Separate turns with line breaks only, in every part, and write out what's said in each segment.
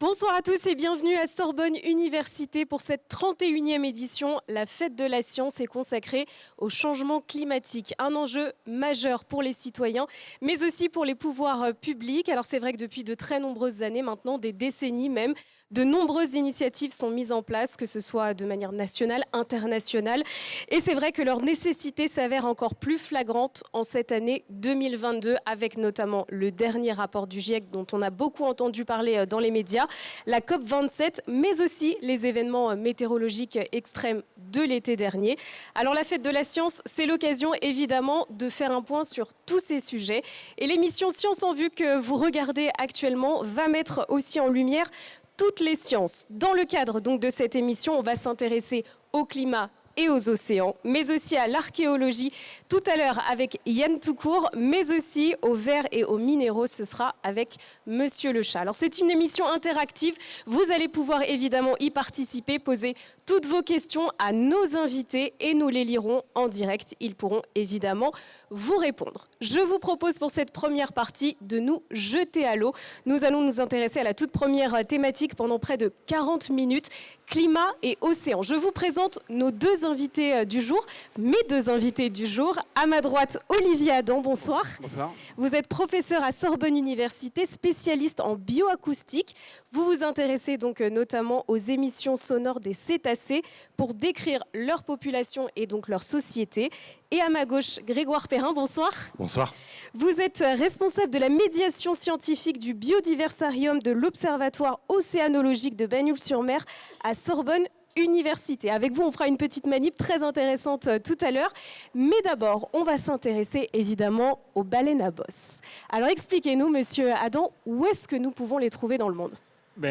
Bonsoir à tous et bienvenue à Sorbonne Université pour cette 31e édition. La fête de la science est consacrée au changement climatique, un enjeu majeur pour les citoyens, mais aussi pour les pouvoirs publics. Alors c'est vrai que depuis de très nombreuses années maintenant, des décennies même, de nombreuses initiatives sont mises en place, que ce soit de manière nationale, internationale. Et c'est vrai que leur nécessité s'avère encore plus flagrante en cette année 2022, avec notamment le dernier rapport du GIEC dont on a beaucoup entendu parler dans les médias, la COP27, mais aussi les événements météorologiques extrêmes de l'été dernier. Alors la fête de la science, c'est l'occasion évidemment de faire un point sur tous ces sujets. Et l'émission Science en vue que vous regardez actuellement va mettre aussi en lumière toutes les sciences. Dans le cadre donc de cette émission, on va s'intéresser au climat et aux océans, mais aussi à l'archéologie tout à l'heure avec Yann Toucourt, mais aussi aux vers et aux minéraux, ce sera avec Monsieur le Chat. Alors c'est une émission interactive, vous allez pouvoir évidemment y participer, poser toutes vos questions à nos invités et nous les lirons en direct, ils pourront évidemment vous répondre. Je vous propose pour cette première partie de nous jeter à l'eau. Nous allons nous intéresser à la toute première thématique pendant près de 40 minutes, climat et océan. Je vous présente nos deux invités du jour, mes deux invités du jour. À ma droite, Olivier Adam, bonsoir.
Bonsoir.
Vous êtes professeur à Sorbonne Université, spécialiste en bioacoustique. Vous vous intéressez donc notamment aux émissions sonores des cétacés pour décrire leur population et donc leur société. Et à ma gauche, Grégoire Perrin, bonsoir.
Bonsoir.
Vous êtes responsable de la médiation scientifique du Biodiversarium de l'Observatoire océanologique de Bagnoul-sur-Mer à Sorbonne Université. Avec vous, on fera une petite manip très intéressante tout à l'heure. Mais d'abord, on va s'intéresser évidemment aux baleines à bosse. Alors expliquez-nous, monsieur Adam, où est-ce que nous pouvons les trouver dans le monde ?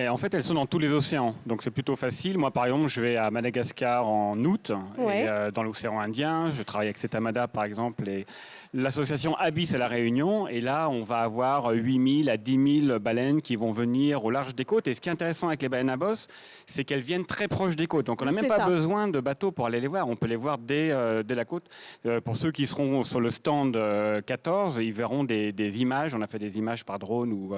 En fait, elles sont dans tous les océans, donc c'est plutôt facile. Moi, par exemple, je vais à Madagascar en août,
Ouais.
et, dans l'océan Indien. Je travaille avec Cetamada, par exemple, et l'association Abyss à La Réunion. Et là, on va avoir 8 000 à 10 000 baleines qui vont venir au large des côtes. Et ce qui est intéressant avec les baleines à bosse, c'est qu'elles viennent très proches des côtes. Donc, on n'a même
C'est
pas
ça.
besoin de bateau pour aller les voir. On peut les voir dès la côte. Pour ceux qui seront sur le stand 14, ils verront des images. On a fait des images par drone ou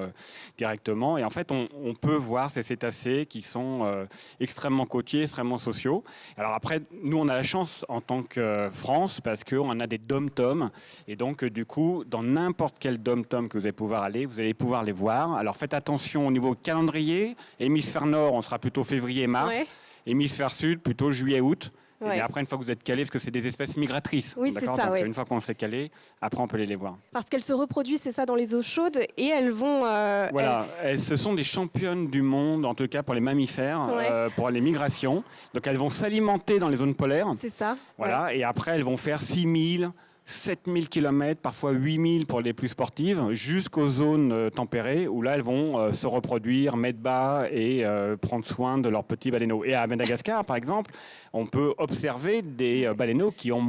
directement. Et en fait, on peut voir ces cétacés qui sont extrêmement côtiers, extrêmement sociaux. Alors après, nous, on a la chance en tant que France parce qu'on a des dom-toms. Et donc, du coup, dans n'importe quel dom-tom que vous allez pouvoir aller, vous allez pouvoir les voir. Alors faites attention au niveau calendrier. Hémisphère nord, on sera plutôt février-mars.
Ouais.
Hémisphère sud, plutôt juillet-août.
Ouais.
Et après, une fois que vous êtes calé, parce que c'est des espèces migratrices.
Oui, c'est
d'accord.
ça,
Donc,
ouais.
une fois qu'on s'est calé, après, on peut les voir.
Parce qu'elles se reproduisent, c'est ça, dans les eaux chaudes et elles vont...
Voilà, ce sont des championnes du monde, en tout cas pour les mammifères,
Ouais.
pour les migrations. Donc elles vont s'alimenter dans les zones polaires.
C'est ça.
Voilà,
Ouais.
et après elles vont faire 6 000, 7 000 km, parfois 8 000 pour les plus sportives, jusqu'aux zones tempérées, où là elles vont se reproduire, mettre bas et prendre soin de leurs petits baleineaux. Et à Madagascar, par exemple, on peut observer des baleineaux qui ont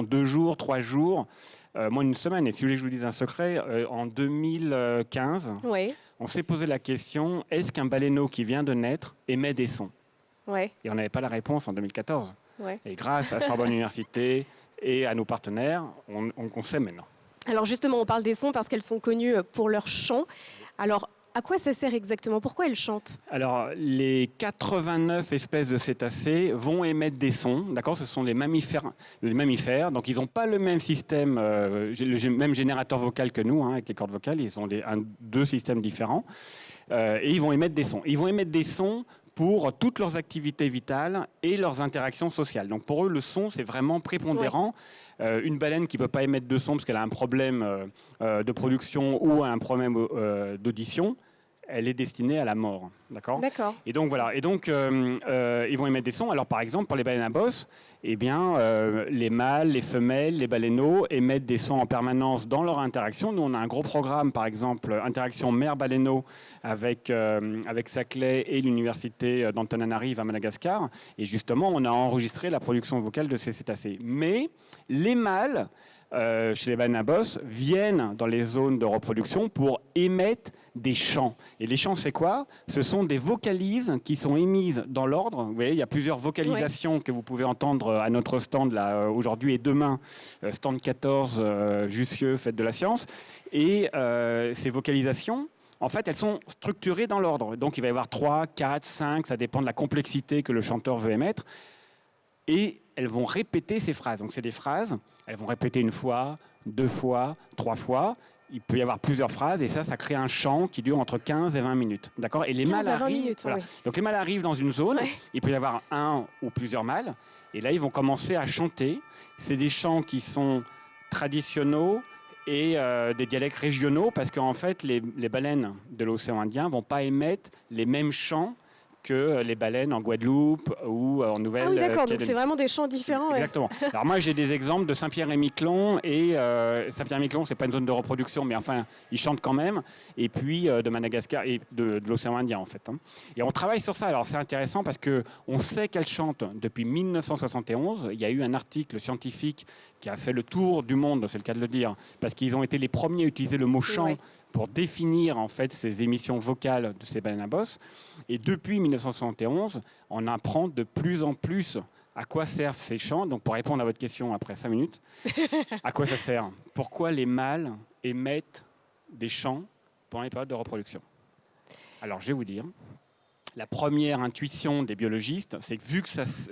2 jours, 3 jours, moins d'une semaine. Et si vous voulez que je vous dise un secret, en 2015,
Ouais.
on s'est posé la question, est-ce qu'un baleineau qui vient de naître émet des sons ?
Ouais.
Et on n'avait pas la réponse en 2014.
Ouais.
Et grâce à Sorbonne Université et à nos partenaires, on sait maintenant.
Alors justement, on parle des sons parce qu'elles sont connues pour leur chant. Alors, à quoi ça sert exactement ? Pourquoi elles chantent ?
Alors, les 89 espèces de cétacés vont émettre des sons, d'accord ? Ce sont les mammifères. Donc, ils n'ont pas le même système, le même générateur vocal que nous, avec les cordes vocales. Ils ont deux systèmes différents. Et ils vont émettre des sons. Ils vont émettre des sons pour toutes leurs activités vitales et leurs interactions sociales. Donc pour eux, le son, c'est vraiment prépondérant. Ouais. Une baleine qui ne peut pas émettre de son parce qu'elle a un problème de production ou un problème d'audition, elle est destinée à la mort. D'accord ?
D'accord.
Et donc voilà. Et donc ils vont émettre des sons. Alors par exemple, pour les baleines à bosse, les mâles, les femelles, les baleineaux émettent des sons en permanence dans leur interaction. Nous, on a un gros programme, par exemple, interaction mère-baleineau avec Saclay et l'université d'Antananarive à Madagascar. Et justement, on a enregistré la production vocale de ces cétacés. Mais les mâles, chez les baleines à bosse, viennent dans les zones de reproduction pour émettre des chants. Et les chants, c'est quoi ? Ce sont des vocalises qui sont émises dans l'ordre. Vous voyez, il y a plusieurs vocalisations que vous pouvez entendre à notre stand là, aujourd'hui et demain, stand 14, Jussieu, fête de la science. Et ces vocalisations, en fait, elles sont structurées dans l'ordre. Donc, il va y avoir 3, 4, 5, ça dépend de la complexité que le chanteur veut émettre. Et elles vont répéter ces phrases. Donc, c'est des phrases, elles vont répéter une fois, 2 fois, 3 fois. Il peut y avoir plusieurs phrases et ça crée un chant qui dure entre 15 et 20 minutes. D'accord ? Et les
15
mâles
à 20
arrivent,
minutes,
voilà.
oui.
Donc les mâles arrivent dans une zone,
Ouais.
il peut y avoir un ou plusieurs mâles, et là ils vont commencer à chanter. C'est des chants qui sont traditionnels et des dialectes régionaux, parce qu'en fait les baleines de l'océan Indien ne vont pas émettre les mêmes chants que les baleines en Guadeloupe ou en Nouvelle-Calédonie.
Ah oui, d'accord, donc c'est vraiment des chants différents. Ouais.
Exactement. Alors moi j'ai des exemples de Saint-Pierre-et-Miquelon et Saint-Pierre-et-Miquelon, c'est pas une zone de reproduction, mais enfin ils chantent quand même. Et puis de Madagascar et de l'océan Indien en fait. Hein. Et on travaille sur ça. Alors c'est intéressant parce que on sait qu'elles chantent depuis 1971. Il y a eu un article scientifique qui a fait le tour du monde, c'est le cas de le dire, parce qu'ils ont été les premiers à utiliser le mot chant.
Ouais.
Pour définir en fait ces émissions vocales de ces baleines à bosse. Et depuis 1971, on apprend de plus en plus à quoi servent ces chants. Donc pour répondre à votre question après 5 minutes, à quoi ça sert ? Pourquoi les mâles émettent des chants pendant les périodes de reproduction ? Alors je vais vous dire, la première intuition des biologistes, c'est que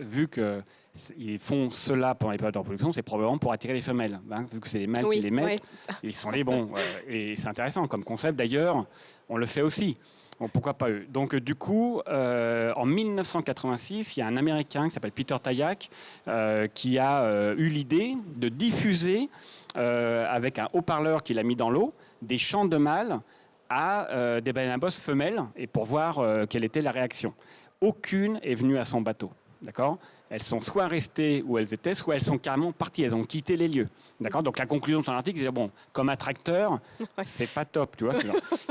vu qu'ils font cela pendant les périodes de reproduction, c'est probablement pour attirer les femelles. Hein, vu que c'est les mâles qui les mettent,
ouais, c'est ça.
ils sont les bons. Et c'est intéressant comme concept. D'ailleurs, on le fait aussi. Bon, pourquoi pas eux ? Donc du coup, en 1986, il y a un Américain qui s'appelle Peter Tayak qui a eu l'idée de diffuser avec un haut-parleur qu'il a mis dans l'eau des chants de mâles à des baleines à bosse femelles et pour voir quelle était la réaction. Aucune est venue à son bateau. D'accord ? Elles sont soit restées où elles étaient, soit elles sont carrément parties. Elles ont quitté les lieux. D'accord ? Donc la conclusion de son article, c'est bon, comme attracteur, c'est pas top, tu vois.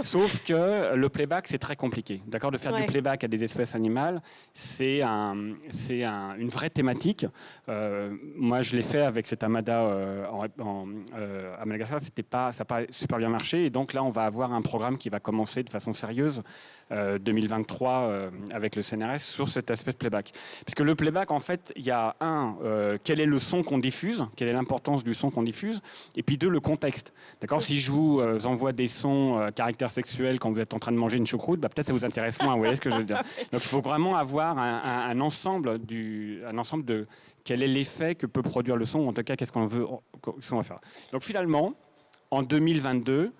Sauf que le playback, c'est très compliqué. D'accord ? De faire du playback à des espèces animales, c'est une vraie thématique. Moi, je l'ai fait avec cet amada à Madagascar. Ça n'a pas super bien marché. Et donc là, on va avoir un programme qui va commencer de façon sérieuse 2023 avec le CNRS sur cet aspect de playback. Parce que le playback, en fait, il y a quel est le son qu'on diffuse, quelle est l'importance du son qu'on diffuse, et puis 2, le contexte. D'accord ? Si je vous envoie des sons caractère sexuel quand vous êtes en train de manger une choucroute, bah, peut-être ça vous intéresse moins, vous voyez ce que je veux dire. Donc il faut vraiment avoir un ensemble de quel est l'effet que peut produire le son, ou en tout cas qu'est-ce qu'on va faire. Donc finalement, en 2022,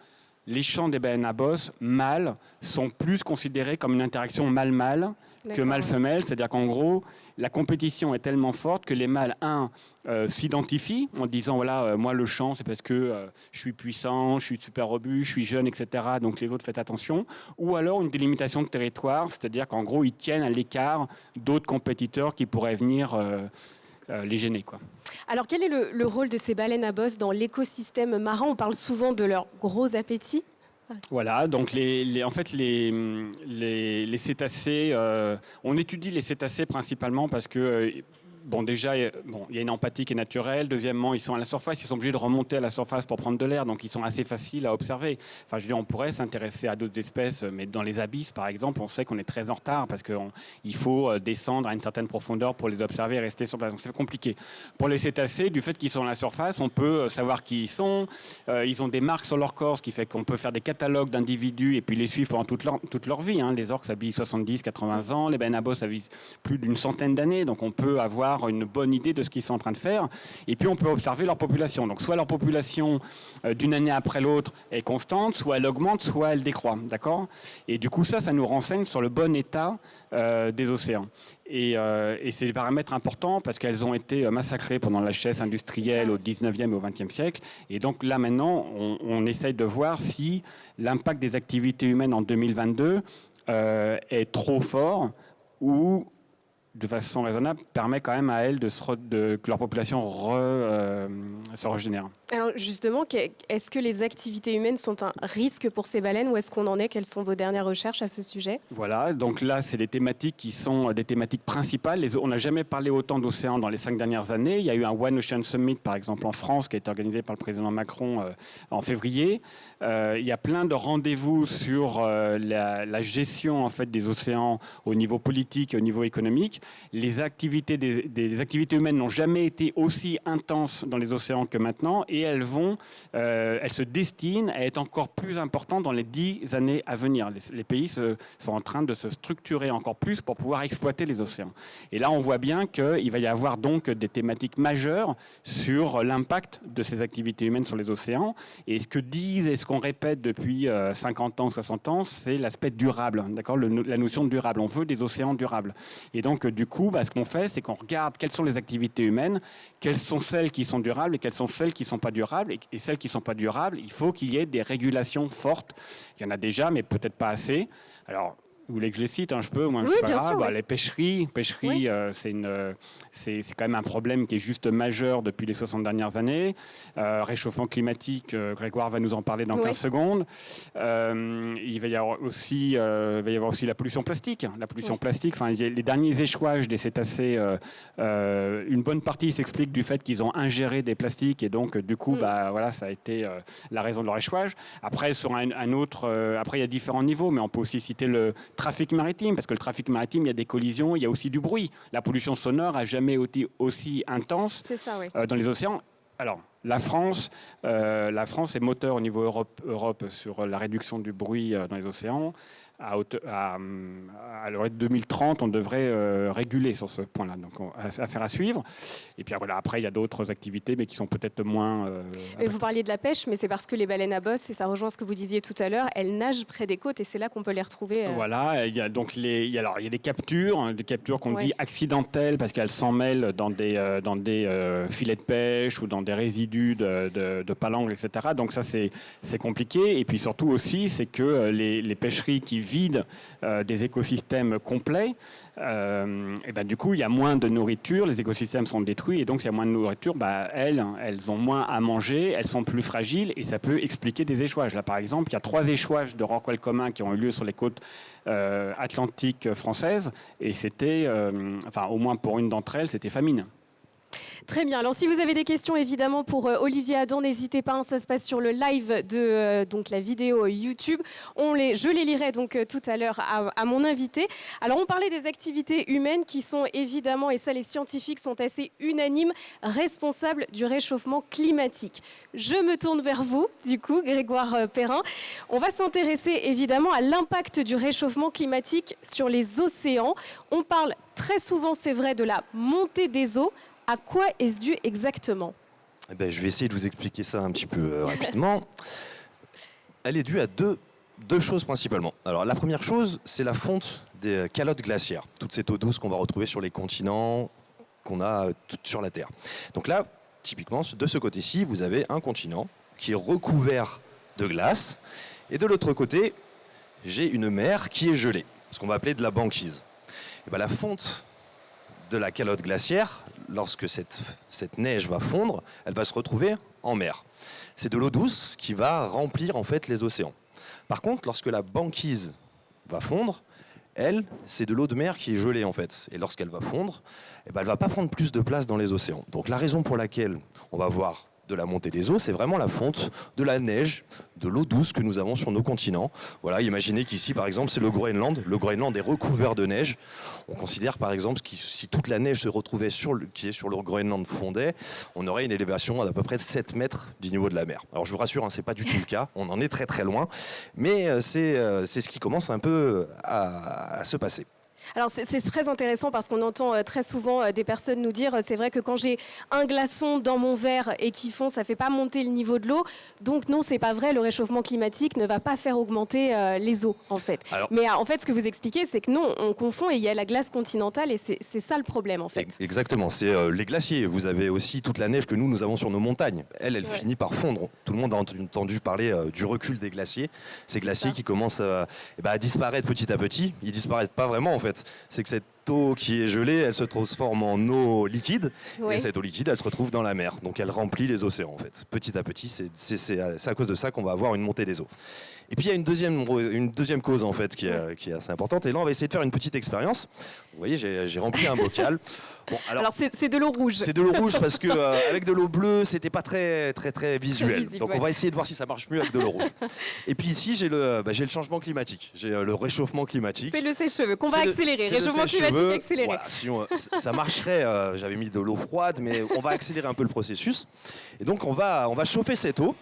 les chants des baleines à bosse mâles sont plus considérés comme une interaction mâle-mâle que mâle-femelle. C'est-à-dire qu'en gros, la compétition est tellement forte que les mâles, s'identifient en disant, voilà, moi le chant, c'est parce que je suis puissant, je suis super robuste, je suis jeune, etc. Donc les autres, faites attention. Ou alors une délimitation de territoire, c'est-à-dire qu'en gros, ils tiennent à l'écart d'autres compétiteurs qui pourraient venir les gêner, quoi.
Alors, quel est le rôle de ces baleines à bosse dans l'écosystème marin ? On parle souvent de leur gros appétit.
Voilà, donc en fait les cétacés, on étudie les cétacés principalement parce que déjà, il y a une empathie qui est naturelle. Deuxièmement, ils sont à la surface, ils sont obligés de remonter à la surface pour prendre de l'air, donc ils sont assez faciles à observer. Enfin, je veux dire, on pourrait s'intéresser à d'autres espèces, mais dans les abysses, par exemple, on sait qu'on est très en retard parce qu'il faut descendre à une certaine profondeur pour les observer et rester sur place. Donc c'est compliqué. Pour les cétacés, du fait qu'ils sont à la surface, on peut savoir qui ils sont. Ils ont des marques sur leur corps, ce qui fait qu'on peut faire des catalogues d'individus et puis les suivre pendant toute leur vie. Hein. Les orques, ça vit 70, 80 ans. Les baleines à bosse, ça vit plus d'une centaine d'années. Donc on peut avoir une bonne idée de ce qu'ils sont en train de faire. Et puis on peut observer leur population. Donc soit leur population d'une année après l'autre est constante, soit elle augmente, soit elle décroît. D'accord ? Et du coup, ça nous renseigne sur le bon état des océans. Et c'est des paramètres importants parce qu'elles ont été massacrées pendant la chasse industrielle au 19e et au 20e siècle. Et donc là maintenant, on essaye de voir si l'impact des activités humaines en 2022 est trop fort ou de façon raisonnable, permet quand même à elles que leur population se régénère.
Alors justement, est-ce que les activités humaines sont un risque pour ces baleines ou est-ce qu'on en est ? Quelles sont vos dernières recherches à ce sujet ?
Voilà, donc là, c'est des thématiques qui sont des thématiques principales. On n'a jamais parlé autant d'océans dans les 5 dernières années. Il y a eu un One Ocean Summit, par exemple, en France, qui a été organisé par le président Macron en février. Il y a plein de rendez-vous sur la gestion en fait, des océans au niveau politique et au niveau économique. les activités, des activités humaines n'ont jamais été aussi intenses dans les océans que maintenant, et elles se destinent à être encore plus importantes dans les 10 années à venir. Les pays sont en train de se structurer encore plus pour pouvoir exploiter les océans. Et là, on voit bien qu'il va y avoir donc des thématiques majeures sur l'impact de ces activités humaines sur les océans. Et ce que disent et ce qu'on répète depuis 50 ans, 60 ans, c'est l'aspect durable, d'accord, la notion de durable. On veut des océans durables. Et donc, du coup, ce qu'on fait, c'est qu'on regarde quelles sont les activités humaines, quelles sont celles qui sont durables et quelles sont celles qui ne sont pas durables. Et celles qui ne sont pas durables, il faut qu'il y ait des régulations fortes. Il y en a déjà, mais peut-être pas assez. Alors, vous voulez que je les cite, je peux, moi,
oui, bien sûr, oui.
Les pêcheries, oui. C'est quand même un problème qui est juste majeur depuis les 60 dernières années. Réchauffement climatique, Grégoire va nous en parler dans 15 secondes. Il va y avoir aussi la pollution plastique. La pollution plastique, les derniers échouages des cétacés, une bonne partie s'explique du fait qu'ils ont ingéré des plastiques et donc du coup, voilà, ça a été la raison de leur échouage. Après, sur après, il y a différents niveaux, mais on peut aussi citer le trafic maritime, parce que le trafic maritime, il y a des collisions, il y a aussi du bruit. La pollution sonore n'a jamais été aussi intense dans les océans. Alors, la France est moteur au niveau Europe sur la réduction du bruit dans les océans. À l'heure de 2030, on devrait réguler sur ce point-là. Donc, affaire à suivre. Et puis voilà, après, il y a d'autres activités, mais qui sont peut-être moins...
vous parliez de la pêche, mais c'est parce que les baleines à bosse, et ça rejoint ce que vous disiez tout à l'heure, elles nagent près des côtes et c'est là qu'on peut les retrouver.
Voilà, il y a donc il y a des captures qu'on dit accidentelles parce qu'elles s'en mêlent dans des filets de pêche ou dans des résidus de palangres, etc. Donc ça, c'est compliqué. Et puis surtout aussi, c'est que les pêcheries qui vident des écosystèmes complets, et du coup, il y a moins de nourriture, les écosystèmes sont détruits, et donc s'il y a moins de nourriture, elles ont moins à manger, elles sont plus fragiles, et ça peut expliquer des échouages. Là, par exemple, il y a 3 échouages de rorqual commun qui ont eu lieu sur les côtes atlantiques françaises, et c'était, au moins pour une d'entre elles, c'était famine.
Très bien. Alors, si vous avez des questions, évidemment, pour Olivier Adam, n'hésitez pas. Ça se passe sur le live de donc la vidéo YouTube. Je les lirai donc tout à l'heure à mon invité. Alors, on parlait des activités humaines qui sont évidemment, et ça, les scientifiques sont assez unanimes, responsables du réchauffement climatique. Je me tourne vers vous, du coup, Grégoire Perrin. On va s'intéresser évidemment à l'impact du réchauffement climatique sur les océans. On parle très souvent, c'est vrai, de la montée des eaux. À quoi est-ce dû exactement ?
Je vais essayer de vous expliquer ça un petit peu rapidement. Elle est due à deux choses principalement. Alors la première chose, c'est la fonte des calottes glaciaires. Toute cette eau douce qu'on va retrouver sur les continents, qu'on a sur la Terre. Donc là, typiquement, de ce côté-ci, vous avez un continent qui est recouvert de glace. Et de l'autre côté, j'ai une mer qui est gelée, ce qu'on va appeler de la banquise. Et la fonte de la calotte glaciaire, lorsque cette neige va fondre, elle va se retrouver en mer. C'est de l'eau douce qui va remplir en fait les océans. Par contre, lorsque la banquise va fondre, elle, c'est de l'eau de mer qui est gelée en fait. Et lorsqu'elle va fondre, elle ne va pas prendre plus de place dans les océans. Donc la raison pour laquelle on va voir de la montée des eaux, c'est vraiment la fonte de la neige, de l'eau douce que nous avons sur nos continents. Voilà, imaginez qu'ici, par exemple, c'est le Groenland. Le Groenland est recouvert de neige. On considère, par exemple, que si toute la neige se retrouvait qui est sur le Groenland fondait, on aurait une élévation à peu près de 7 mètres du niveau de la mer. Alors, je vous rassure, ce n'est pas du tout le cas. On en est très, très loin. Mais c'est ce qui commence un peu à se passer.
Alors c'est très intéressant parce qu'on entend très souvent des personnes nous dire c'est vrai que quand j'ai un glaçon dans mon verre et qui fond, ça fait pas monter le niveau de l'eau. Donc non, c'est pas vrai, le réchauffement climatique ne va pas faire augmenter les eaux en fait. Mais en fait, ce que vous expliquez, c'est que non, on confond et il y a la glace continentale et c'est ça le problème en fait.
Exactement, c'est les glaciers. Vous avez aussi toute la neige que nous avons sur nos montagnes. Elle finit par fondre. Tout le monde a entendu parler du recul des glaciers. Ces glaciers qui commencent à disparaître petit à petit. Ils disparaissent pas vraiment en fait. C'est que cette eau qui est gelée, elle se transforme en eau liquide, et cette eau liquide, elle se retrouve dans la mer. Donc elle remplit les océans en fait. Petit à petit, c'est à cause de ça qu'on va avoir une montée des eaux. Et puis il y a une deuxième cause en fait qui est assez importante. Et là, on va essayer de faire une petite expérience. Vous voyez, j'ai rempli un bocal. Bon,
alors c'est de l'eau rouge.
C'est de l'eau rouge parce que avec de l'eau bleue, c'était pas très visuel.
Visible,
donc on va essayer de voir si ça marche mieux avec de l'eau rouge. Et puis ici, j'ai le changement climatique, j'ai le réchauffement climatique.
C'est le sèche-cheveux qu'on va accélérer. Réchauffement climatique accéléré.
Voilà, sinon, ça marcherait. J'avais mis de l'eau froide, mais on va accélérer un peu le processus. Et donc on va chauffer cette eau.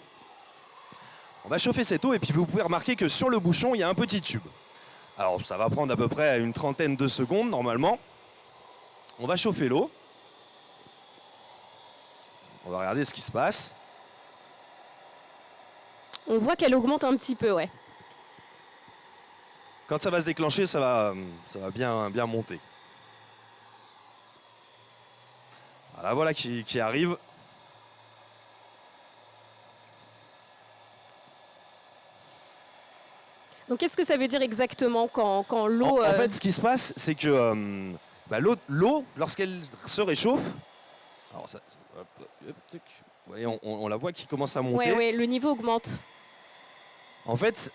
On va chauffer cette eau et puis vous pouvez remarquer que sur le bouchon, il y a un petit tube. Alors ça va prendre à peu près une trentaine de secondes normalement. On va chauffer l'eau. On va regarder ce qui se passe.
On voit qu'elle augmente un petit peu, ouais.
Quand ça va se déclencher, ça va bien monter. Voilà qui arrive.
Donc qu'est-ce que ça veut dire exactement quand l'eau...
En fait, ce qui se passe, c'est que l'eau, lorsqu'elle se réchauffe, alors ça, vous voyez, on la voit qui commence à monter.
Ouais, le niveau augmente.
En fait,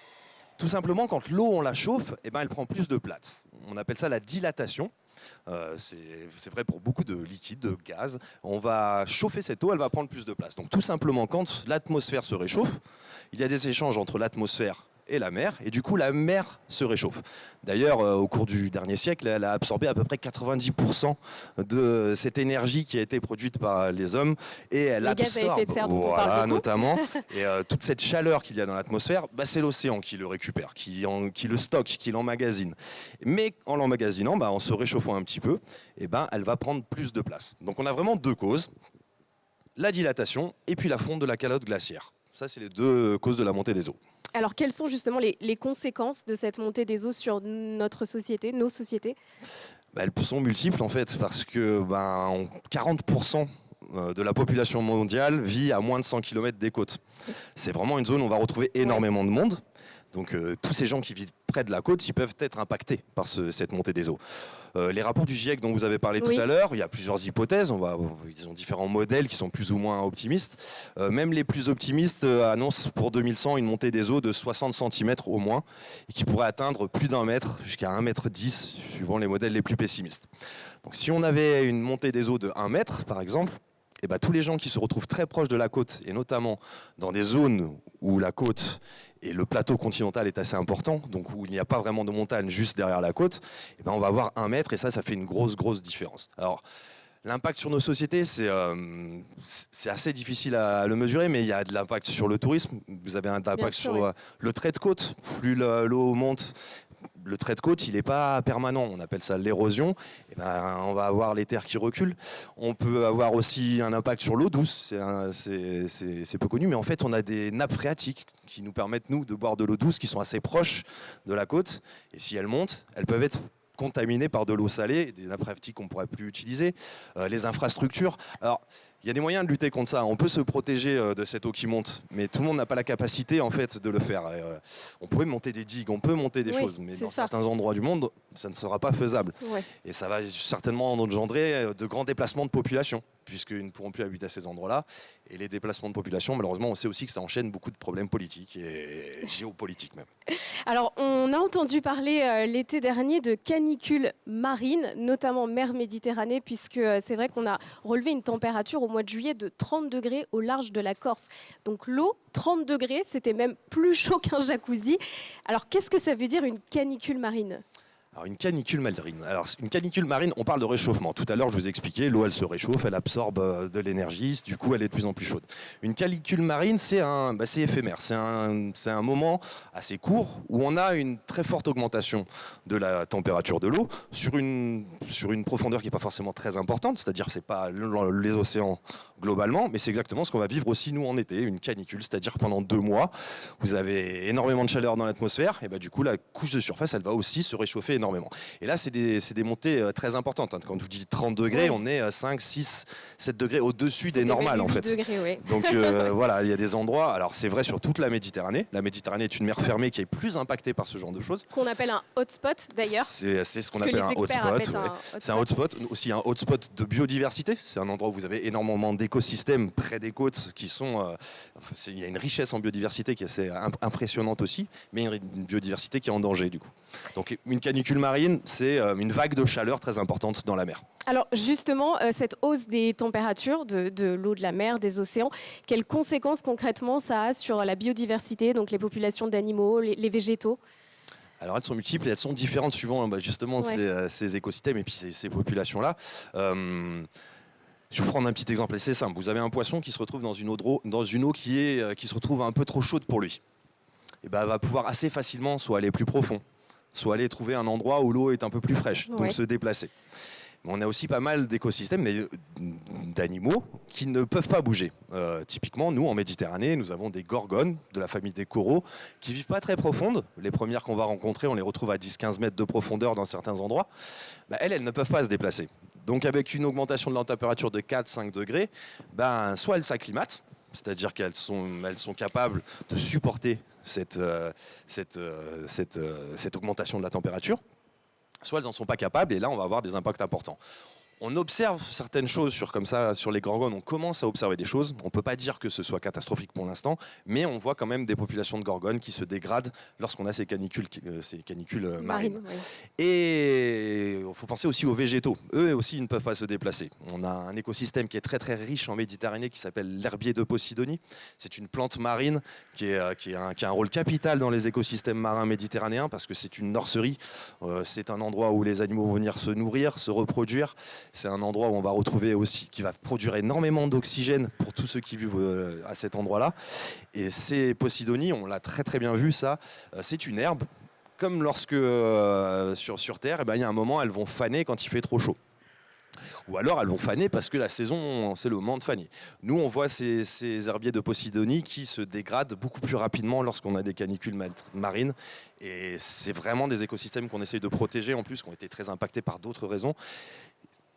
tout simplement, quand l'eau, on la chauffe, elle prend plus de place. On appelle ça la dilatation. C'est vrai pour beaucoup de liquides, de gaz. On va chauffer cette eau, elle va prendre plus de place. Donc tout simplement, quand l'atmosphère se réchauffe, il y a des échanges entre l'atmosphère et la mer, et du coup la mer se réchauffe. D'ailleurs, au cours du dernier siècle, elle a absorbé à peu près 90% de cette énergie qui a été produite par les hommes, et elle absorbe,
gaz à effet de serre dont on parle beaucoup.
notamment, et toute cette chaleur qu'il y a dans l'atmosphère, c'est l'océan qui le récupère, qui le stocke, qui l'emmagasine. Mais en l'emmagasinant, en se réchauffant un petit peu, elle va prendre plus de place. Donc on a vraiment deux causes, la dilatation et puis la fonte de la calotte glaciaire. Ça, c'est les deux causes de la montée des eaux.
Alors, quelles sont justement les conséquences de cette montée des eaux sur notre société, nos sociétés ?
Elles sont multiples en fait, parce que 40% de la population mondiale vit à moins de 100 km des côtes. C'est vraiment une zone où on va retrouver énormément de monde. Donc tous ces gens qui vivent près de la côte, ils peuvent être impactés par cette montée des eaux. Les rapports du GIEC dont vous avez parlé tout à l'heure, il y a plusieurs hypothèses. Ils ont différents modèles qui sont plus ou moins optimistes. Même les plus optimistes annoncent pour 2100 une montée des eaux de 60 cm au moins, et qui pourrait atteindre plus d'1 mètre, jusqu'à 1,10 m, suivant les modèles les plus pessimistes. Donc si on avait une montée des eaux de 1 mètre, par exemple, tous les gens qui se retrouvent très proches de la côte, et notamment dans des zones où la côte et le plateau continental est assez important, donc où il n'y a pas vraiment de montagne juste derrière la côte, on va avoir 1 mètre, et ça fait une grosse différence. Alors, l'impact sur nos sociétés, c'est assez difficile à le mesurer, mais il y a de l'impact sur le tourisme. Vous avez un impact sur le trait de côte. Plus l'eau monte, le trait de côte, il n'est pas permanent. On appelle ça l'érosion. On va avoir les terres qui reculent. On peut avoir aussi un impact sur l'eau douce. C'est peu connu, mais en fait, on a des nappes phréatiques qui nous permettent, nous, de boire de l'eau douce, qui sont assez proches de la côte. Et si elles montent, elles peuvent être contaminées par de l'eau salée, des nappes phréatiques qu'on ne pourrait plus utiliser, les infrastructures. Alors, il y a des moyens de lutter contre ça. On peut se protéger de cette eau qui monte, mais tout le monde n'a pas la capacité en fait de le faire. On pourrait monter des digues, on peut monter des choses, mais dans certains endroits du monde, ça ne sera pas faisable. Et ça va certainement engendrer de grands déplacements de population, puisqu'ils ne pourront plus habiter à ces endroits-là. Et les déplacements de population, malheureusement, on sait aussi que ça enchaîne beaucoup de problèmes politiques et géopolitiques même.
Alors, on a entendu parler l'été dernier de canicules marines, notamment mer Méditerranée, puisque c'est vrai qu'on a relevé une température au mois de juillet de 30 degrés au large de la Corse. Donc l'eau, 30 degrés, c'était même plus chaud qu'un jacuzzi. Alors, qu'est-ce que ça veut dire une canicule marine ?
Alors une canicule marine. Alors une canicule marine, on parle de réchauffement. Tout à l'heure, je vous ai expliqué, l'eau, elle se réchauffe, elle absorbe de l'énergie, du coup, elle est de plus en plus chaude. Une canicule marine, c'est éphémère. C'est un moment assez court où on a une très forte augmentation de la température de l'eau sur une profondeur qui n'est pas forcément très importante, c'est-à-dire c'est pas les océans globalement, mais c'est exactement ce qu'on va vivre aussi nous en été, une canicule, c'est-à-dire pendant 2 mois, vous avez énormément de chaleur dans l'atmosphère, et du coup, la couche de surface, elle va aussi se réchauffer énormément. énormément. Et là, c'est des montées très importantes. Hein. Quand je vous dis 30 degrés, on est 5, 6, 7 degrés au-dessus des normales, en fait.
Degrés, ouais.
Donc voilà, il y a des endroits, alors c'est vrai sur toute la Méditerranée. La Méditerranée est une mer fermée qui est plus impactée par ce genre de choses.
Qu'on appelle un hotspot, d'ailleurs.
C'est ce qu'on appelle un hotspot. C'est un hotspot, aussi un hotspot de biodiversité. C'est un endroit où vous avez énormément d'écosystèmes près des côtes qui sont... il y a une richesse en biodiversité qui est assez impressionnante aussi, mais une biodiversité qui est en danger du coup. Donc une canicule marine, c'est une vague de chaleur très importante dans la mer.
Alors justement, cette hausse des températures de l'eau de la mer, des océans, quelles conséquences concrètement ça a sur la biodiversité, donc les populations d'animaux, les végétaux ?
Alors elles sont multiples et elles sont différentes suivant justement ces écosystèmes et puis ces populations-là. Je vais vous prendre un petit exemple assez simple. Vous avez un poisson qui se retrouve dans une eau qui se retrouve un peu trop chaude pour lui. Et ben, elle va pouvoir assez facilement soit aller plus profond, soit aller trouver un endroit où l'eau est un peu plus fraîche, donc se déplacer. On a aussi pas mal d'écosystèmes, mais d'animaux qui ne peuvent pas bouger. Typiquement, nous, en Méditerranée, nous avons des gorgones de la famille des coraux qui vivent pas très profondes. Les premières qu'on va rencontrer, on les retrouve à 10-15 mètres de profondeur dans certains endroits. Elles ne peuvent pas se déplacer. Donc avec une augmentation de la température de 4-5 degrés, soit elles s'acclimatent, c'est-à-dire qu'elles sont capables de supporter cette augmentation de la température, soit elles n'en sont pas capables, et là on va avoir des impacts importants. On observe certaines choses sur les gorgones, on commence à observer des choses. On ne peut pas dire que ce soit catastrophique pour l'instant, mais on voit quand même des populations de gorgones qui se dégradent lorsqu'on a ces canicules marines.
Oui.
Et il faut penser aussi aux végétaux. Eux aussi, ils ne peuvent pas se déplacer. On a un écosystème qui est très très riche en Méditerranée qui s'appelle l'herbier de Posidonie. C'est une plante marine qui a un rôle capital dans les écosystèmes marins méditerranéens parce que c'est une nurserie. C'est un endroit où les animaux vont venir se nourrir, se reproduire. C'est un endroit où on va retrouver aussi, qui va produire énormément d'oxygène pour tous ceux qui vivent à cet endroit-là. Et ces Posidonies, on l'a très très bien vu ça, c'est une herbe. Comme lorsque sur Terre, il y a un moment, elles vont faner quand il fait trop chaud. Ou alors elles vont faner parce que la saison, c'est le moment de faner. Nous, on voit ces herbiers de Posidonie qui se dégradent beaucoup plus rapidement lorsqu'on a des canicules marines. Et c'est vraiment des écosystèmes qu'on essaye de protéger, en plus, qui ont été très impactés par d'autres raisons,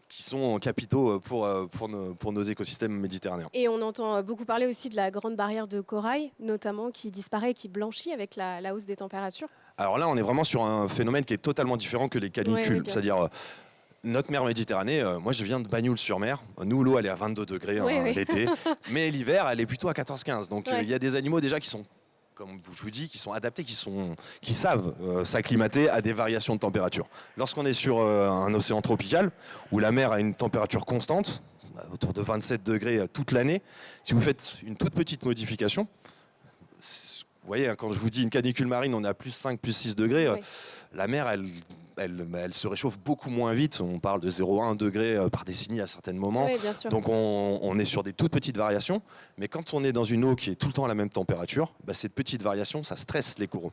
qui sont capitaux pour nos écosystèmes méditerranéens.
Et on entend beaucoup parler aussi de la grande barrière de corail, notamment qui disparaît, qui blanchit avec la hausse des températures.
Alors là, on est vraiment sur un phénomène qui est totalement différent que les canicules. C'est-à-dire, notre mer Méditerranée, moi je viens de Bagnoul-sur-Mer. Nous, l'eau, elle est à 22 degrés l'été. Mais l'hiver, elle est plutôt à 14-15. Donc il y a des animaux déjà qui sont, comme je vous dis, qui sont adaptés, qui savent s'acclimater à des variations de température. Lorsqu'on est sur un océan tropical, où la mer a une température constante, autour de 27 degrés toute l'année, si vous faites une toute petite modification, vous voyez, quand je vous dis une canicule marine, on est à plus 5, plus 6 degrés, la mer, elle se réchauffe beaucoup moins vite. On parle de 0,1 degré par décennie à certains moments.
Oui, bien sûr.
Donc on est sur des toutes petites variations. Mais quand on est dans une eau qui est tout le temps à la même température, cette petite variation, ça stresse les coraux.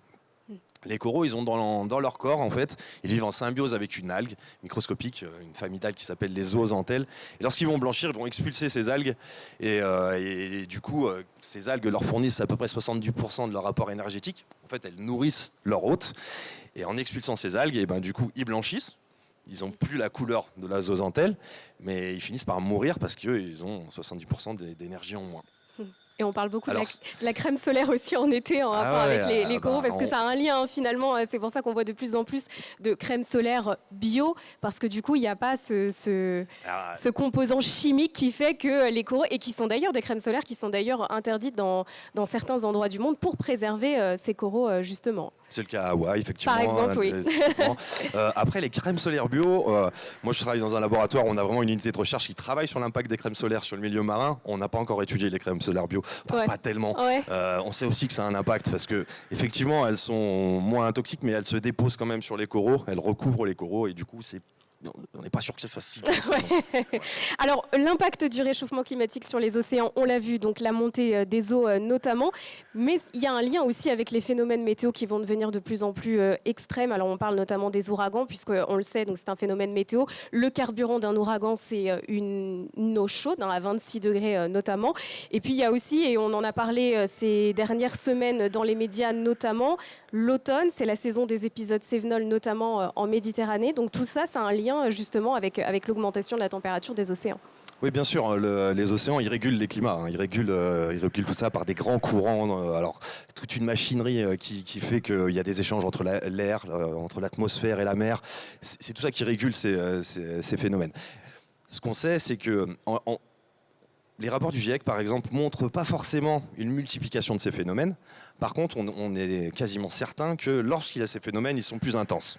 Les coraux, ils ont dans leur corps, en fait, ils vivent en symbiose avec une algue microscopique, une famille d'algues qui s'appelle les zoozanthelles. Et lorsqu'ils vont blanchir, ils vont expulser ces algues. Et du coup, ces algues leur fournissent à peu près 70% de leur apport énergétique. En fait, elles nourrissent leur hôte. Et en expulsant ces algues, du coup, ils blanchissent. Ils n'ont plus la couleur de la zoozanthelle, mais ils finissent par mourir parce qu'ils ont 70% d'énergie en moins.
Et on parle beaucoup de la crème solaire aussi en été en rapport avec les coraux, parce que ça a un lien finalement. C'est pour ça qu'on voit de plus en plus de crème solaire bio, parce que du coup, il n'y a pas ce composant chimique qui fait que les coraux, et qui sont d'ailleurs des crèmes solaires qui sont d'ailleurs interdites dans certains endroits du monde pour préserver ces coraux justement.
C'est le cas à Hawaï, effectivement.
Par exemple, oui.
Après, les crèmes solaires bio, moi je travaille dans un laboratoire, on a vraiment une unité de recherche qui travaille sur l'impact des crèmes solaires sur le milieu marin. On n'a pas encore étudié les crèmes solaires bio, pas tellement. On sait aussi que ça a un impact parce que effectivement, elles sont moins toxiques, mais elles se déposent quand même sur les coraux, elles recouvrent les coraux et du coup, on n'est pas sûr que ce soit si bien que ça.
Ouais. Alors, l'impact du réchauffement climatique sur les océans, on l'a vu, donc la montée des eaux notamment, mais il y a un lien aussi avec les phénomènes météo qui vont devenir de plus en plus extrêmes. Alors, on parle notamment des ouragans, puisqu'on le sait, donc c'est un phénomène météo. Le carburant d'un ouragan, c'est une eau chaude, à 26 degrés notamment. Et puis, il y a aussi, et on en a parlé ces dernières semaines dans les médias notamment, l'automne, c'est la saison des épisodes cévenols, notamment en Méditerranée. Donc, tout ça, ça a un lien justement avec l'augmentation de la température des océans.
Oui, bien sûr, les océans, ils régulent les climats, hein. Ils régulent tout ça par des grands courants. Alors, toute une machinerie qui fait qu'il y a des échanges entre l'air, entre l'atmosphère et la mer. C'est tout ça qui régule ces phénomènes. Ce qu'on sait, c'est que les rapports du GIEC, par exemple, montrent pas forcément une multiplication de ces phénomènes. Par contre, on est quasiment certain que lorsqu'il y a ces phénomènes, ils sont plus intenses.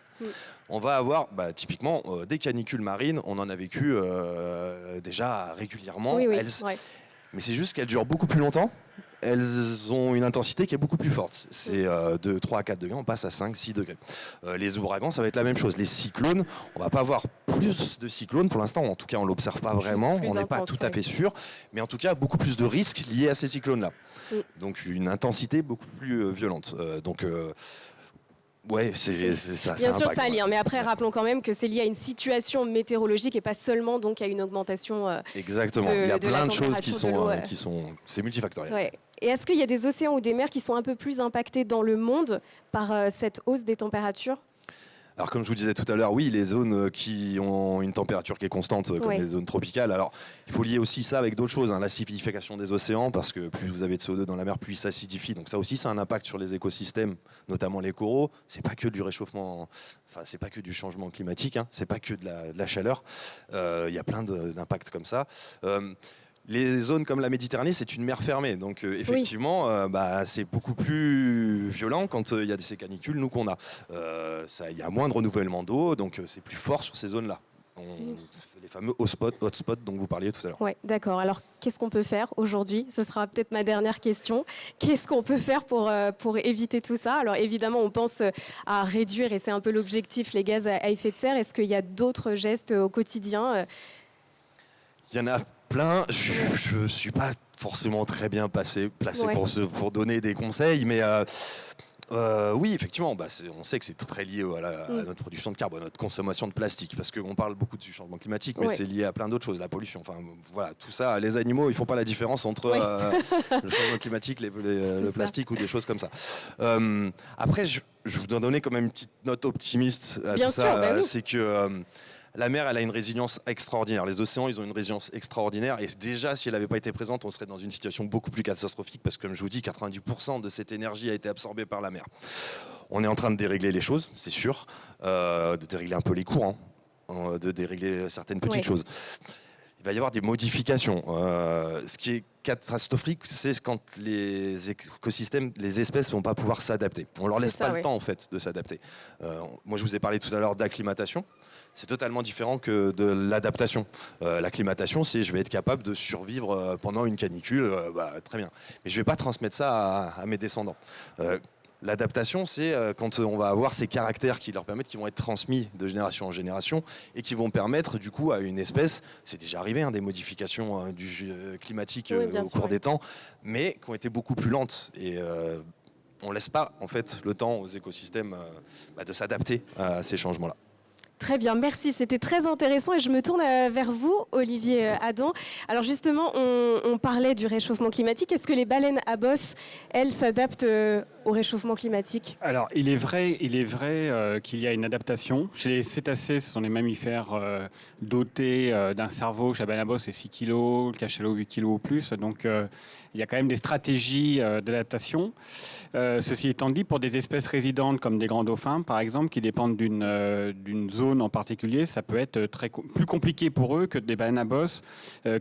On va avoir typiquement des canicules marines, on en a vécu déjà régulièrement.
Oui,
Ouais. Mais c'est juste qu'elles durent beaucoup plus longtemps. Elles ont une intensité qui est beaucoup plus forte. C'est de 3 à 4 degrés, on passe à 5, 6 degrés. Les ouragans, ça va être la même chose. Les cyclones, on va pas avoir plus de cyclones. Pour l'instant, en tout cas, on ne l'observe pas vraiment. On n'est pas tout à fait sûr. Mais en tout cas, beaucoup plus de risques liés à ces cyclones-là. Donc, une intensité beaucoup plus violente. Ouais, c'est ça.
Bien sûr, ça a un lien. Mais après, rappelons quand même que c'est lié à une situation météorologique et pas seulement donc à une augmentation.
Exactement. Il y a plein de choses qui sont. C'est multifactoriel.
Ouais. Et est-ce qu'il y a des océans ou des mers qui sont un peu plus impactés dans le monde par cette hausse des températures ?
Alors comme je vous disais tout à l'heure, oui, les zones qui ont une température qui est constante, comme les zones tropicales, alors il faut lier aussi ça avec d'autres choses, hein, l'acidification des océans, parce que plus vous avez de CO2 dans la mer, plus il s'acidifie. Donc ça aussi, ça a un impact sur les écosystèmes, notamment les coraux. C'est pas que du réchauffement, enfin c'est pas que du changement climatique, hein, c'est pas que de la chaleur. Il y a plein d'impacts comme ça. Les zones comme la Méditerranée, c'est une mer fermée. Donc effectivement, c'est beaucoup plus violent quand il y a ces canicules, nous, qu'on a. Il y a moins de renouvellement d'eau, donc c'est plus fort sur ces zones-là. Les fameux hotspots dont vous parliez tout à l'heure.
Oui, d'accord. Alors, qu'est-ce qu'on peut faire aujourd'hui ? Ce sera peut-être ma dernière question. Qu'est-ce qu'on peut faire pour éviter tout ça ? Alors, évidemment, on pense à réduire, et c'est un peu l'objectif, les gaz à effet de serre. Est-ce qu'il y a d'autres gestes au quotidien ?
Il y en a plein. Je ne suis pas forcément très bien placé pour donner des conseils, mais oui, effectivement, on sait que c'est très lié à notre production de carbone, à notre consommation de plastique, parce qu'on parle beaucoup du changement climatique, mais c'est lié à plein d'autres choses, la pollution. Enfin, voilà, tout ça, les animaux, ils ne font pas la différence entre le changement climatique, le plastique ou des choses comme ça. Après, je vous dois donner quand même une petite note optimiste à tout ça. C'est que la mer, elle a une résilience extraordinaire. Les océans, ils ont une résilience extraordinaire. Et déjà, si elle n'avait pas été présente, on serait dans une situation beaucoup plus catastrophique parce que, comme je vous dis, 90% de cette énergie a été absorbée par la mer. On est en train de dérégler les choses, c'est sûr, de dérégler un peu les courants, de dérégler certaines petites choses. Il va y avoir des modifications. Ce qui est catastrophique, c'est quand les écosystèmes, les espèces ne vont pas pouvoir s'adapter. On ne leur laisse pas le temps, en fait, de s'adapter. Moi, je vous ai parlé tout à l'heure d'acclimatation. C'est totalement différent que de l'adaptation. L'acclimatation, c'est je vais être capable de survivre pendant une canicule, très bien. Mais je ne vais pas transmettre ça à mes descendants. L'adaptation, c'est quand on va avoir ces caractères qui leur permettent, qui vont être transmis de génération en génération et qui vont permettre du coup à une espèce, c'est déjà arrivé, des modifications climatiques au cours des temps, mais qui ont été beaucoup plus lentes. Et on ne laisse pas en fait le temps aux écosystèmes de s'adapter à ces changements-là.
Très bien, merci. C'était très intéressant et je me tourne vers vous, Olivier Adam. Alors justement, on parlait du réchauffement climatique. Est-ce que les baleines à bosse, elles, s'adaptent au réchauffement climatique ?
Alors, il est vrai qu'il y a une adaptation. Chez les cétacés, ce sont les mammifères dotés d'un cerveau. Chez la baleine à bosse, c'est 6 kg, le cachalot 8 kg ou plus. Donc, il y a quand même des stratégies d'adaptation. Ceci étant dit, pour des espèces résidentes comme des grands dauphins, par exemple, qui dépendent d'une zone en particulier, ça peut être plus compliqué pour eux que des baleines à bosse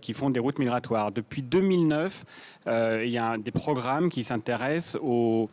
qui font des routes migratoires. Depuis 2009, il y a des programmes qui s'intéressent au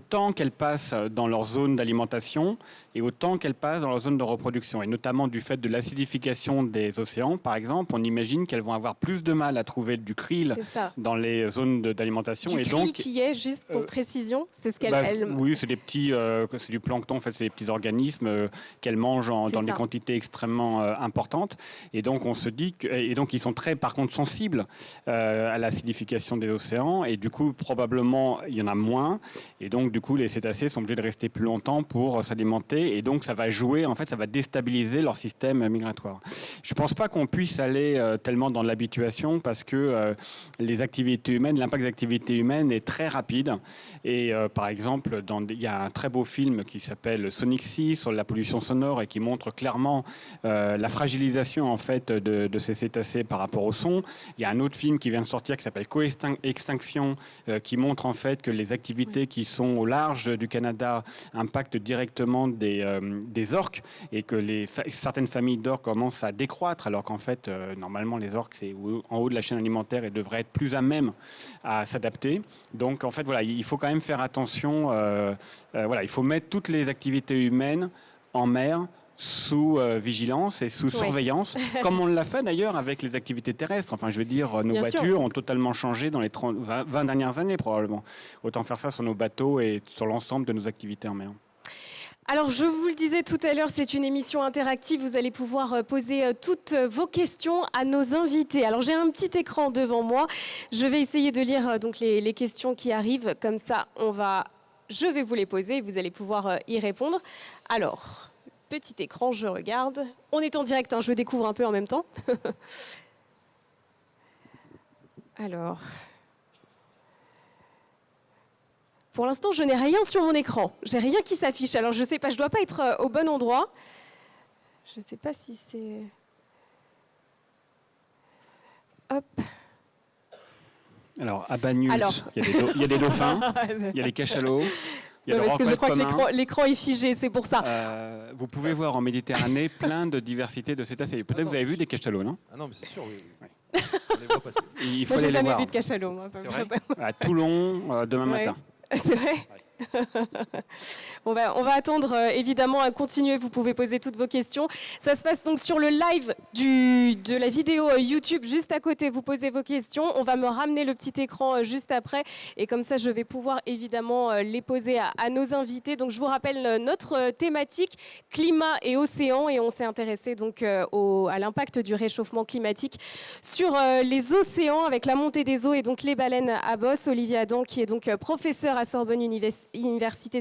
temps qu'elles passent dans leur zone d'alimentation et au temps qu'elles passent dans leur zone de reproduction. Et notamment du fait de l'acidification des océans, par exemple, on imagine qu'elles vont avoir plus de mal à trouver du krill dans les zones zone d'alimentation.
Du
Et
krill
donc,
qui est, juste pour précision, c'est ce qu'elle...
oui, c'est des petits, c'est du plancton, en fait, c'est des petits organismes qu'elle mange dans des quantités extrêmement importantes. Et donc, on se dit et donc ils sont très, par contre, sensibles à l'acidification des océans. Et du coup, probablement, il y en a moins. Et donc, du coup, les cétacés sont obligés de rester plus longtemps pour s'alimenter. Et donc, ça va jouer, en fait, ça va déstabiliser leur système migratoire. Je ne pense pas qu'on puisse aller tellement dans l'habituation parce que les activités humaines, l'impact des activités humaines est très rapide. Et par exemple, il y a un très beau film qui s'appelle Sonic Sea sur la pollution sonore et qui montre clairement la fragilisation en fait de ces cétacés par rapport au son. Il y a un autre film qui vient de sortir qui s'appelle Coextinction qui montre en fait que les activités qui sont au large du Canada impactent directement des orques et que certaines familles d'orques commencent à décroître alors qu'en fait normalement les orques c'est en haut de la chaîne alimentaire et devraient être plus à même à s'adapter. Donc en fait voilà, il faut quand même faire attention. Voilà, il faut mettre toutes les activités humaines en mer sous vigilance et sous surveillance, comme on l'a fait d'ailleurs avec les activités terrestres. Enfin, je veux dire, nos voitures ont totalement changé dans les 20 dernières années probablement. Autant faire ça sur nos bateaux et sur l'ensemble de nos activités en mer.
Alors, je vous le disais tout à l'heure, c'est une émission interactive. Vous allez pouvoir poser toutes vos questions à nos invités. Alors, j'ai un petit écran devant moi. Je vais essayer de lire donc les questions qui arrivent. Comme ça, je vais vous les poser et vous allez pouvoir y répondre. Alors, petit écran, je regarde. On est en direct, hein, je découvre un peu en même temps. Alors... Pour l'instant, je n'ai rien sur mon écran. J'ai rien qui s'affiche. Alors, je ne sais pas, je ne dois pas être au bon endroit. Je ne sais pas si c'est... Hop.
Alors, à Bagnus, il y a des dauphins, il y a des cachalots, il y a le
parce que je crois
commun.
que l'écran est figé, c'est pour ça.
Vous pouvez voir en Méditerranée plein de diversité de cétacés. Peut-être vous avez vu des cachalots, non?
Ah non, mais c'est sûr, oui.
Oui.
On les voit passer.
Il faut
Moi, j'ai
aller les
jamais
voir.
vu de cachalot. Moi,
C'est vrai. À Toulon, demain matin.
C'est vrai. On va attendre évidemment à continuer. Vous pouvez poser toutes vos questions. Ça se passe donc sur le live de la vidéo YouTube juste à côté. Vous posez vos questions. On va me ramener le petit écran juste après. Et comme ça, je vais pouvoir évidemment les poser à nos invités. Donc, je vous rappelle notre thématique climat et océan. Et on s'est intéressé donc à l'impact du réchauffement climatique sur les océans avec la montée des eaux et donc les baleines à bosse. Olivier Adam, qui est donc professeur à Sorbonne Université,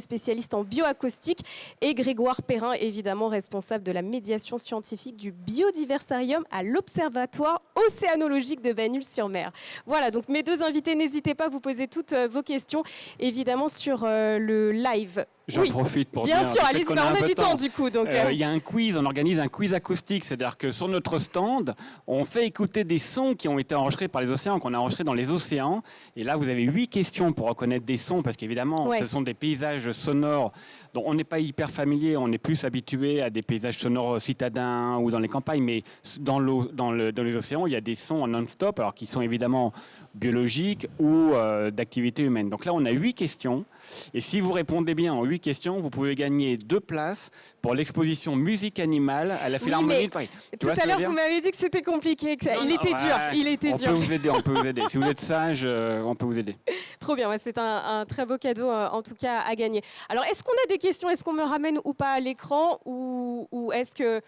spécialiste en bioacoustique, et Grégoire Perrin, évidemment responsable de la médiation scientifique du Biodiversarium à l'Observatoire océanologique de Bagnulx-sur-Mer. Voilà, donc mes deux invités, n'hésitez pas à vous poser toutes vos questions, évidemment sur le live.
J'en profite pour
bien
dire...
sûr, allez-y, on a du temps du coup.
Il y a un quiz, on organise un quiz acoustique, c'est-à-dire que sur notre stand, on fait écouter des sons qui ont été enregistrés par les océans, qu'on a enregistrés dans les océans. Et là, vous avez 8 questions pour reconnaître des sons, parce qu'évidemment, ce sont des paysages sonores dont on n'est pas hyper familier, on est plus habitué à des paysages sonores citadins ou dans les campagnes, mais dans les océans, il y a des sons en non-stop, alors qui sont évidemment biologiques ou d'activité humaine. Donc là, on a 8 questions. Et si vous répondez bien en 8 questions, vous pouvez gagner 2 places pour l'exposition Musique animale à la Philharmonie de Paris.
Tout à l'heure, vous m'avez dit que c'était compliqué. Il était dur.
On peut vous aider. Si vous êtes sage, on peut vous aider.
Trop bien, c'est un très beau cadeau en tout cas à gagner. Alors, est-ce qu'on a des questions? Est-ce qu'on me ramène ou pas à l'écran ou est-ce que...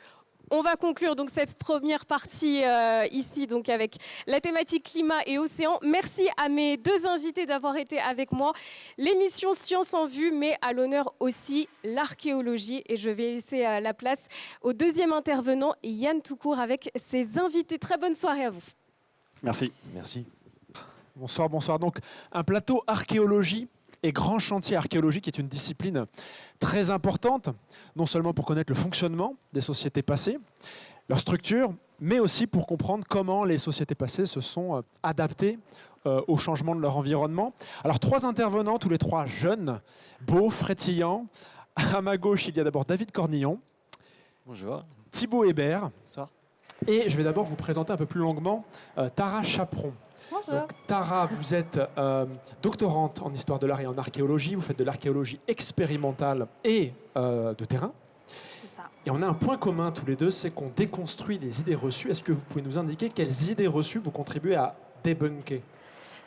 On va conclure donc cette première partie ici donc avec la thématique climat et océan. Merci à mes deux invités d'avoir été avec moi. L'émission Science en vue met à l'honneur aussi l'archéologie et je vais laisser la place au deuxième intervenant, Yann Toucourt, avec ses invités. Très bonne soirée à vous.
Merci.
Merci.
Bonsoir, bonsoir. Donc un plateau archéologie et grand chantier archéologique est une discipline très importante, non seulement pour connaître le fonctionnement des sociétés passées, leur structure, mais aussi pour comprendre comment les sociétés passées se sont adaptées au changement de leur environnement. Alors 3 intervenants, tous les 3 jeunes, beaux, frétillants. À ma gauche, il y a d'abord David Cornillon.
Bonjour.
Thibaut Hébert.
Bonsoir.
Et je vais d'abord vous présenter un peu plus longuement Tara Chaperon. Donc, Tara, vous êtes doctorante en histoire de l'art et en archéologie. Vous faites de l'archéologie expérimentale et de terrain.
C'est ça.
Et on a un point commun tous les deux, c'est qu'on déconstruit des idées reçues. Est-ce que vous pouvez nous indiquer quelles idées reçues vous contribuez à débunker?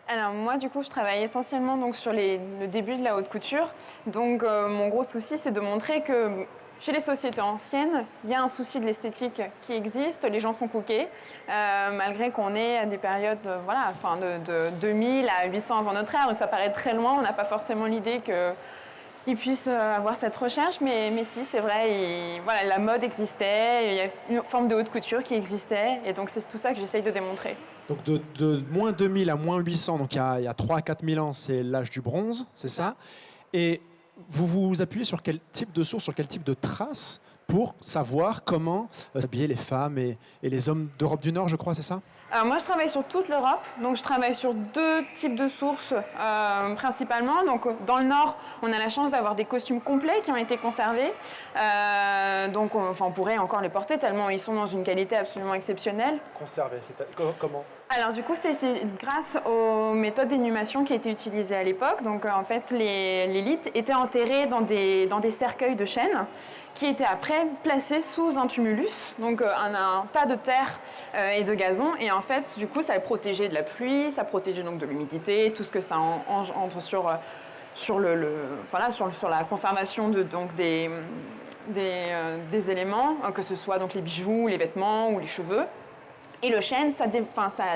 Alors moi du coup je travaille essentiellement donc, sur le début de la haute couture. Donc mon gros souci c'est de montrer que chez les sociétés anciennes, il y a un souci de l'esthétique qui existe, les gens sont cookés, malgré qu'on est à des périodes de 2000 à 800 avant notre ère, donc ça paraît très loin, on n'a pas forcément l'idée qu'ils puissent avoir cette recherche, mais si, c'est vrai, la mode existait, il y a une forme de haute couture qui existait, et donc c'est tout ça que j'essaye de démontrer.
Donc de moins 2000 à moins 800, donc il y a 3 à 4 000 ans, c'est l'âge du bronze, c'est ça. Et vous vous appuyez sur quel type de source, sur quel type de traces pour savoir comment s'habiller les femmes et les hommes d'Europe du Nord, je crois, c'est ça?
Alors moi, je travaille sur toute l'Europe, donc je travaille sur 2 types de sources principalement. Donc dans le Nord, on a la chance d'avoir des costumes complets qui ont été conservés. Donc on pourrait encore les porter tellement ils sont dans une qualité absolument exceptionnelle.
Conservés, comment?
Alors du coup, c'est grâce aux méthodes d'inhumation qui étaient utilisées à l'époque. Donc en fait, l'élite était enterrée dans des cercueils de chêne qui étaient après placés sous un tumulus, donc un tas de terre et de gazon. Et en fait, du coup, ça protégeait de la pluie, ça protégeait donc de l'humidité, tout ce que ça engendre sur la conservation des éléments, que ce soit donc les bijoux, les vêtements ou les cheveux. Et le chêne, ça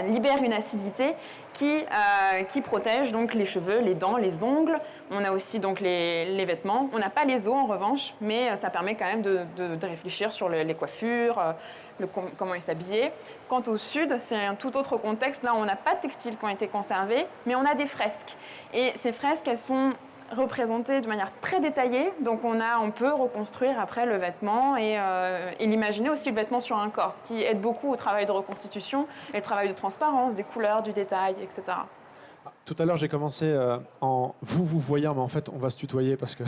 libère une acidité qui protège donc les cheveux, les dents, les ongles. On a aussi donc les vêtements. On n'a pas les os en revanche, mais ça permet quand même de réfléchir sur les coiffures, comment ils s'habillaient. Quant au sud, c'est un tout autre contexte. Là, on n'a pas de textiles qui ont été conservés, mais on a des fresques. Et ces fresques, elles sont représentées de manière très détaillée, donc on peut reconstruire après le vêtement et l'imaginer aussi le vêtement sur un corps, ce qui aide beaucoup au travail de reconstitution et le travail de transparence, des couleurs, du détail, etc.
Tout à l'heure, j'ai commencé en vous voyant, mais en fait, on va se tutoyer parce que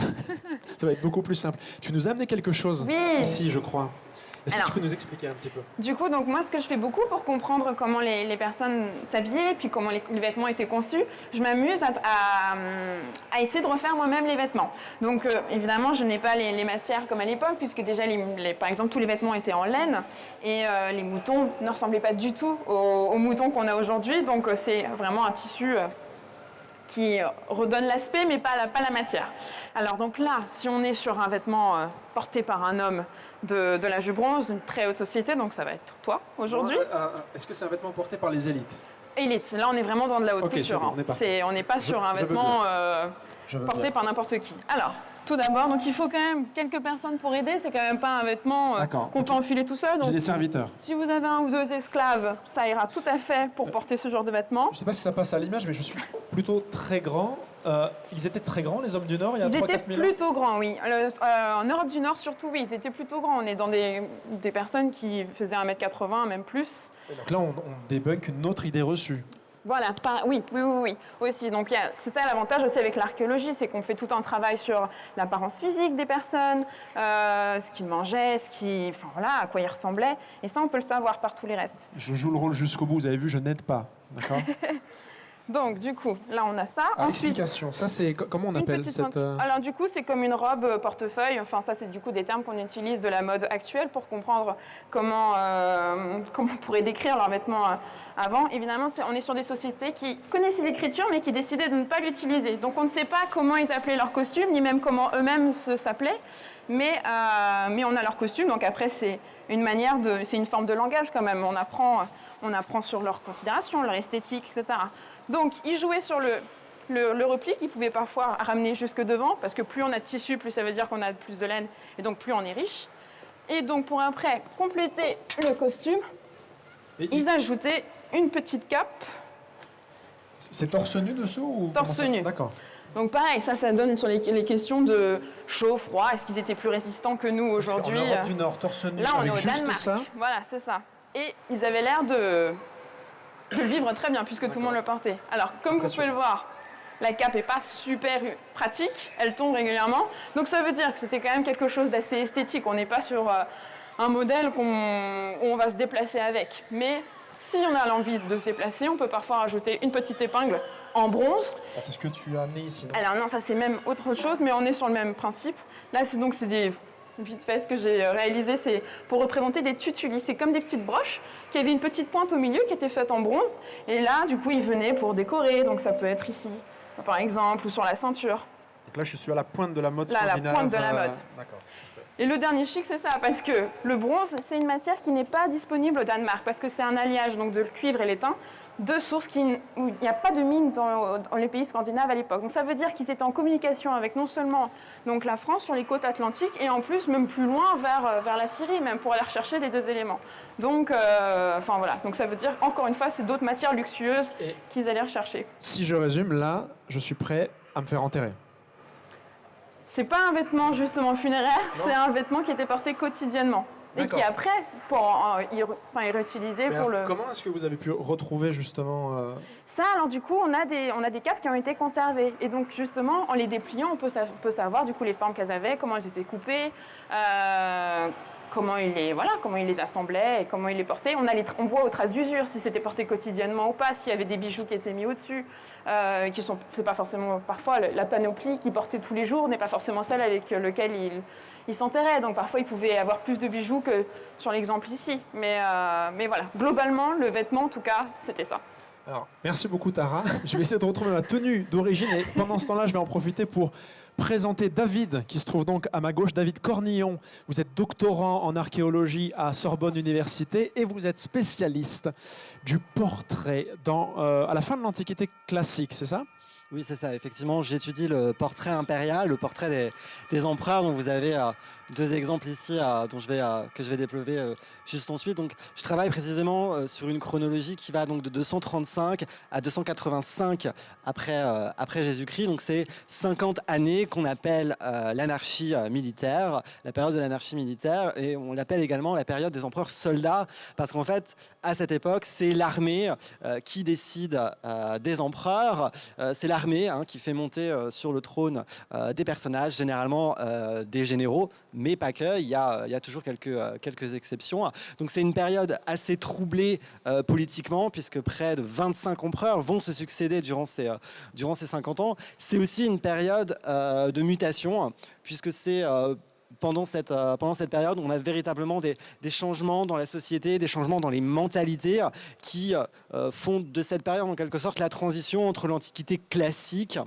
ça va être beaucoup plus simple. Tu nous as amené quelque chose ici, je crois. Est-ce que tu peux nous expliquer un petit peu?
Du coup, donc moi, ce que je fais beaucoup pour comprendre comment les personnes s'habillaient, puis comment les vêtements étaient conçus, je m'amuse à essayer de refaire moi-même les vêtements. Donc, évidemment, je n'ai pas les matières comme à l'époque, puisque déjà, par exemple, tous les vêtements étaient en laine, et les moutons ne ressemblaient pas du tout aux moutons qu'on a aujourd'hui. Donc, c'est vraiment un tissu qui redonne l'aspect, mais pas la matière. Alors donc là, si on est sur un vêtement porté par un homme de l'âge du bronze, d'une très haute société, donc ça va être toi aujourd'hui.
Est-ce que c'est un vêtement porté par les élites?
Élite, là on est vraiment dans de la haute couture.
Okay,
on n'est pas sur un vêtement porté par n'importe qui. Alors, tout d'abord, donc il faut quand même quelques personnes pour aider. C'est quand même pas un vêtement qu'on peut enfiler tout seul.
J'ai des serviteurs.
Si vous avez 1 ou 2 esclaves, ça ira tout à fait pour porter ce genre de vêtements.
Je ne sais pas si ça passe à l'image, mais je suis plutôt très grand. Ils étaient très grands, les hommes du Nord, il y a 3-4 000 ans?
Ils étaient plutôt grands, oui. En Europe du Nord, surtout, oui, ils étaient plutôt grands. On est dans des personnes qui faisaient 1m80, même plus.
Donc là, on débunk une autre idée reçue.
Voilà, oui, aussi. Donc c'est ça l'avantage aussi avec l'archéologie, c'est qu'on fait tout un travail sur l'apparence physique des personnes, ce qu'ils mangeaient, à quoi ils ressemblaient. Et ça, on peut le savoir par tous les restes.
Je joue le rôle jusqu'au bout, vous avez vu, je n'aide pas. D'accord.
Donc, du coup, là, on a ça.
Ensuite, explication. Ça, c'est comment on appelle cette...
Alors, du coup, c'est comme une robe portefeuille. Enfin, ça, c'est du coup des termes qu'on utilise de la mode actuelle pour comprendre comment on pourrait décrire leurs vêtements avant. Évidemment, on est sur des sociétés qui connaissaient l'écriture, mais qui décidaient de ne pas l'utiliser. Donc, on ne sait pas comment ils appelaient leurs costumes, ni même comment eux-mêmes s'appelaient. Mais on a leurs costumes. Donc, après, c'est une forme de langage quand même. On apprend sur leurs considérations, leur esthétique, etc. Donc, ils jouaient sur le repli qu'ils pouvaient parfois ramener jusque devant, parce que plus on a de tissu, plus ça veut dire qu'on a plus de laine, et donc plus on est riche. Et donc, pour après compléter le costume, ils ajoutaient une petite cape.
C'est torse nu dessous ou
torse nu.
D'accord.
Donc pareil, ça donne sur les questions de chaud, froid, est-ce qu'ils étaient plus résistants que nous aujourd'hui?
En Europe du Nord, torse nu,
là, on est au
juste
Danemark.
Ça.
Voilà, c'est ça. Et ils avaient l'air de le vivre très bien, puisque tout le monde le portait. Alors, comme vous pouvez le voir, la cape n'est pas super pratique, elle tombe régulièrement. Donc ça veut dire que c'était quand même quelque chose d'assez esthétique. On n'est pas sur un modèle où on va se déplacer avec. Mais si on a l'envie de se déplacer, on peut parfois rajouter une petite épingle en bronze.
Ah, c'est ce que tu as amené ici, non?
Alors non, ça c'est même autre chose, mais on est sur le même principe. Là, c'est des vite fait, ce que j'ai réalisé, c'est pour représenter des tutulis. C'est comme des petites broches qui avaient une petite pointe au milieu qui était faite en bronze. Et là, du coup, ils venaient pour décorer. Donc ça peut être ici, par exemple, ou sur la ceinture.
Donc là, je suis à la pointe de la mode
Là,
scandinave.
la pointe de la mode.
D'accord.
Et le dernier chic, c'est ça, parce que le bronze, c'est une matière qui n'est pas disponible au Danemark, parce que c'est un alliage donc, de le cuivre et l'étain, deux sources où il n'y a pas de mine dans les pays scandinaves à l'époque. Donc ça veut dire qu'ils étaient en communication avec non seulement donc, la France sur les côtes atlantiques, et en plus même plus loin vers la Syrie, même pour aller rechercher les deux éléments. Donc, voilà. Donc ça veut dire, encore une fois, c'est d'autres matières luxueuses qu'ils allaient rechercher.
Si je résume, là, je suis prêt à me faire enterrer.
C'est pas un vêtement justement funéraire, c'est un vêtement qui était porté quotidiennement. Et qui après, est réutilisé pour le...
Comment est-ce que vous avez pu retrouver justement...
Ça, alors du coup, on a des capes qui ont été conservées. Et donc justement, en les dépliant, on peut savoir du coup les formes qu'elles avaient, comment elles étaient coupées, comment ils les assemblaient et comment ils les portaient. On voit aux traces d'usure si c'était porté quotidiennement ou pas, s'il y avait des bijoux qui étaient mis au-dessus. C'est pas forcément, parfois, la panoplie qu'ils portaient tous les jours n'est pas forcément celle avec laquelle ils s'enterraient. Donc parfois, ils pouvaient avoir plus de bijoux que sur l'exemple ici. Mais voilà, globalement, le vêtement, en tout cas, c'était ça.
Alors, merci beaucoup Tara. Je vais essayer de retrouver ma tenue d'origine et pendant ce temps-là, je vais en profiter pour présenter David, qui se trouve donc à ma gauche. David Cornillon, vous êtes doctorant en archéologie à Sorbonne Université et vous êtes spécialiste du portrait à la fin de l'Antiquité classique, c'est ça ?
Oui, c'est ça. Effectivement, j'étudie le portrait impérial, le portrait des empereurs. Donc, vous avez deux exemples ici que je vais déployer juste ensuite. Donc, je travaille précisément sur une chronologie qui va donc de 235 à 285 après Jésus-Christ. Donc, c'est 50 années qu'on appelle l'anarchie militaire, la période de l'anarchie militaire, et on l'appelle également la période des empereurs soldats, parce qu'en fait, à cette époque, c'est l'armée qui décide des empereurs. C'est l'armée qui fait monter sur le trône des personnages, généralement des généraux, mais pas que, il y a toujours quelques exceptions. Donc c'est une période assez troublée politiquement, puisque près de 25 empereurs vont se succéder durant ces 50 ans. C'est aussi une période de mutation, puisque c'est... Pendant cette période, on a véritablement des changements dans la société, des changements dans les mentalités qui font de cette période en quelque sorte la transition entre l'Antiquité classique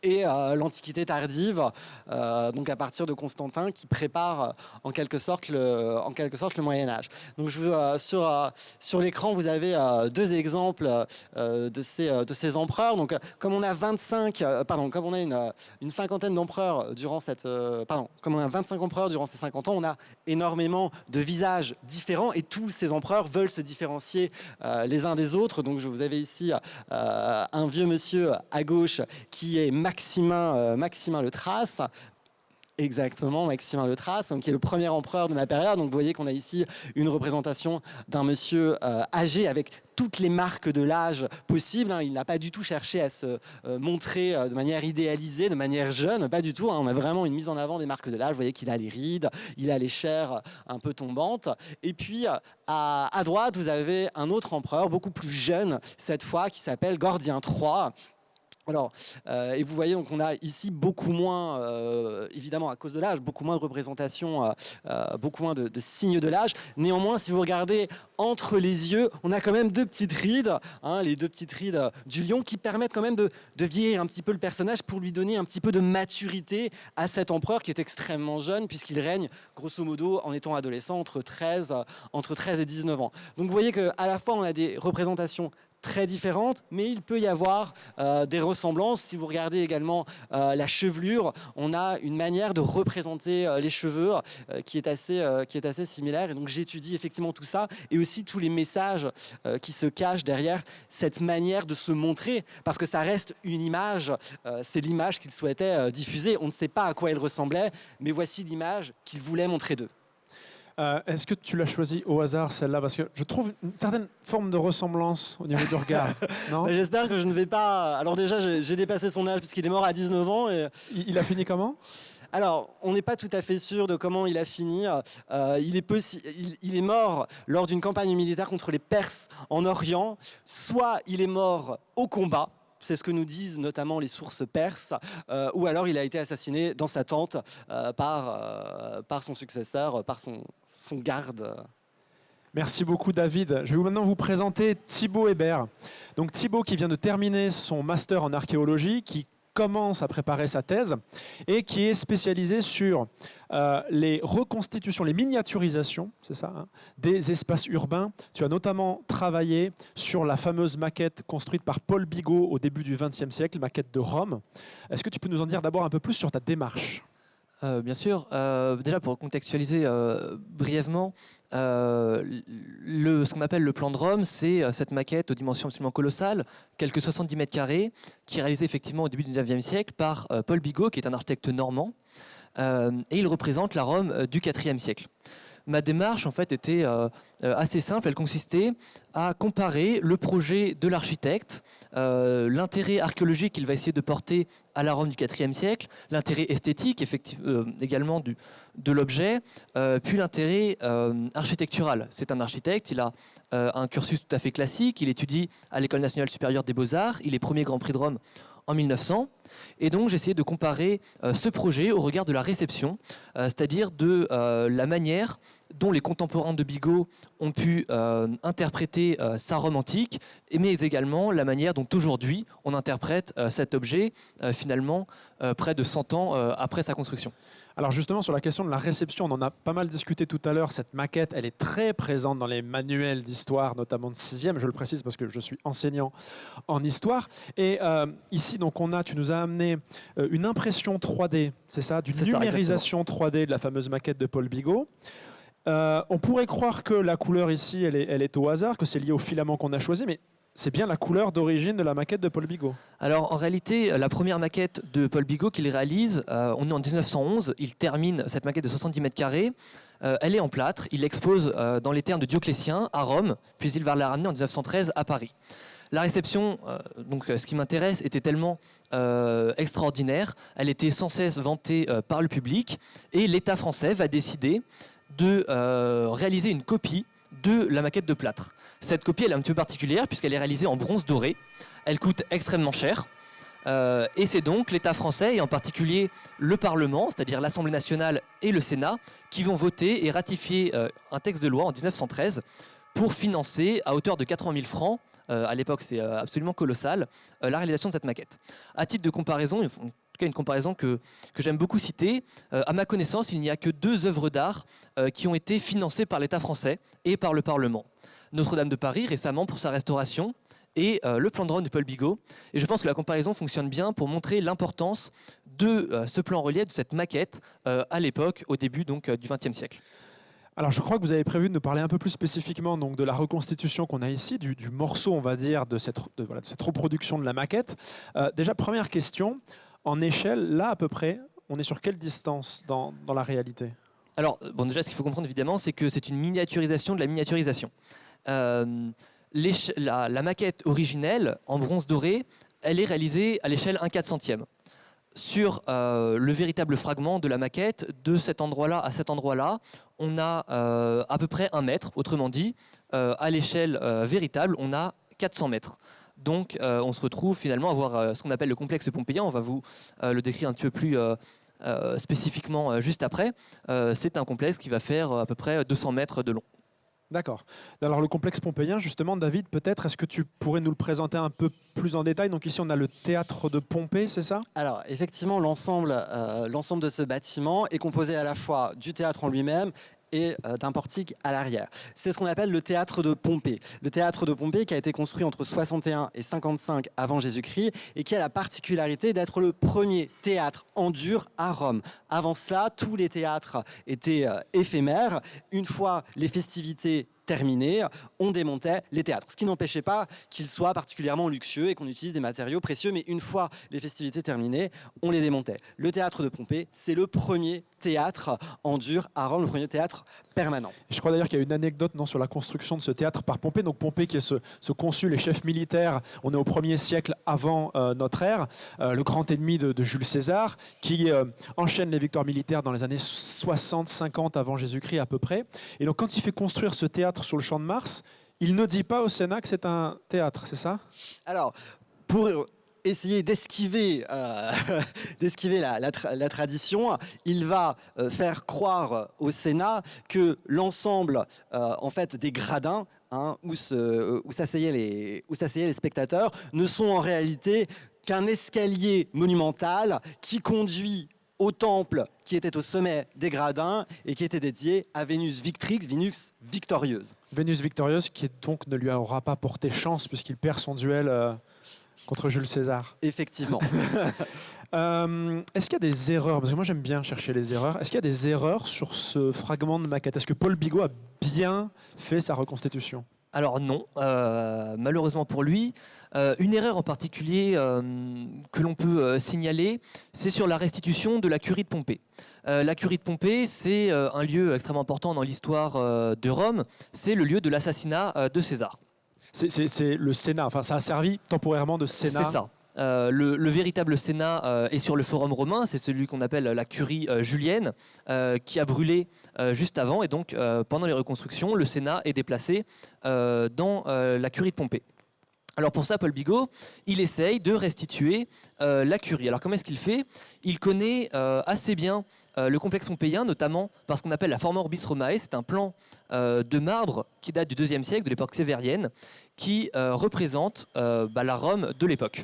et l'Antiquité tardive, donc à partir de Constantin, qui prépare en quelque sorte le Moyen-Âge. Donc sur l'écran, vous avez deux exemples de ces empereurs. Donc comme on a une cinquantaine d'empereurs durant comme on a 25 empereurs durant ces 50 ans, on a énormément de visages différents et tous ces empereurs veulent se différencier les uns des autres. Donc vous avez ici un vieux monsieur à gauche qui est Maximin le Thrace. Exactement, Maximin le Thrace, qui est le premier empereur de la période. Donc vous voyez qu'on a ici une représentation d'un monsieur âgé avec toutes les marques de l'âge possibles. Il n'a pas du tout cherché à se montrer de manière idéalisée, de manière jeune, pas du tout. On a vraiment une mise en avant des marques de l'âge. Vous voyez qu'il a les rides, il a les chairs un peu tombantes. Et puis à droite, vous avez un autre empereur, beaucoup plus jeune cette fois, qui s'appelle Gordien III. Alors, et vous voyez, donc on a ici beaucoup moins, évidemment à cause de l'âge, beaucoup moins de représentation, beaucoup moins de signes de l'âge. Néanmoins, si vous regardez entre les yeux, on a quand même deux petites rides, les deux petites rides du lion qui permettent quand même de vieillir un petit peu le personnage pour lui donner un petit peu de maturité à cet empereur qui est extrêmement jeune puisqu'il règne grosso modo en étant adolescent entre 13 et 19 ans. Donc vous voyez qu'à la fois on a des représentations très différentes, mais il peut y avoir des ressemblances. Si vous regardez également la chevelure, on a une manière de représenter les cheveux qui est assez similaire. Et donc j'étudie effectivement tout ça et aussi tous les messages qui se cachent derrière cette manière de se montrer, parce que ça reste une image, c'est l'image qu'il souhaitait diffuser. On ne sait pas à quoi elle ressemblait, mais voici l'image qu'il voulait montrer d'eux.
Est-ce que tu l'as choisi au hasard, celle-là? Parce que je trouve une certaine forme de ressemblance au niveau du regard. Non?
J'espère que je ne vais pas... Alors déjà, j'ai dépassé son âge puisqu'il est mort à 19 ans. Et...
Il a fini comment?
Alors, on n'est pas tout à fait sûr de comment il a fini. Il est mort lors d'une campagne militaire contre les Perses en Orient. Soit il est mort au combat, c'est ce que nous disent notamment les sources perses, ou alors il a été assassiné dans sa tente par son successeur, par son garde.
Merci beaucoup David. Je vais maintenant vous présenter Thibaut Hébert. Donc Thibaut qui vient de terminer son master en archéologie, qui commence à préparer sa thèse et qui est spécialisé sur les reconstitutions, les miniaturisations, c'est ça, hein, des espaces urbains. Tu as notamment travaillé sur la fameuse maquette construite par Paul Bigot au début du XXe siècle, maquette de Rome. Est-ce que tu peux nous en dire d'abord un peu plus sur ta démarche ?
Bien sûr. Déjà, pour contextualiser brièvement, ce qu'on appelle le plan de Rome, c'est cette maquette aux dimensions absolument colossales, quelques 70 mètres carrés, qui est réalisée effectivement au début du XIXe siècle par Paul Bigot, qui est un architecte normand, et il représente la Rome du IVe siècle. Ma démarche en fait était assez simple, elle consistait à comparer le projet de l'architecte, l'intérêt archéologique qu'il va essayer de porter à la Rome du IVe siècle, l'intérêt esthétique également de l'objet, puis l'intérêt architectural. C'est un architecte, il a un cursus tout à fait classique, il étudie à l'École nationale supérieure des beaux-arts, il est premier Grand Prix de Rome en 1900. Et donc, j'ai essayé de comparer ce projet au regard de la réception, c'est-à-dire de la manière dont les contemporains de Bigot ont pu interpréter sa Rome antique, mais également la manière dont aujourd'hui on interprète cet objet, finalement, près de 100 ans après sa construction.
Alors justement, sur la question de la réception, on en a pas mal discuté tout à l'heure. Cette maquette, elle est très présente dans les manuels d'histoire, notamment de 6e. Je le précise parce que je suis enseignant en histoire. Et ici, donc, tu nous as amené une impression 3D, c'est ça, d'une numérisation 3D de la fameuse maquette de Paul Bigot. On pourrait croire que la couleur ici, elle est au hasard, que c'est lié au filament qu'on a choisi, mais c'est bien la couleur d'origine de la maquette de Paul Bigot.
Alors en réalité, la première maquette de Paul Bigot qu'il réalise, on est en 1911, il termine cette maquette de 70 mètres carrés, elle est en plâtre, il l'expose dans les thermes de Dioclétien à Rome, puis il va la ramener en 1913 à Paris. La réception, donc, ce qui m'intéresse, était tellement extraordinaire, elle était sans cesse vantée par le public, et l'État français va décider de réaliser une copie de la maquette de plâtre. Cette copie, elle est un petit peu particulière puisqu'elle est réalisée en bronze doré. Elle coûte extrêmement cher. Et c'est donc l'État français, et en particulier le Parlement, c'est-à-dire l'Assemblée nationale et le Sénat, qui vont voter et ratifier un texte de loi en 1913 pour financer à hauteur de 80 000 francs, à l'époque c'est absolument colossal, la réalisation de cette maquette. À titre de comparaison, une comparaison que j'aime beaucoup citer. À ma connaissance, il n'y a que 2 œuvres d'art qui ont été financées par l'État français et par le Parlement. Notre-Dame de Paris, récemment, pour sa restauration, et le plan de Rome de Paul Bigot. Et je pense que la comparaison fonctionne bien pour montrer l'importance de ce plan relief, de cette maquette, à l'époque, au début donc, du XXe siècle.
Alors, je crois que vous avez prévu de nous parler un peu plus spécifiquement donc, de la reconstitution qu'on a ici, du morceau, on va dire, de cette reproduction de la maquette. Déjà, première question. En échelle, là à peu près, on est sur quelle distance dans la réalité ?
Alors, bon, déjà, ce qu'il faut comprendre évidemment, c'est que c'est une miniaturisation de la miniaturisation. La maquette originelle, en bronze doré, elle est réalisée à l'échelle 1/400e. Sur le véritable fragment de la maquette, de cet endroit-là à cet endroit-là, on a à peu près 1 mètre. Autrement dit, à l'échelle véritable, on a 400 mètres. Donc on se retrouve finalement à voir ce qu'on appelle le complexe pompéien. On va vous le décrire un petit peu plus spécifiquement juste après. C'est un complexe qui va faire à peu près 200 mètres de long.
D'accord. Alors le complexe pompéien, justement, David, peut-être, est-ce que tu pourrais nous le présenter un peu plus en détail ? Donc ici, on a le théâtre de Pompée, c'est ça ?
Alors effectivement, l'ensemble de ce bâtiment est composé à la fois du théâtre en lui-même et d'un portique à l'arrière. C'est ce qu'on appelle le théâtre de Pompée. Le théâtre de Pompée qui a été construit entre 61 et 55 avant Jésus-Christ et qui a la particularité d'être le premier théâtre en dur à Rome. Avant cela, tous les théâtres étaient éphémères. Une fois les festivités terminées, on démontait les théâtres. Ce qui n'empêchait pas qu'ils soient particulièrement luxueux et qu'on utilise des matériaux précieux, mais une fois les festivités terminées, on les démontait. Le théâtre de Pompée, c'est le premier théâtre en dur à Rome, le premier théâtre permanent.
Je crois d'ailleurs qu'il y a une anecdote sur la construction de ce théâtre par Pompée. Donc Pompée qui est ce consul et chef militaire, on est au 1er siècle avant notre ère, le grand ennemi de Jules César, qui enchaîne les victoires militaires dans les années 60-50 avant Jésus-Christ à peu près. Et donc quand il fait construire ce théâtre sur le champ de Mars, il ne dit pas au Sénat que c'est un théâtre, c'est ça ?
Alors, essayer d'esquiver d'esquiver la tradition, il va faire croire au Sénat que l'ensemble en fait, des gradins où s'asseyaient les spectateurs ne sont en réalité qu'un escalier monumental qui conduit au temple qui était au sommet des gradins et qui était dédié à Vénus Victrix, Vénus victorieuse.
Vénus victorieuse qui donc ne lui aura pas porté chance puisqu'il perd son duel contre Jules César.
Effectivement.
Est-ce qu'il y a des erreurs? Parce que moi j'aime bien chercher les erreurs. Est-ce qu'il y a des erreurs sur ce fragment de maquette? Est-ce que Paul Bigot a bien fait sa reconstitution?
Alors non, malheureusement pour lui. Une erreur en particulier que l'on peut signaler, c'est sur la restitution de la curie de Pompée. La curie de Pompée, c'est un lieu extrêmement important dans l'histoire de Rome. C'est le lieu de l'assassinat de César.
C'est le Sénat, enfin ça a servi temporairement de Sénat.
C'est ça. Le véritable Sénat est sur le Forum romain, c'est celui qu'on appelle la curie julienne, qui a brûlé juste avant, et donc pendant les reconstructions, le Sénat est déplacé dans la curie de Pompée. Alors pour ça, Paul Bigot, il essaye de restituer la curie. Alors comment est-ce qu'il fait? Il connaît assez bien le complexe pompéien, notamment parce qu'on appelle la Forma Orbis Romae. C'est un plan de marbre qui date du IIe siècle, de l'époque sévérienne, qui représente la Rome de l'époque.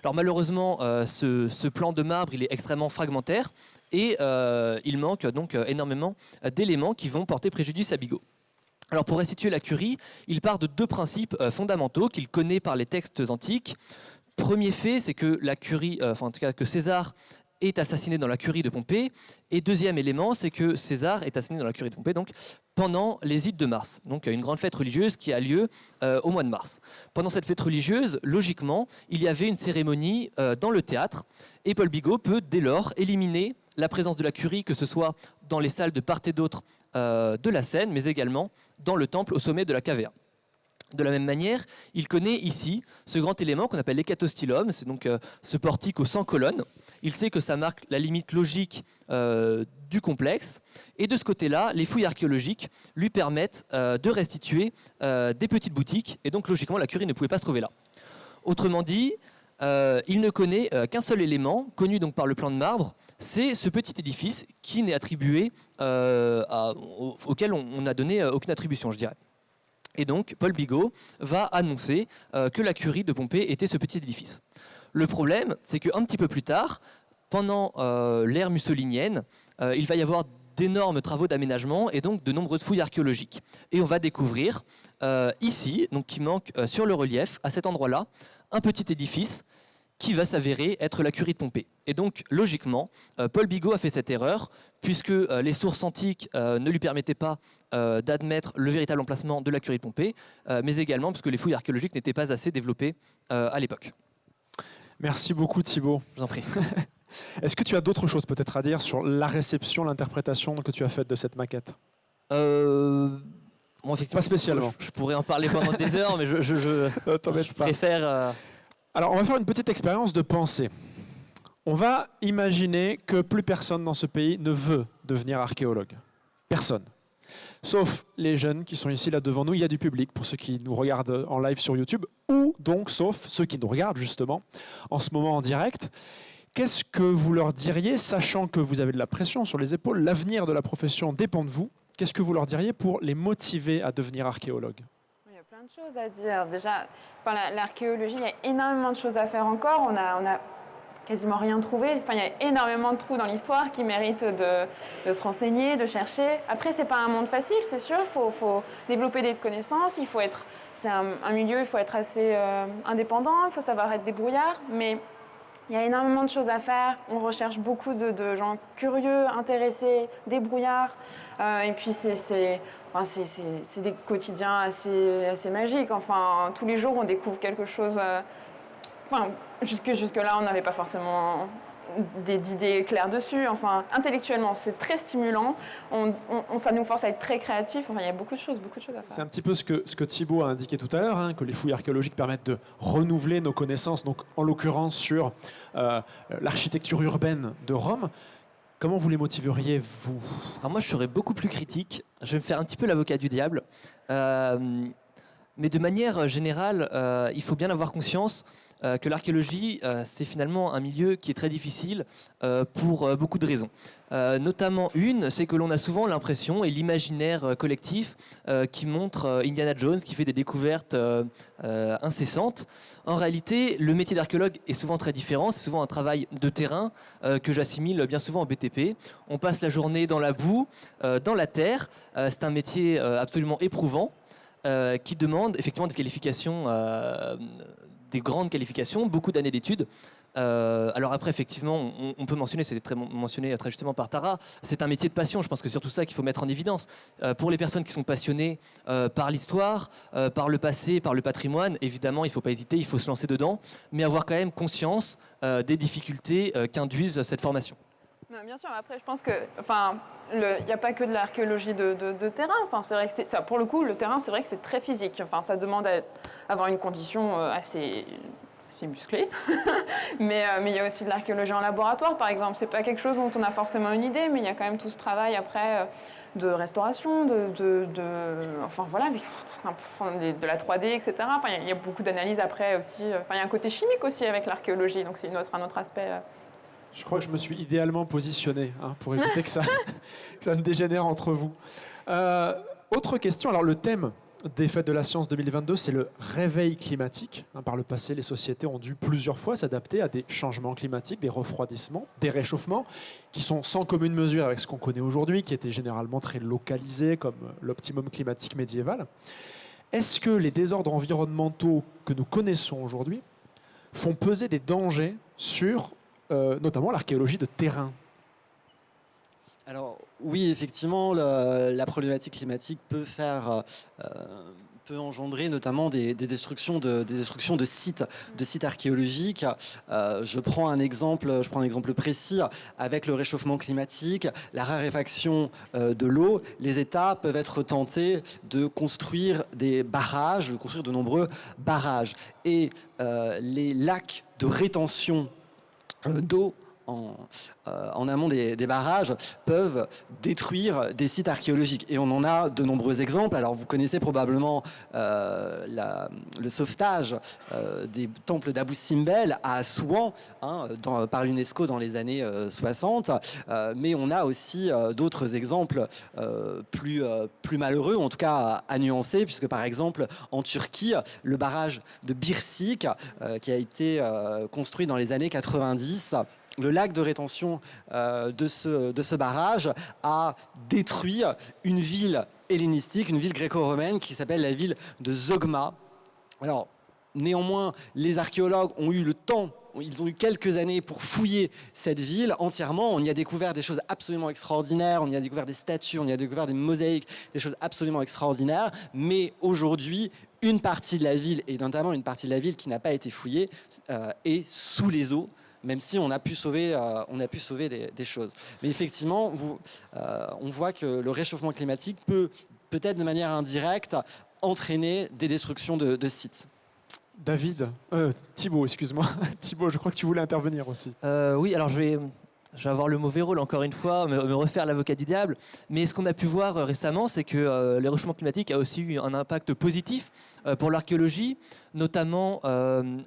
Alors malheureusement, ce plan de marbre, il est extrêmement fragmentaire et il manque donc énormément d'éléments qui vont porter préjudice à Bigot. Alors pour restituer la curie, il part de deux principes fondamentaux qu'il connaît par les textes antiques. Premier fait, c'est que la curie, en tout cas que César est assassiné dans la curie de Pompée. Et deuxième élément, c'est que César est assassiné dans la curie de Pompée donc, pendant les Ides de mars, donc une grande fête religieuse qui a lieu au mois de mars. Pendant cette fête religieuse, logiquement, il y avait une cérémonie dans le théâtre, et Paul Bigot peut dès lors éliminer la présence de la curie, que ce soit dans les salles de part et d'autre de la scène, mais également dans le temple au sommet de la caverne. De la même manière, il connaît ici ce grand élément qu'on appelle l'hécatostylum, c'est donc ce portique aux 100 colonnes. Il sait que ça marque la limite logique du complexe. Et de ce côté-là, les fouilles archéologiques lui permettent de restituer des petites boutiques. Et donc, logiquement, la curie ne pouvait pas se trouver là. Autrement dit, il ne connaît qu'un seul élément, connu donc par le plan de marbre, c'est ce petit édifice qui n'est attribué, auquel on n'a donné aucune attribution, je dirais. Et donc, Paul Bigot va annoncer que la curie de Pompée était ce petit édifice. Le problème, c'est qu'un petit peu plus tard, pendant l'ère mussolinienne, il va y avoir d'énormes travaux d'aménagement et donc de nombreuses fouilles archéologiques. Et on va découvrir ici, donc qui manque sur le relief, à cet endroit-là, un petit édifice qui va s'avérer être la curie de Pompée. Et donc, logiquement, Paul Bigot a fait cette erreur, puisque les sources antiques ne lui permettaient pas d'admettre le véritable emplacement de la curie de Pompée, mais également parce que les fouilles archéologiques n'étaient pas assez développées à l'époque.
Merci beaucoup Thibaut.
Je vous en prie.
Est-ce que tu as d'autres choses peut-être à dire sur la réception, l'interprétation que tu as faite de cette maquette?
Bon,
Pas spécialement.
Je pourrais en parler pendant des heures, mais je préfère...
Alors, on va faire une petite expérience de pensée. On va imaginer que plus personne dans ce pays ne veut devenir archéologue. Personne. Sauf les jeunes qui sont ici, là devant nous. Il y a du public pour ceux qui nous regardent en live sur YouTube, ou donc, sauf ceux qui nous regardent justement en ce moment en direct. Qu'est-ce que vous leur diriez, sachant que vous avez de la pression sur les épaules, l'avenir de la profession dépend de vous. Qu'est-ce que vous leur diriez pour les motiver à devenir archéologue?
Il y a plein de choses à dire. Déjà, l'archéologie, il y a énormément de choses à faire encore. On a quasiment rien trouvé. Enfin, il y a énormément de trous dans l'histoire qui méritent de se renseigner, de chercher. Après, c'est pas un monde facile, c'est sûr. Il faut développer des connaissances. C'est un milieu, il faut être assez indépendant. Il faut savoir être débrouillard. Mais il y a énormément de choses à faire. On recherche beaucoup de gens curieux, intéressés, débrouillards. Et puis, c'est des quotidiens assez magiques. Enfin, tous les jours, on découvre quelque chose. Jusque-là, on n'avait pas forcément d'idées claires dessus. Enfin, intellectuellement, c'est très stimulant. Ça nous force à être très créatifs. Enfin, il y a beaucoup de choses à faire.
C'est un petit peu ce que Thibaut a indiqué tout à l'heure, que les fouilles archéologiques permettent de renouveler nos connaissances, donc en l'occurrence sur l'architecture urbaine de Rome. Comment vous les motiveriez, vous?
Alors moi, je serais beaucoup plus critique. Je vais me faire un petit peu l'avocat du diable. Mais de manière générale, il faut bien avoir conscience que l'archéologie, c'est finalement un milieu qui est très difficile pour beaucoup de raisons. Notamment une, c'est que l'on a souvent l'impression, et l'imaginaire collectif, qui montre Indiana Jones, qui fait des découvertes incessantes. En réalité, le métier d'archéologue est souvent très différent. C'est souvent un travail de terrain que j'assimile bien souvent au BTP. On passe la journée dans la boue, dans la terre. C'est un métier absolument éprouvant. Qui demande effectivement des qualifications, des grandes qualifications, beaucoup d'années d'études. Alors après, effectivement, on peut mentionner, c'était mentionné très justement par Tara, c'est un métier de passion. Je pense que c'est surtout ça qu'il faut mettre en évidence. Pour les personnes qui sont passionnées par l'histoire, par le passé, par le patrimoine, évidemment, il ne faut pas hésiter, il faut se lancer dedans, mais avoir quand même conscience des difficultés qu'induisent cette formation.
Bien sûr, après, je pense que, il n'y a pas que de l'archéologie de terrain. Enfin, c'est vrai que ça, pour le coup, le terrain, c'est vrai que c'est très physique. Enfin, ça demande à avoir une condition assez musclée. mais il y a aussi de l'archéologie en laboratoire, par exemple. C'est pas quelque chose dont on a forcément une idée, mais il y a quand même tout ce travail après de restauration, enfin voilà, de la 3D, etc. Enfin, il y a beaucoup d'analyses après aussi. Enfin, il y a un côté chimique aussi avec l'archéologie, donc c'est un autre aspect.
Je crois que je me suis idéalement positionné pour éviter que ça ne dégénère entre vous. Autre question, alors le thème des Fêtes de la Science 2022, c'est le réveil climatique. Par le passé, les sociétés ont dû plusieurs fois s'adapter à des changements climatiques, des refroidissements, des réchauffements, qui sont sans commune mesure avec ce qu'on connaît aujourd'hui, qui étaient généralement très localisés, comme l'optimum climatique médiéval. Est-ce que les désordres environnementaux que nous connaissons aujourd'hui font peser des dangers sur notamment l'archéologie de terrain?
Alors oui, effectivement, la problématique climatique peut engendrer notamment des destructions de sites archéologiques. Je prends un exemple précis avec le réchauffement climatique, la raréfaction de l'eau. Les États peuvent être tentés de construire des barrages, de construire de nombreux barrages. Et les lacs de rétention d'eau en amont des barrages peuvent détruire des sites archéologiques. Et on en a de nombreux exemples. Alors vous connaissez probablement le sauvetage des temples d'Abou Simbel à Assouan par l'UNESCO dans les années 60. Mais on a aussi d'autres exemples plus malheureux, en tout cas à nuancer, puisque par exemple en Turquie, le barrage de Birsik qui a été construit dans les années 90, le lac de rétention de ce barrage a détruit une ville hellénistique, une ville gréco-romaine qui s'appelle la ville de Zogma. Alors, néanmoins, les archéologues ont eu le temps, ils ont eu quelques années pour fouiller cette ville entièrement. On y a découvert des choses absolument extraordinaires, on y a découvert des statues, on y a découvert des mosaïques, des choses absolument extraordinaires. Mais aujourd'hui, une partie de la ville, et notamment une partie de la ville qui n'a pas été fouillée, est sous les eaux, même si on a pu sauver des choses. Mais effectivement, on voit que le réchauffement climatique peut, peut-être de manière indirecte, entraîner des destructions de sites.
Thibaut, excuse-moi. Thibaut, je crois que tu voulais intervenir aussi.
Oui, alors je vais avoir le mauvais rôle encore une fois, me refaire l'avocat du diable. Mais ce qu'on a pu voir récemment, c'est que le réchauffement climatique a aussi eu un impact positif pour l'archéologie, notamment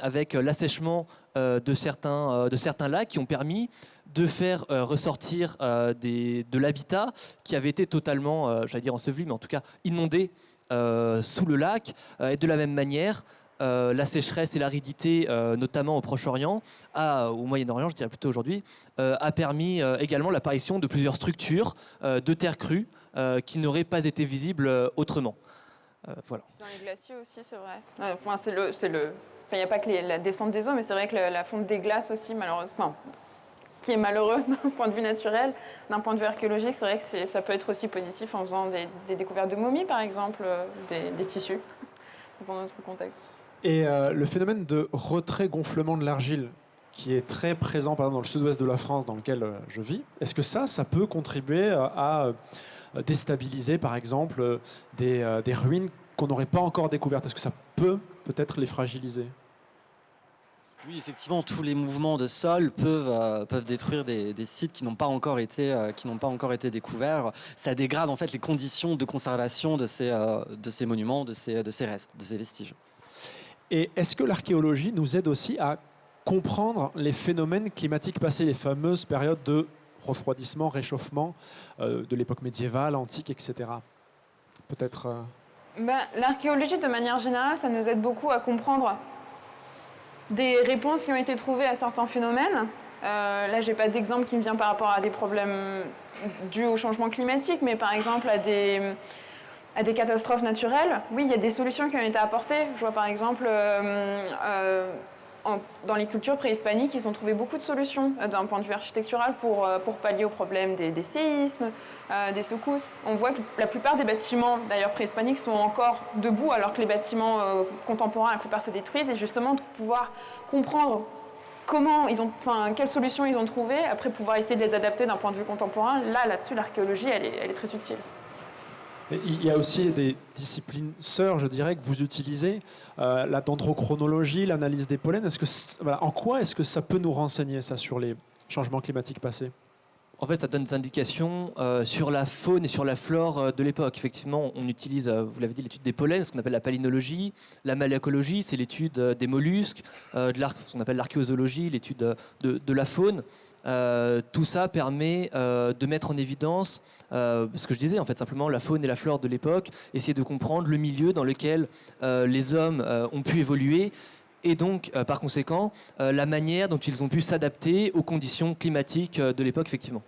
avec l'assèchement de certains lacs qui ont permis de faire ressortir de l'habitat qui avait été totalement, j'allais dire enseveli, mais en tout cas inondé sous le lac. Et de la même manière, la sécheresse et l'aridité, notamment au Proche-Orient, au Moyen-Orient, je dirais plutôt aujourd'hui, a permis également l'apparition de plusieurs structures de terre crue qui n'auraient pas été visibles autrement. Voilà.
Dans les glaciers aussi, c'est vrai. Il n'y a pas que la descente des eaux, mais c'est vrai que la fonte des glaces aussi, malheureusement, qui est malheureux d'un point de vue naturel, d'un point de vue archéologique, c'est vrai que ça peut être aussi positif en faisant des découvertes de momies, par exemple, des tissus, dans un autre contexte.
Et le phénomène de retrait-gonflement de l'argile, qui est très présent par exemple dans le sud-ouest de la France, dans lequel je vis, est-ce que ça peut contribuer à déstabiliser par exemple des ruines qu'on n'aurait pas encore découvertes? Est-ce que ça peut peut-être les fragiliser?
Oui, effectivement, tous les mouvements de sol peuvent détruire des sites qui n'ont pas encore été découverts. Ça dégrade en fait les conditions de conservation de ces monuments, de ces restes, de ces vestiges.
Et est-ce que l'archéologie nous aide aussi à comprendre les phénomènes climatiques passés, les fameuses périodes de refroidissement, réchauffement de l'époque médiévale, antique, etc. Peut-être.
L'archéologie, de manière générale, ça nous aide beaucoup à comprendre des réponses qui ont été trouvées à certains phénomènes. Là, je n'ai pas d'exemple qui me vient par rapport à des problèmes dus au changement climatique, mais par exemple à des catastrophes naturelles. Oui, il y a des solutions qui ont été apportées. Je vois par exemple dans les cultures préhispaniques, ils ont trouvé beaucoup de solutions d'un point de vue architectural pour pallier au problème des séismes, des secousses. On voit que la plupart des bâtiments, d'ailleurs préhispaniques, sont encore debout, alors que les bâtiments contemporains, la plupart se détruisent. Et justement, de pouvoir comprendre quelles solutions ils ont trouvées, après pouvoir essayer de les adapter d'un point de vue contemporain, là-dessus, l'archéologie, elle est très utile.
Il y a aussi des disciplines sœurs, je dirais, que vous utilisez, la dendrochronologie, l'analyse des pollens. En quoi est-ce que ça peut nous renseigner, ça, sur les changements climatiques passés ?
En fait, ça donne des indications sur la faune et sur la flore de l'époque. Effectivement, on utilise, vous l'avez dit, l'étude des pollens, ce qu'on appelle la palynologie. La malacologie, c'est l'étude des mollusques. Ce qu'on appelle l'archéozoologie, l'étude de la faune. Tout ça permet de mettre en évidence ce que je disais, en fait, simplement la faune et la flore de l'époque, essayer de comprendre le milieu dans lequel les hommes ont pu évoluer et donc, par conséquent, la manière dont ils ont pu s'adapter aux conditions climatiques de l'époque, effectivement.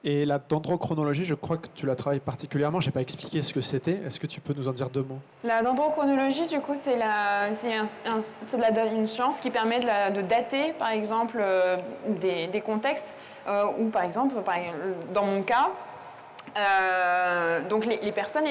Et la dendrochronologie, je crois que tu la travailles particulièrement. Je n'ai pas expliqué ce que c'était. Est-ce que tu peux nous en dire 2 mots ?
La dendrochronologie, du coup, c'est une science qui permet de dater, par exemple, des contextes où, par exemple, dans mon cas, donc les personnes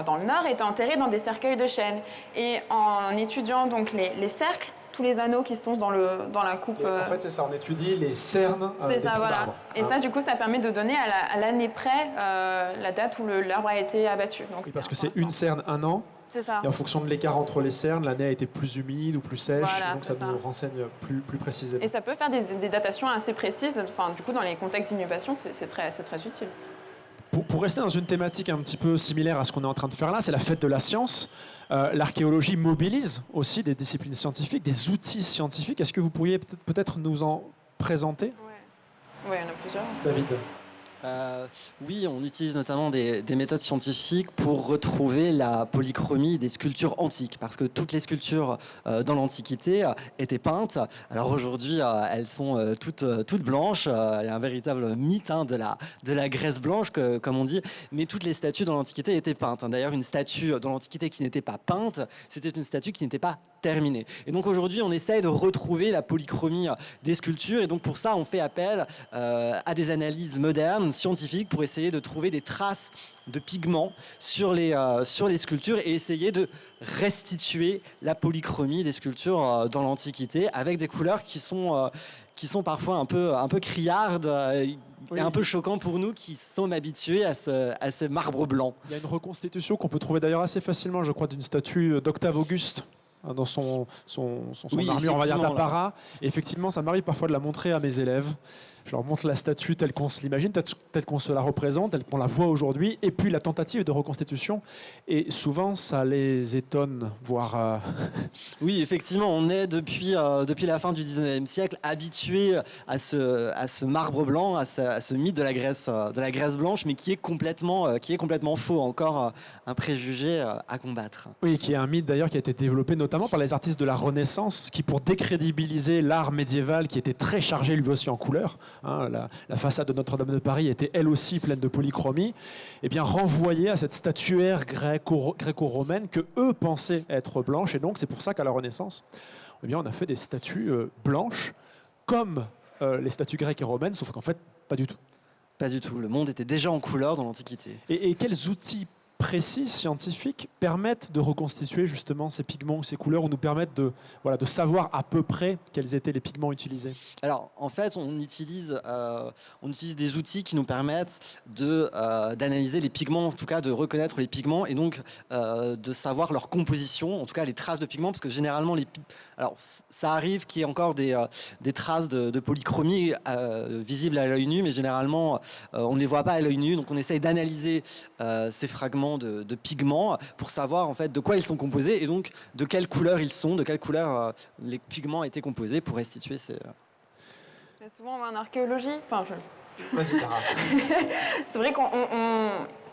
dans le Nord étaient enterrées dans des cercueils de chêne. Et en étudiant donc les cercles, tous les anneaux qui sont dans la coupe.
En fait, c'est ça, on étudie les cernes.
C'est ça, voilà. Et ça, du coup, ça permet de donner à l'année près la date où l'arbre a été abattu. Donc,
oui, parce que c'est une cerne, 1 an.
C'est ça.
Et en fonction de l'écart entre les cernes, l'année a été plus humide ou plus sèche.
Voilà,
donc ça nous renseigne plus précisément.
Et ça peut faire des datations assez précises. Enfin, du coup, dans les contextes d'innovation, c'est très utile.
Pour rester dans une thématique un petit peu similaire à ce qu'on est en train de faire là, c'est la fête de la science. L'archéologie mobilise aussi des disciplines scientifiques, des outils scientifiques. Est-ce que vous pourriez peut-être nous en présenter ?
Oui, il y en a plusieurs.
David ?
Oui, on utilise notamment des méthodes scientifiques pour retrouver la polychromie des sculptures antiques, parce que toutes les sculptures dans l'Antiquité étaient peintes. Alors aujourd'hui, elles sont toutes blanches. Il y a un véritable mythe de la graisse blanche, comme on dit. Mais toutes les statues dans l'Antiquité étaient peintes. D'ailleurs, une statue dans l'Antiquité qui n'était pas peinte, c'était une statue qui n'était pas terminée. Et donc aujourd'hui, on essaye de retrouver la polychromie des sculptures. Et donc pour ça, on fait appel à des analyses modernes, scientifiques, pour essayer de trouver des traces de pigments sur les sculptures et essayer de restituer la polychromie des sculptures dans l'Antiquité avec des couleurs qui sont parfois un peu criardes et un peu choquants pour nous qui sommes habitués à ce marbre blanc.
Il y a une reconstitution qu'on peut trouver d'ailleurs assez facilement, je crois, d'une statue d'Octave Auguste dans son armure, on va dire, d'apparat. Et effectivement, ça m'arrive parfois de la montrer à mes élèves. Je leur montre la statue telle qu'on se l'imagine, telle qu'on se la représente, telle qu'on la voit aujourd'hui, et puis la tentative de reconstitution. Et souvent, ça les étonne, voire...
Oui, effectivement, on est depuis la fin du 19e siècle habitué à ce marbre blanc, à ce mythe de la graisse blanche, mais qui est complètement faux, encore un préjugé à combattre.
Oui, qui est un mythe d'ailleurs qui a été développé notamment par les artistes de la Renaissance, qui pour décrédibiliser l'art médiéval, qui était très chargé lui aussi en couleurs, la façade de Notre-Dame de Paris était elle aussi pleine de polychromie, et bien renvoyée à cette statuaire gréco-romaine que eux pensaient être blanche. Et donc c'est pour ça qu'à la Renaissance, eh bien, on a fait des statues blanches comme les statues grecques et romaines, sauf qu'en fait, pas du tout.
Pas du tout. Le monde était déjà en couleur dans l'Antiquité.
Et quels outils précis, scientifiques, permettent de reconstituer justement ces pigments ou ces couleurs, ou nous permettent de savoir à peu près quels étaient les pigments utilisés?
Alors, en fait, on utilise des outils qui nous permettent d'analyser les pigments, en tout cas de reconnaître les pigments et donc de savoir leur composition, en tout cas les traces de pigments, parce que généralement, alors ça arrive qu'il y ait encore des traces de polychromie visibles à l'œil nu, mais généralement, on ne les voit pas à l'œil nu, donc on essaye d'analyser ces fragments de pigments pour savoir en fait de quoi ils sont composés et donc de quelle couleur ils sont, de quelle couleur les pigments étaient composés pour restituer ces...
Mais souvent, en archéologie,
Vas-y, Tara.
c'est vrai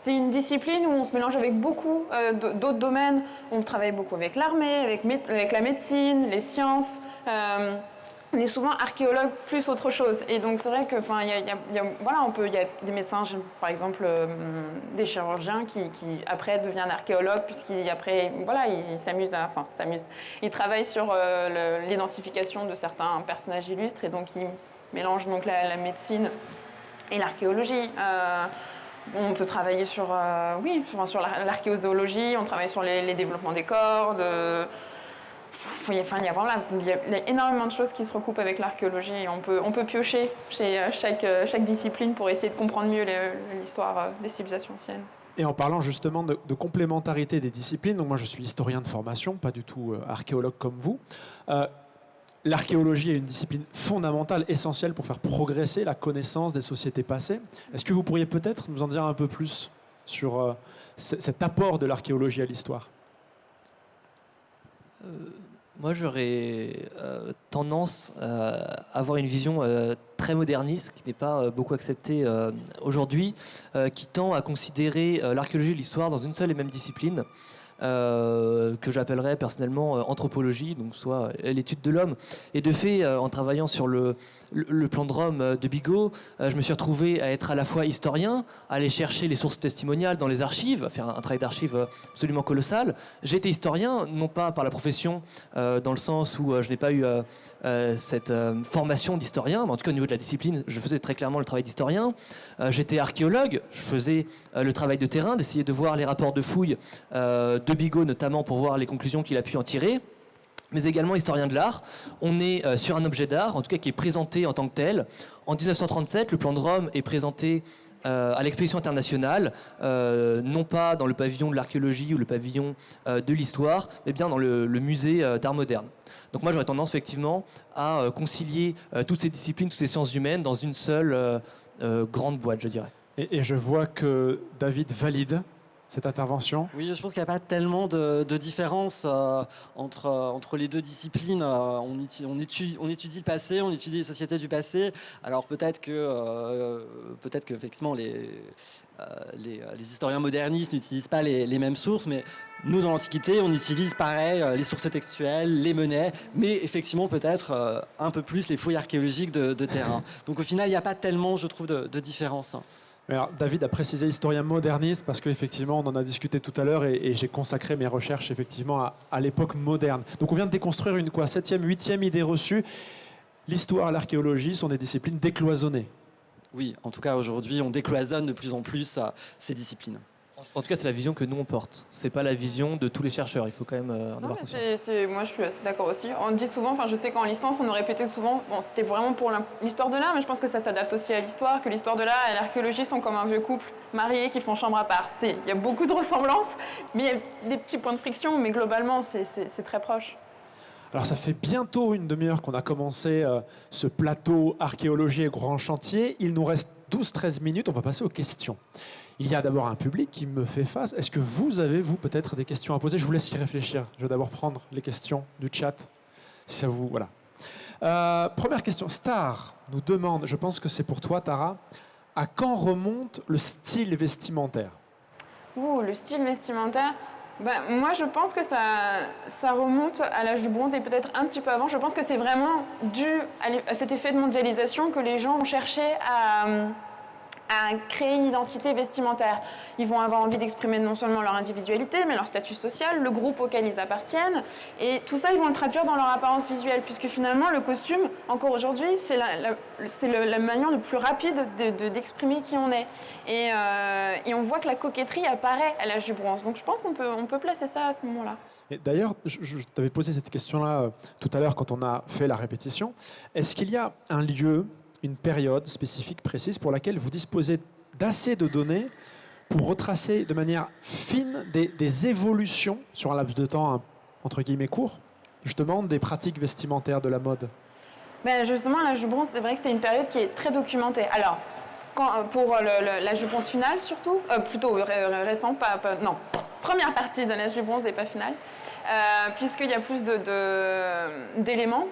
c'est une discipline où on se mélange avec beaucoup d'autres domaines. On travaille beaucoup avec l'armée, avec la médecine, les sciences. On est souvent archéologue plus autre chose. Et donc c'est vrai que, il y a des médecins, par exemple, des chirurgiens qui après deviennent archéologues puisqu'après, ils s'amusent. Ils travaillent sur l'identification de certains personnages illustres et donc ils mélangent donc la médecine et l'archéologie. On peut travailler sur l'archéozoologie, on travaille sur les développements des corps. Il y a énormément de choses qui se recoupent avec l'archéologie et on peut piocher chez chaque discipline pour essayer de comprendre mieux l'histoire des civilisations anciennes.
Et en parlant justement de complémentarité des disciplines, donc moi je suis historien de formation, pas du tout archéologue comme vous. L'archéologie est une discipline fondamentale, essentielle pour faire progresser la connaissance des sociétés passées. Est-ce que vous pourriez peut-être nous en dire un peu plus sur cet apport de l'archéologie à l'histoire ?
Moi, j'aurais tendance à avoir une vision très moderniste, qui n'est pas beaucoup acceptée aujourd'hui, qui tend à considérer l'archéologie et l'histoire dans une seule et même discipline, que j'appellerais personnellement anthropologie, donc soit l'étude de l'homme. Et de fait, en travaillant sur le plan de Rome de Bigot, je me suis retrouvé à être à la fois historien, à aller chercher les sources testimoniales dans les archives, à faire un travail d'archives absolument colossal. J'ai été historien, non pas par la profession, dans le sens où je n'ai pas eu cette formation d'historien, mais en tout cas au niveau de la discipline, je faisais très clairement le travail d'historien. J'étais archéologue, je faisais le travail de terrain, d'essayer de voir les rapports de fouilles de Bigot notamment pour voir les conclusions qu'il a pu en tirer, mais également historien de l'art. On est sur un objet d'art, en tout cas qui est présenté en tant que tel. En 1937, le plan de Rome est présenté à l'exposition internationale, non pas dans le pavillon de l'archéologie ou le pavillon de l'histoire, mais bien dans le musée d'art moderne. Donc moi j'aurais tendance effectivement à concilier toutes ces disciplines, toutes ces sciences humaines dans une seule grande boîte, je dirais.
Et je vois que David valide cette intervention.
Oui, je pense qu'il n'y a pas tellement de différence entre les deux disciplines. On étudie le passé, on étudie les sociétés du passé. Alors peut-être qu'effectivement les historiens modernistes n'utilisent pas les mêmes sources, mais nous, dans l'Antiquité, on utilise pareil les sources textuelles, les monnaies, mais effectivement peut-être un peu plus les fouilles archéologiques de terrain. Donc au final, il n'y a pas tellement, je trouve, de différence.
Alors, David a précisé historien moderniste parce qu'effectivement, on en a discuté tout à l'heure et j'ai consacré mes recherches effectivement à l'époque moderne. Donc on vient de déconstruire une 7e, 8e idée reçue. L'histoire et l'archéologie sont des disciplines décloisonnées.
Oui, en tout cas aujourd'hui, on décloisonne de plus en plus ces disciplines.
En tout cas, c'est la vision que nous on porte. C'est pas la vision de tous les chercheurs. Il faut quand même en avoir conscience.
Moi, je suis assez d'accord aussi. On dit souvent, je sais qu'en licence, on nous répétait souvent, c'était vraiment pour l'histoire de l'art, mais je pense que ça s'adapte aussi à l'histoire, que l'histoire de l'art et l'archéologie sont comme un vieux couple marié qui font chambre à part. Il y a beaucoup de ressemblances, mais il y a des petits points de friction, mais globalement, c'est très proche.
Alors ça fait bientôt une demi-heure qu'on a commencé ce plateau archéologie et grand chantier. Il nous reste 12-13 minutes, on va passer aux questions. Il y a d'abord un public qui me fait face. Est-ce que vous avez, peut-être des questions à poser ? Je vous laisse y réfléchir. Je vais d'abord prendre les questions du chat. Si ça vous... Voilà. Première question. Star nous demande, je pense que c'est pour toi, Tara, à quand remonte le style vestimentaire ?
Le style vestimentaire, moi je pense que ça remonte à l'âge du bronze et peut-être un petit peu avant. Je pense que c'est vraiment dû à cet effet de mondialisation que les gens ont cherché à créer une identité vestimentaire. Ils vont avoir envie d'exprimer non seulement leur individualité, mais leur statut social, le groupe auquel ils appartiennent. Et tout ça, ils vont le traduire dans leur apparence visuelle, puisque finalement, le costume, encore aujourd'hui, c'est la manière le plus rapide d'exprimer qui on est. Et on voit que la coquetterie apparaît à l'âge du bronze. Donc je pense qu'on peut placer ça à ce moment-là.
Et d'ailleurs, je t'avais posé cette question-là tout à l'heure quand on a fait la répétition. Est-ce qu'il y a un lieu, une période spécifique, précise, pour laquelle vous disposez d'assez de données pour retracer de manière fine des évolutions sur un laps de temps, entre guillemets, court, justement, des pratiques vestimentaires de la mode?
Ben justement, l'âge du bronze, c'est vrai que c'est une période qui est très documentée. Alors, pour l'âge du bronze final, surtout, plutôt récent, non, première partie de l'âge du bronze et pas finale, puisqu'il y a plus d'éléments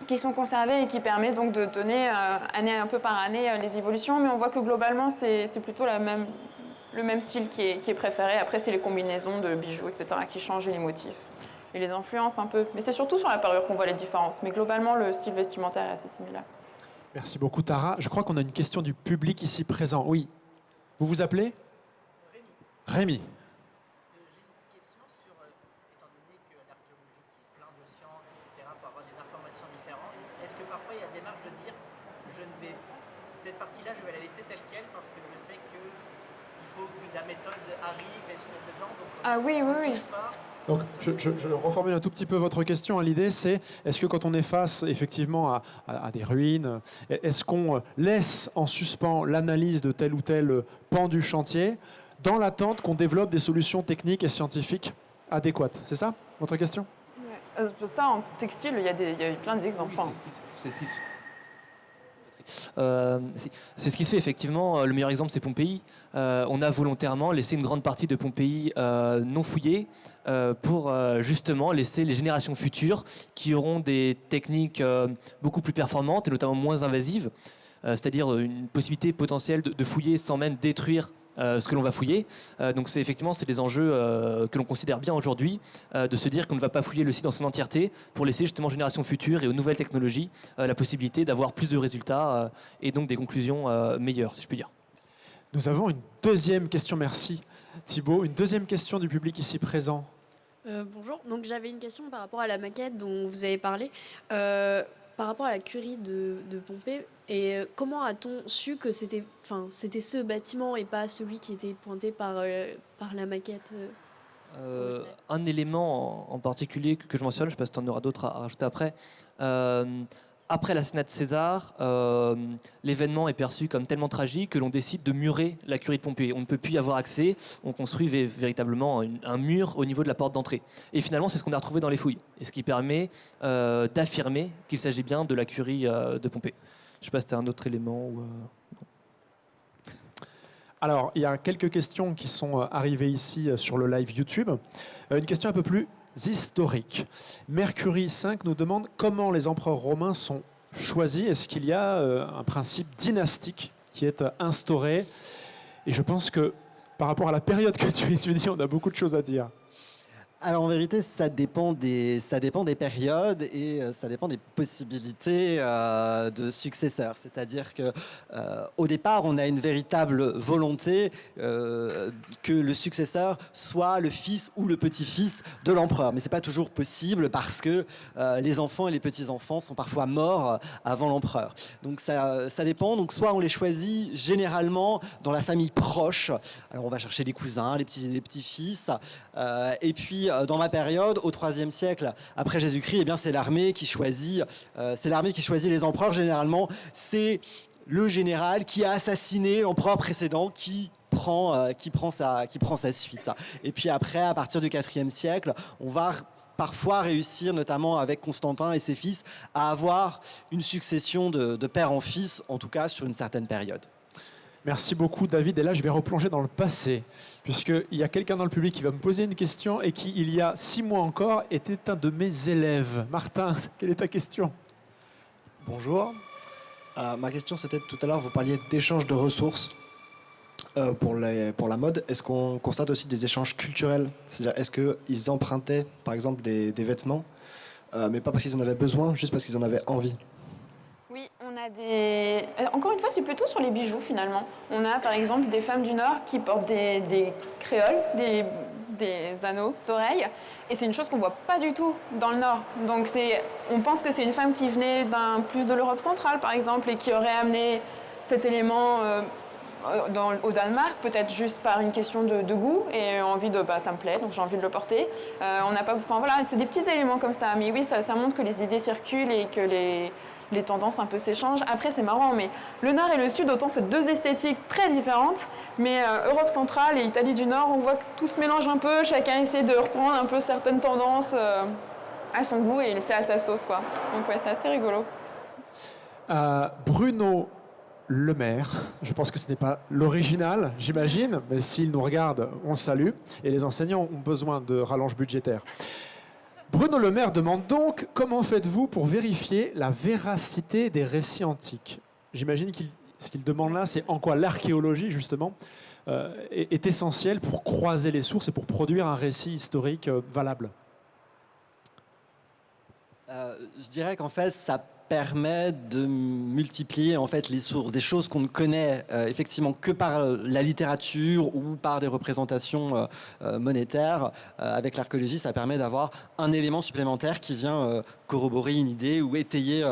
qui sont conservés et qui permettent donc de donner un peu par année les évolutions, mais on voit que globalement c'est plutôt le même style qui est préféré. Après c'est les combinaisons de bijoux, etc. qui changent et les motifs et les influencent un peu. Mais c'est surtout sur la parure qu'on voit les différences, mais globalement le style vestimentaire est assez similaire.
Merci beaucoup Tara. Je crois qu'on a une question du public ici présent. Oui. Vous vous appelez? Rémi.
Cette partie-là, je vais la laisser telle quelle parce que je sais qu'il faut que la méthode arrive et se mette dedans. Donc,
ah oui, oui, oui.
Donc, je reformule un tout petit peu votre question. L'idée, c'est est-ce que quand on est face effectivement à des ruines, est-ce qu'on laisse en suspens l'analyse de tel ou tel pan du chantier dans l'attente qu'on développe des solutions techniques et scientifiques adéquates? C'est ça, votre question?
Ouais. Ça, en textile, il y a eu plein d'exemples.
Oui, c'est ce qui se c'est ce qui se fait effectivement. Le meilleur exemple, c'est Pompéi. On a volontairement laissé une grande partie de Pompéi non fouillée pour justement laisser les générations futures qui auront des techniques beaucoup plus performantes et notamment moins invasives, c'est-à-dire une possibilité potentielle de fouiller sans même détruire ce que l'on va fouiller. Donc c'est des enjeux que l'on considère bien aujourd'hui, de se dire qu'on ne va pas fouiller le site dans son entièreté pour laisser justement aux générations futures et aux nouvelles technologies la possibilité d'avoir plus de résultats et donc des conclusions meilleures, si je puis dire.
Nous avons une deuxième question, merci Thibaut, une deuxième question du public ici présent.
Bonjour, donc j'avais une question par rapport à la maquette dont vous avez parlé. Par rapport à la curie de Pompée, et comment a-t-on su que c'était ce bâtiment et pas celui qui était pointé par la maquette
Un élément en particulier que je mentionne, je ne sais pas si tu en auras d'autres à rajouter après. Après l'assassinat de César, l'événement est perçu comme tellement tragique que l'on décide de murer la curie de Pompée. On ne peut plus y avoir accès, on construit véritablement un mur au niveau de la porte d'entrée. Et finalement, c'est ce qu'on a retrouvé dans les fouilles, et ce qui permet d'affirmer qu'il s'agit bien de la curie de Pompée. Je ne sais pas si c'était un autre élément.
Alors, il y a quelques questions qui sont arrivées ici sur le live YouTube. Une question un peu plus historique. Mercury 5 nous demande comment les empereurs romains sont choisis. Est-ce qu'il y a un principe dynastique qui est instauré? Et je pense que par rapport à la période que tu étudies, on a beaucoup de choses à dire.
Alors en vérité, ça dépend des périodes et ça dépend des possibilités de successeurs. C'est-à-dire que au départ, on a une véritable volonté que le successeur soit le fils ou le petit-fils de l'empereur. Mais c'est pas toujours possible parce que les enfants et les petits-enfants sont parfois morts avant l'empereur. Donc ça dépend. Donc soit on les choisit généralement dans la famille proche. Alors on va chercher les cousins, les petits-fils, et puis dans ma période, au IIIe siècle après Jésus-Christ, eh bien c'est l'armée qui choisit. Les empereurs. Généralement, c'est le général qui a assassiné l'empereur précédent qui prend sa suite. Et puis après, à partir du IVe siècle, on va parfois réussir, notamment avec Constantin et ses fils, à avoir une succession de père en fils, en tout cas sur une certaine période.
Merci beaucoup David. Et là, je vais replonger dans le passé, puisqu'il y a quelqu'un dans le public qui va me poser une question et qui, il y a 6 mois encore, était un de mes élèves. Martin, quelle est ta question?
Bonjour. Ma question, c'était tout à l'heure, vous parliez d'échange de ressources pour la mode. Est-ce qu'on constate aussi des échanges culturels? C'est-à-dire, est-ce qu'ils empruntaient, par exemple, des vêtements, mais pas parce qu'ils en avaient besoin, juste parce qu'ils en avaient envie?
Oui, on a des... Encore une fois, c'est plutôt sur les bijoux finalement. On a par exemple des femmes du Nord qui portent des créoles, des anneaux d'oreilles, et c'est une chose qu'on voit pas du tout dans le Nord. Donc on pense que c'est une femme qui venait plus de l'Europe centrale par exemple et qui aurait amené cet élément au Danemark, peut-être juste par une question de goût et envie de ça me plaît, donc j'ai envie de le porter. On n'a pas, enfin voilà, c'est des petits éléments comme ça, mais oui, ça montre que les idées circulent et que les tendances un peu s'échangent. Après, c'est marrant, mais le Nord et le Sud, autant c'est deux esthétiques très différentes, mais Europe centrale et Italie du Nord, on voit que tout se mélange un peu, chacun essaie de reprendre un peu certaines tendances à son goût et il le fait à sa sauce, quoi. Donc ouais, c'est assez rigolo.
Bruno Le Maire, je pense que ce n'est pas l'original, j'imagine, mais s'il nous regarde, on salue. Et les enseignants ont besoin de rallonge budgétaire. Bruno Le Maire demande donc « Comment faites-vous pour vérifier la véracité des récits antiques ?» J'imagine ce qu'il demande là, c'est en quoi l'archéologie, justement, est essentielle pour croiser les sources et pour produire un récit historique valable.
Je dirais qu'en fait, ça permet de multiplier en fait les sources, des choses qu'on ne connaît effectivement que par la littérature ou par des représentations monétaires. Avec l'archéologie, ça permet d'avoir un élément supplémentaire qui vient corroborer une idée ou étayer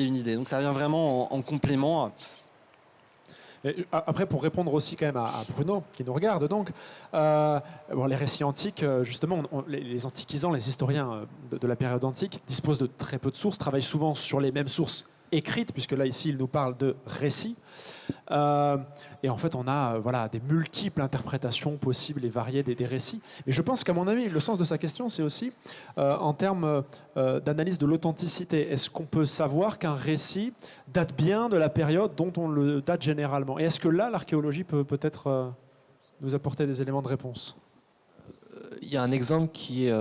une idée. Donc ça vient vraiment en complément.
Après, pour répondre aussi quand même à Bruno, qui nous regarde, donc, les récits antiques, justement, les antiquisants, les historiens de la période antique disposent de très peu de sources, travaillent souvent sur les mêmes sources écrites, puisque là, ici, il nous parle de récits. Et en fait, on a des multiples interprétations possibles et variées des récits. Mais je pense qu'à mon avis, le sens de sa question, c'est aussi en termes d'analyse de l'authenticité. Est-ce qu'on peut savoir qu'un récit date bien de la période dont on le date généralement? Et est-ce que là, l'archéologie peut peut-être nous apporter des éléments de réponse?
Il y a un exemple qui est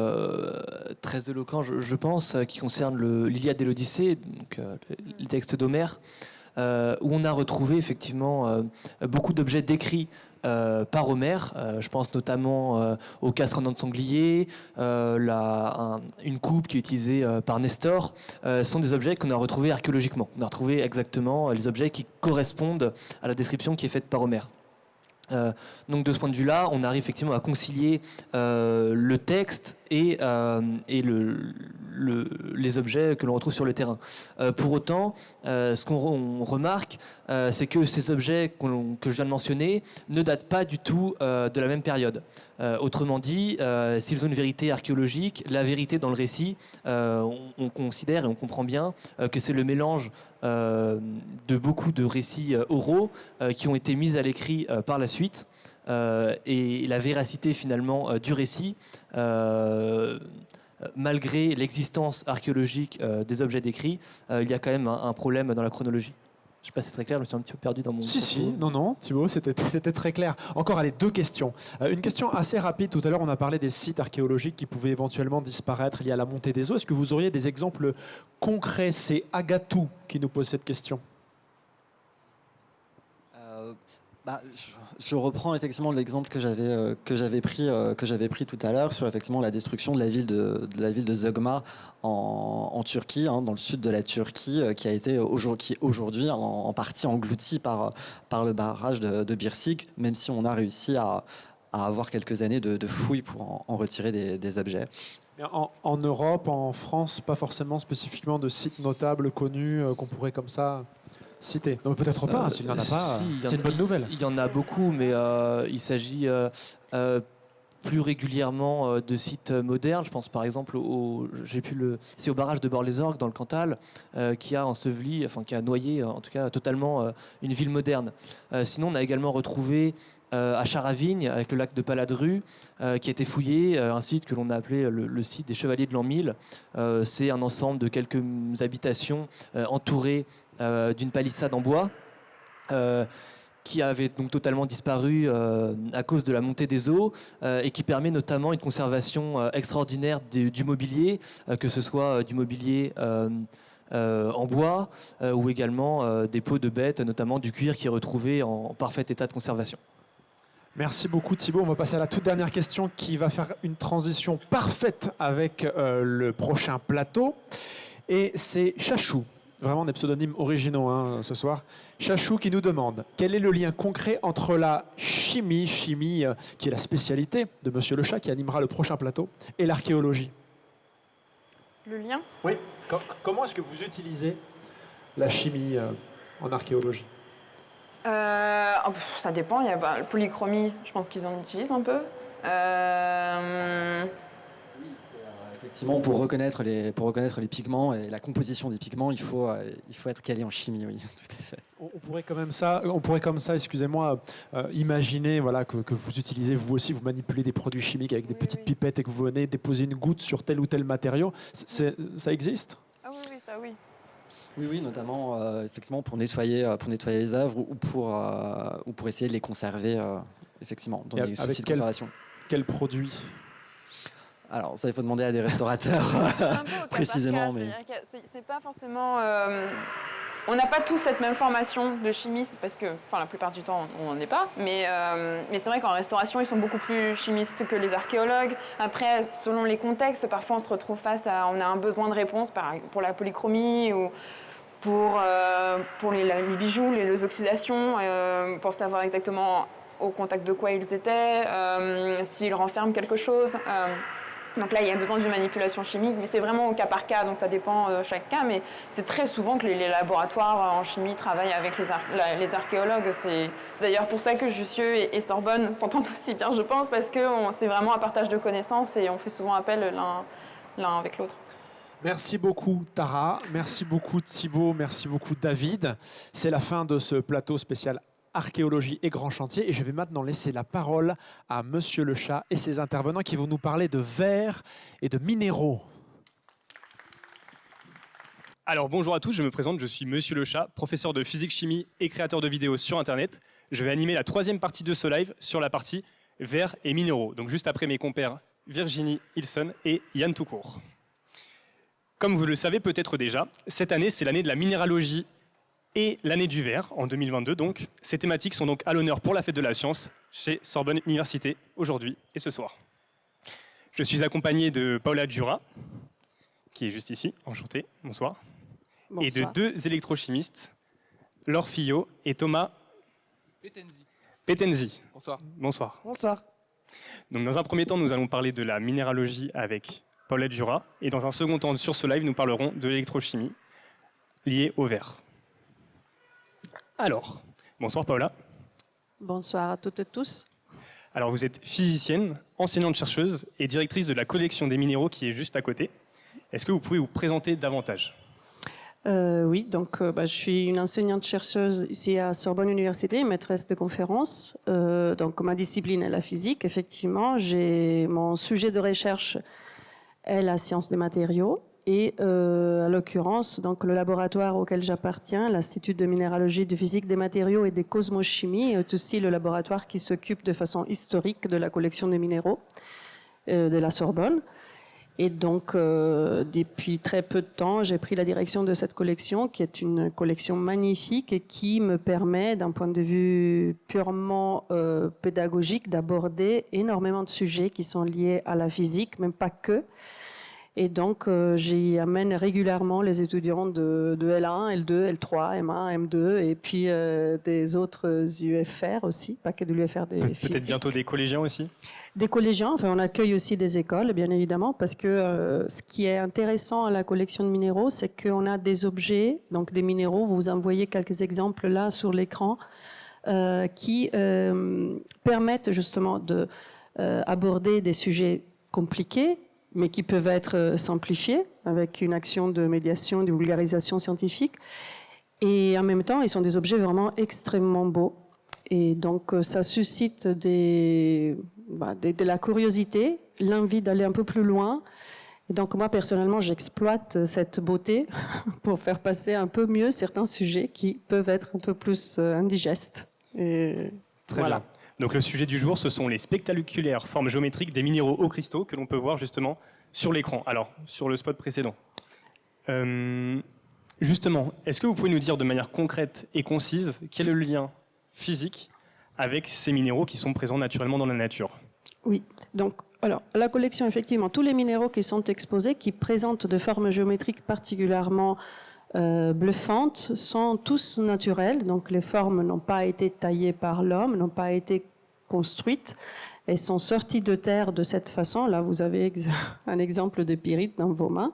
très éloquent, je pense, qui concerne l'Iliade et l'Odyssée, donc le texte d'Homère, où on a retrouvé effectivement beaucoup d'objets décrits par Homère. Je pense notamment au casque en dents de sanglier, une coupe qui est utilisée par Nestor. Sont des objets qu'on a retrouvés archéologiquement. On a retrouvé exactement les objets qui correspondent à la description qui est faite par Homère. Donc de ce point de vue-là, on arrive effectivement à concilier le texte et les objets que l'on retrouve sur le terrain. Pour autant, ce qu'on remarque, c'est que ces objets que je viens de mentionner ne datent pas du tout de la même période. Autrement dit, s'ils ont une vérité archéologique, la vérité dans le récit, on considère et on comprend bien que c'est le mélange de beaucoup de récits oraux qui ont été mis à l'écrit par la suite. Et la véracité finalement du récit, malgré l'existence archéologique des objets décrits, il y a quand même un problème dans la chronologie. Je ne sais pas si c'est très clair, je me suis un petit peu perdu dans mon...
Si, non, Thibaut, c'était très clair. Encore, allez, deux questions. Une question assez rapide. Tout à l'heure, on a parlé des sites archéologiques qui pouvaient éventuellement disparaître liés à la montée des eaux. Est-ce que vous auriez des exemples concrets? C'est Agatou qui nous pose cette question.
Je reprends effectivement l'exemple que j'avais pris tout à l'heure sur effectivement la destruction de la ville de Zogma en Turquie, dans le sud de la Turquie, qui est aujourd'hui en partie engloutie par le barrage de Birsik, même si on a réussi à avoir quelques années de fouilles pour en retirer des objets.
En Europe, en France, pas forcément spécifiquement de sites notables, connus, qu'on pourrait comme ça citer. Non, peut-être pas, s'il n'y en a pas, c'est une bonne nouvelle.
Il y en a beaucoup, mais il s'agit plus régulièrement de sites modernes. Je pense par exemple c'est au barrage de Bord-les-Orgues dans le Cantal qui a enseveli, qui a noyé en tout cas totalement une ville moderne. Sinon, on a également retrouvé à Charavigne, avec le lac de Paladru, qui a été fouillé, un site que l'on a appelé le site des Chevaliers de l'An 1000. C'est un ensemble de quelques habitations entourées d'une palissade en bois, qui avait donc totalement disparu à cause de la montée des eaux et qui permet notamment une conservation extraordinaire du mobilier, que ce soit du mobilier en bois ou également des peaux de bêtes, notamment du cuir qui est retrouvé en parfait état de conservation.
Merci beaucoup Thibaut. On va passer à la toute dernière question qui va faire une transition parfaite avec le prochain plateau. Et c'est Chachou. vraiment des pseudonymes originaux hein, ce soir. Chachou qui nous demande quel est le lien concret entre la chimie qui est la spécialité de Monsieur Le Chat qui animera le prochain plateau, et l'archéologie.
Le lien?
Oui. Comment est-ce que vous utilisez la chimie en archéologie?
Ça dépend. Il y a la polychromie, je pense qu'ils en utilisent un peu.
Effectivement, pour reconnaître les pigments et la composition des pigments, il faut être calé en chimie, oui, tout à fait.
On pourrait comme ça, excusez-moi, imaginer voilà, que vous utilisez, vous aussi, vous manipulez des produits chimiques avec des petites pipettes et que vous venez déposer une goutte sur tel ou tel matériau. Ça existe?
Ah oui, ça oui.
Oui, notamment effectivement pour nettoyer les œuvres ou pour essayer de les conserver, effectivement, dans des soucis de conservation.
Quel produit?
Alors ça, il faut demander à des restaurateurs précisément. Mais
c'est pas forcément... on n'a pas tous cette même formation de chimiste parce que, la plupart du temps, on n'en est pas. Mais c'est vrai qu'en restauration, ils sont beaucoup plus chimistes que les archéologues. Après, selon les contextes, parfois on se retrouve on a un besoin de réponse pour la polychromie ou pour les bijoux, les oxydations, pour savoir exactement au contact de quoi ils étaient, s'ils renferment quelque chose. Donc là, il y a besoin d'une manipulation chimique, mais c'est vraiment au cas par cas, donc ça dépend de chaque cas. Mais c'est très souvent que les laboratoires en chimie travaillent avec les archéologues. C'est d'ailleurs pour ça que Jussieu et Sorbonne s'entendent aussi bien, je pense, parce que c'est vraiment un partage de connaissances et on fait souvent appel l'un avec l'autre.
Merci beaucoup Tara, merci beaucoup Thibaut, merci beaucoup David. C'est la fin de ce plateau spécial archéologie et grand chantier. Et je vais maintenant laisser la parole à Monsieur Le Chat et ses intervenants qui vont nous parler de verre et de minéraux.
Alors bonjour à tous, je me présente, je suis Monsieur Le Chat, professeur de physique-chimie et créateur de vidéos sur Internet. Je vais animer la 3e partie de ce live sur la partie verre et minéraux. Donc juste après mes compères Virginie Hilson et Yann Toucourt. Comme vous le savez peut-être déjà, cette année c'est l'année de la minéralogie et l'année du verre, en 2022 donc. Ces thématiques sont donc à l'honneur pour la Fête de la Science chez Sorbonne Université, aujourd'hui et ce soir. Je suis accompagné de Paola Dura, qui est juste ici, enchantée, bonsoir. Et de 2 électrochimistes, Laure Fillot et Thomas Petenzi.
Bonsoir.
Bonsoir.
Bonsoir.
Donc dans un premier temps, nous allons parler de la minéralogie avec Paola Dura, et dans un second temps, sur ce live, nous parlerons de l'électrochimie liée au verre. Alors, bonsoir Paola.
Bonsoir à toutes et tous.
Alors vous êtes physicienne, enseignante-chercheuse et directrice de la collection des minéraux qui est juste à côté. Est-ce que vous pouvez vous présenter davantage ?
Oui, donc je suis une enseignante-chercheuse ici à Sorbonne Université, maîtresse de conférences. Donc ma discipline est la physique, effectivement. Mon sujet de recherche est la science des matériaux. Et à l'occurrence, donc le laboratoire auquel j'appartiens, l'Institut de minéralogie, de physique des matériaux et de cosmochimie, est aussi le laboratoire qui s'occupe de façon historique de la collection des minéraux de la Sorbonne. Et donc, depuis très peu de temps, j'ai pris la direction de cette collection, qui est une collection magnifique et qui me permet, d'un point de vue purement pédagogique, d'aborder énormément de sujets qui sont liés à la physique, même pas que. Et donc, j'y amène régulièrement les étudiants de L1, L2, L3, M1, M2, et puis des autres UFR aussi, pas que de l'UFR des physiques.
Peut-être bientôt des collégiens aussi ?
Des collégiens, enfin on accueille aussi des écoles, bien évidemment, parce que ce qui est intéressant à la collection de minéraux, c'est qu'on a des objets, donc des minéraux, vous en voyez quelques exemples là sur l'écran, qui permettent justement d'aborder des sujets compliqués, mais qui peuvent être simplifiés avec une action de médiation, de vulgarisation scientifique. Et en même temps, ils sont des objets vraiment extrêmement beaux. Et donc, ça suscite de la curiosité, l'envie d'aller un peu plus loin. Et donc, moi, personnellement, j'exploite cette beauté pour faire passer un peu mieux certains sujets qui peuvent être un peu plus indigestes. Et
Très
voilà.
bien. Donc le sujet du jour, ce sont les spectaculaires formes géométriques des minéraux aux cristaux que l'on peut voir justement sur l'écran. Alors, sur le spot précédent. Justement, est-ce que vous pouvez nous dire de manière concrète et concise quel est le lien physique avec ces minéraux qui sont présents naturellement dans la nature ?
Oui, donc alors, la collection, effectivement, tous les minéraux qui sont exposés, qui présentent de formes géométriques particulièrement bluffantes sont tous naturelles. Donc les formes n'ont pas été taillées par l'homme, n'ont pas été construites. Elles sont sorties de terre de cette façon. Là, vous avez un exemple de pyrite dans vos mains.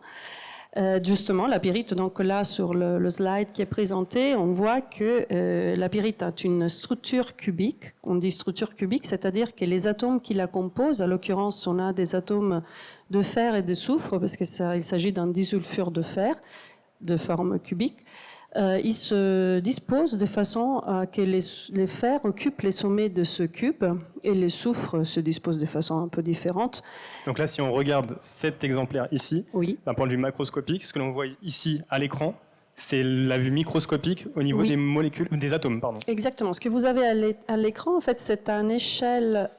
Justement, la pyrite, donc là sur le slide qui est présenté, on voit que la pyrite a une structure cubique. On dit structure cubique, c'est-à-dire que les atomes qui la composent, à l'occurrence, on a des atomes de fer et de soufre, parce qu'il s'agit d'un disulfure de fer de forme cubique. Ils se disposent de façon à que les fers occupent les sommets de ce cube et les soufres se disposent de façon un peu différente.
Donc là, si on regarde cet exemplaire ici,
oui.
D'un point de vue macroscopique, ce que l'on voit ici à l'écran, c'est la vue microscopique au niveau
oui.
des molécules, des atomes, pardon.
Exactement. Ce que vous avez à l'écran, en fait, c'est à une échelle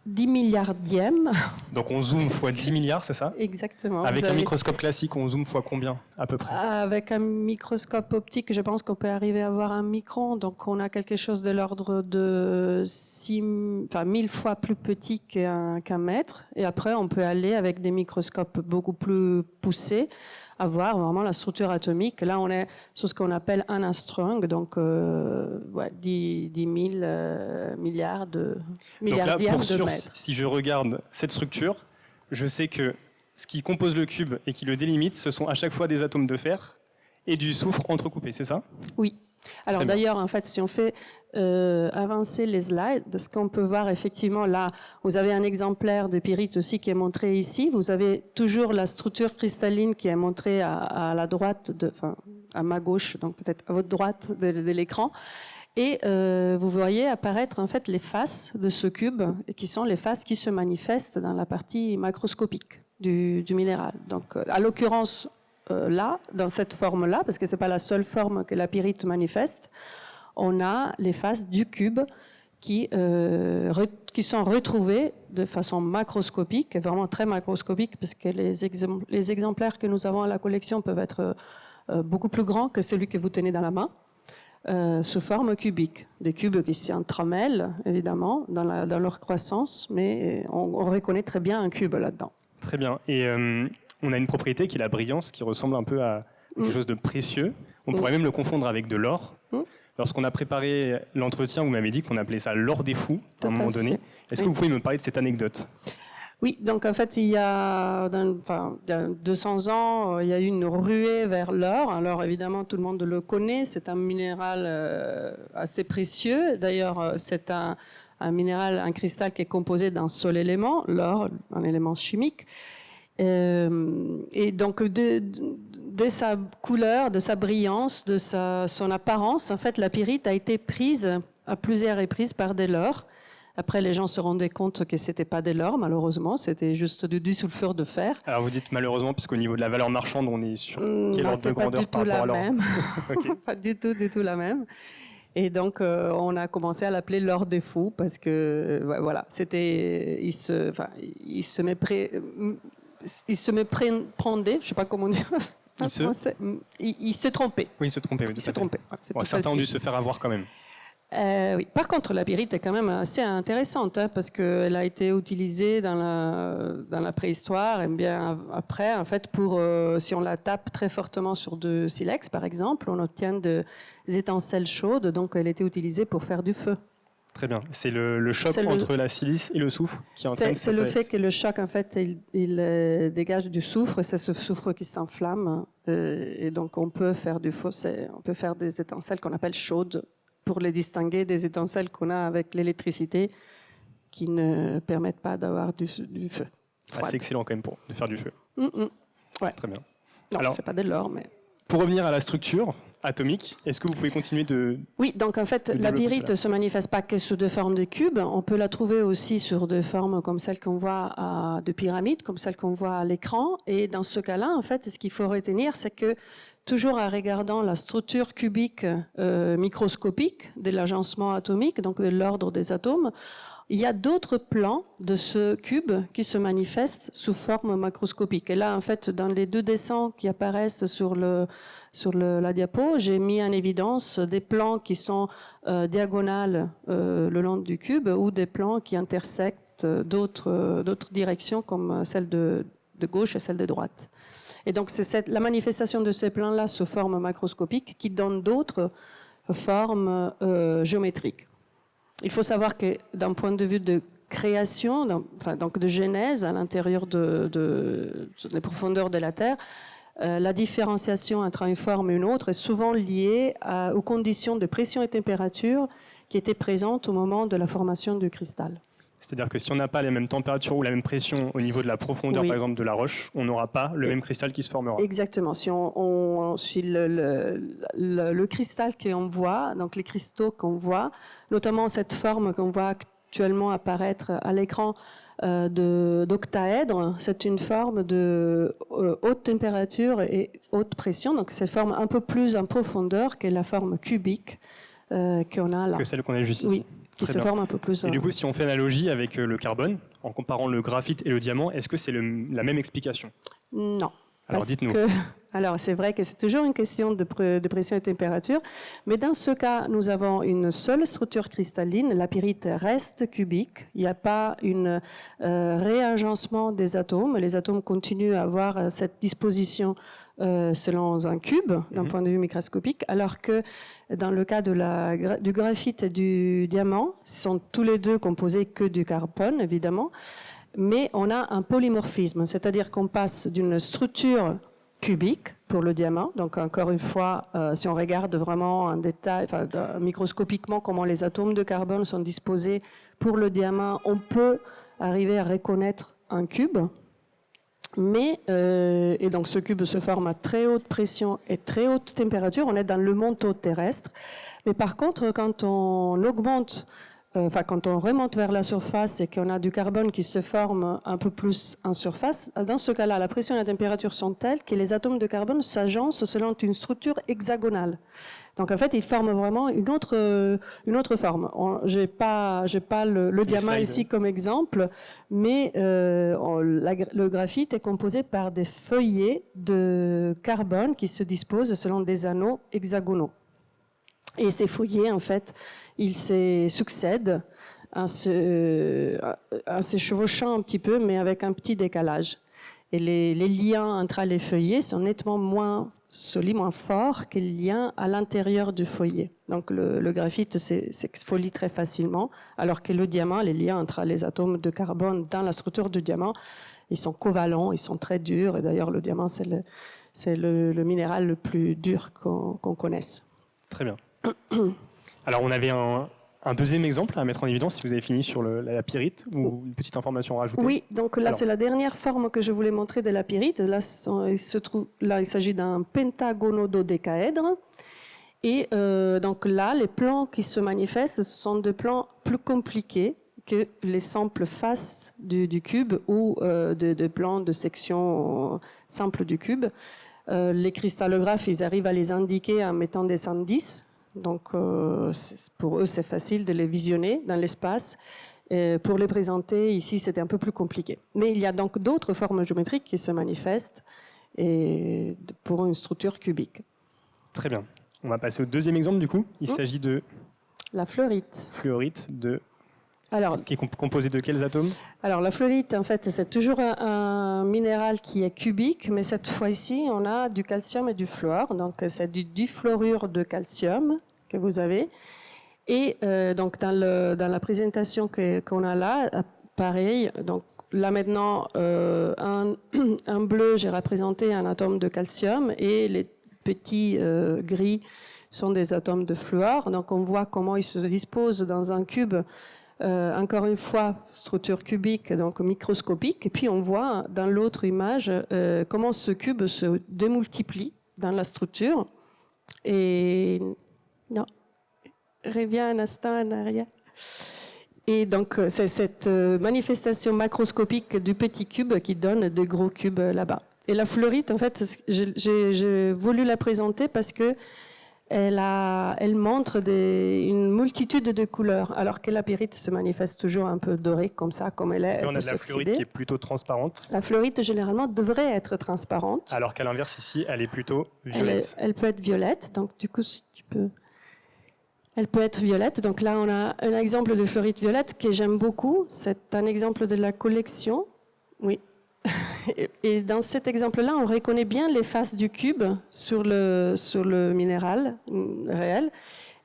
10 milliardième.
Donc on zoome fois 10 milliards, c'est ça?
Exactement.
Avec un microscope classique, on zoome fois combien à peu près?
Avec un microscope optique, je pense qu'on peut arriver à avoir un micron. Donc on a quelque chose de l'ordre de 1000 fois plus petit qu'un mètre. Et après, on peut aller avec des microscopes beaucoup plus poussés à voir vraiment la structure atomique. Là, on est sur ce qu'on appelle un Armstrong, donc 10 000 milliards de milliardièmes de mètres.
Si je regarde cette structure, je sais que ce qui compose le cube et qui le délimite, ce sont à chaque fois des atomes de fer et du soufre entrecoupés, c'est ça?
Oui. Alors d'ailleurs, en fait, si on fait avancer les slides, ce qu'on peut voir effectivement là, vous avez un exemplaire de pyrite aussi qui est montré ici. Vous avez toujours la structure cristalline qui est montrée à la droite, à ma gauche, donc peut-être à votre droite de l'écran. Et vous voyez apparaître en fait les faces de ce cube, qui sont les faces qui se manifestent dans la partie macroscopique du minéral. Donc à l'occurrence, là, dans cette forme-là, parce que ce n'est pas la seule forme que la pyrite manifeste, on a les faces du cube qui sont retrouvées de façon macroscopique, vraiment très macroscopique, parce que les exemplaires que nous avons à la collection peuvent être beaucoup plus grands que celui que vous tenez dans la main, sous forme cubique. Des cubes qui s'entremêlent, évidemment, dans leur croissance, mais on reconnaît très bien un cube là-dedans.
Très bien. Et on a une propriété qui est la brillance, qui ressemble un peu à quelque chose de précieux. On pourrait même le confondre avec de l'or. Lorsqu'on a préparé l'entretien, vous m'avez dit qu'on appelait ça l'or des fous, à un moment donné. Est-ce que vous pouvez me parler de cette anecdote?
Oui, donc en fait, il y a 200 ans, il y a eu une ruée vers l'or. Alors évidemment, tout le monde le connaît, c'est un minéral assez précieux. D'ailleurs, c'est un minéral, un cristal qui est composé d'un seul élément, l'or, un élément chimique. Et donc, de sa couleur, de sa brillance, de son apparence, en fait, la pyrite a été prise à plusieurs reprises par de l'or. Après, les gens se rendaient compte que c'était pas de l'or, malheureusement, c'était juste du disulfure de fer.
Alors vous dites malheureusement, puisqu'au niveau de la valeur marchande, on est sur quel ordre de grandeur par rapport à l'or?
Okay. Pas du tout la même. Et donc, on a commencé à l'appeler l'or des fous, parce que, voilà, il se méprenait, je sais pas comment dire. Il se trompait.
Oui, il se trompait. Oui,
il se trompait.
Certains ont dû se faire avoir quand même.
Oui. Par contre, la pyrite est quand même assez intéressante, parce qu'elle a été utilisée dans la préhistoire et bien après, en fait, si on la tape très fortement sur du silex, par exemple, on obtient des étincelles chaudes, donc elle était utilisée pour faire du feu.
Très bien. C'est le choc entre la silice et le soufre qui entraîne
C'est le fait que le choc, en fait, il dégage du soufre, c'est ce soufre qui s'enflamme, et donc on peut faire du feu, on peut faire des étincelles qu'on appelle chaudes, pour les distinguer des étincelles qu'on a avec l'électricité qui ne permettent pas d'avoir du feu.
C'est excellent quand même de faire du feu.
Ouais.
Très bien.
Non,
Alors,
c'est pas de l'or, mais...
Pour revenir à la structure atomique, est-ce que vous pouvez continuer de...
Oui, donc en fait, la pyrite ne se manifeste pas que sous des formes de cubes. On peut la trouver aussi sur des formes comme celles qu'on voit de pyramides, comme celles qu'on voit à l'écran. Et dans ce cas-là, en fait, ce qu'il faut retenir, c'est que toujours en regardant la structure cubique microscopique de l'agencement atomique, donc de l'ordre des atomes, il y a d'autres plans de ce cube qui se manifestent sous forme macroscopique. Et là, en fait, dans les deux dessins qui apparaissent sur la diapo, j'ai mis en évidence des plans qui sont diagonales le long du cube ou des plans qui intersectent d'autres directions comme celle de de gauche et celle de droite. Et donc c'est la manifestation de ces plans-là sous forme macroscopique qui donne d'autres formes géométriques. Il faut savoir que d'un point de vue de création, donc de genèse à l'intérieur des profondeurs de la Terre, la différenciation entre une forme et une autre est souvent liée aux conditions de pression et température qui étaient présentes au moment de la formation du cristal.
C'est-à-dire que si on n'a pas les mêmes températures ou la même pression au niveau de la profondeur,
Oui.
par exemple, de la roche, on n'aura pas le même cristal qui se formera.
Exactement. Si le cristal qu'on voit, donc les cristaux qu'on voit, notamment cette forme qu'on voit actuellement apparaître à l'écran d'octaèdre, c'est une forme de haute température et haute pression. Donc cette forme un peu plus en profondeur que la forme cubique qu'on a là.
Que celle qu'on a juste
Oui.
ici.
Qui
Très
se
bien.
forme un peu plus.
Et du coup, si on fait analogie avec le carbone, en comparant le graphite et le diamant, est-ce que c'est la même explication?
Non.
Alors
Parce
dites-nous.
Alors c'est vrai que c'est toujours une question de pression et température, mais dans ce cas, nous avons une seule structure cristalline, la pyrite reste cubique, il n'y a pas un réagencement des atomes, les atomes continuent à avoir cette disposition selon un cube, d'un point de vue microscopique, alors que dans le cas du graphite et du diamant, ils sont tous les deux composés que du carbone, évidemment, mais on a un polymorphisme, c'est-à-dire qu'on passe d'une structure cubique pour le diamant, donc encore une fois, si on regarde vraiment en détail, microscopiquement comment les atomes de carbone sont disposés pour le diamant, on peut arriver à reconnaître un cube. Mais, et donc ce cube se forme à très haute pression et très haute température, on est dans le manteau terrestre. Mais par contre, quand on augmente, quand on remonte vers la surface et qu'on a du carbone qui se forme un peu plus en surface, dans ce cas-là, la pression et la température sont telles que les atomes de carbone s'agencent selon une structure hexagonale. Donc en fait, ils forment vraiment une autre forme. Je n'ai pas le diamant
slides.
ici comme exemple, mais le graphite est composé par des feuillets de carbone qui se disposent selon des anneaux hexagonaux. Et ces feuillets, en fait, ils se succèdent en se chevauchant un petit peu, mais avec un petit décalage. Et les liens entre les feuillets sont nettement moins solides, moins forts que les liens à l'intérieur du feuillet. Donc le graphite s'exfolie très facilement, alors que le diamant, les liens entre les atomes de carbone dans la structure du diamant, ils sont covalents, ils sont très durs. Et d'ailleurs, le diamant, c'est le minéral le plus dur qu'on connaisse.
Très bien. Alors, on avait un deuxième exemple à mettre en évidence, si vous avez fini sur la pyrite, ou une petite information à rajouter.
Oui, donc là,
Alors.
c'est la dernière forme que je voulais montrer de la pyrite. Là, il s'agit d'un pentagonododécaèdre. Et donc là, les plans qui se manifestent, ce sont des plans plus compliqués que les simples faces du cube ou de plans de section simple du cube. Les cristallographes, ils arrivent à les indiquer en mettant des indices. Donc, pour eux, c'est facile de les visionner dans l'espace. Pour les présenter, ici, c'était un peu plus compliqué. Mais il y a donc d'autres formes géométriques qui se manifestent et pour une structure cubique.
Très bien. On va passer au deuxième exemple, du coup. Il s'agit de
La fluorite.
fluorite,
Alors,
qui est composé de quels atomes?
Alors la fluorite, en fait, c'est toujours un minéral qui est cubique, mais cette fois-ci, on a du calcium et du fluor. Donc c'est du difluorure de calcium que vous avez. Et donc dans la présentation qu'on a là, pareil. Donc là maintenant, en bleu, j'ai représenté un atome de calcium et les petits gris sont des atomes de fluor. Donc on voit comment ils se disposent dans un cube. Encore une fois, structure cubique, donc microscopique. Et puis on voit dans l'autre image comment ce cube se démultiplie dans la structure. Et non, reviens un instant en arrière. Et donc c'est cette manifestation macroscopique du petit cube qui donne des gros cubes là-bas. Et la fluorite, en fait, j'ai voulu la présenter parce que elle montre une multitude de couleurs, alors que la pyrite se manifeste toujours un peu dorée, comme ça, comme elle est.
Et on a de la fluorite qui est plutôt transparente.
La fluorite, généralement, devrait être transparente.
Alors qu'à l'inverse, ici, elle est plutôt violette.
Elle peut être violette, donc du coup, si tu peux... Elle peut être violette. Donc là, on a un exemple de fluorite violette que j'aime beaucoup. C'est un exemple de la collection. Oui. Et dans cet exemple-là, on reconnaît bien les faces du cube sur le minéral réel.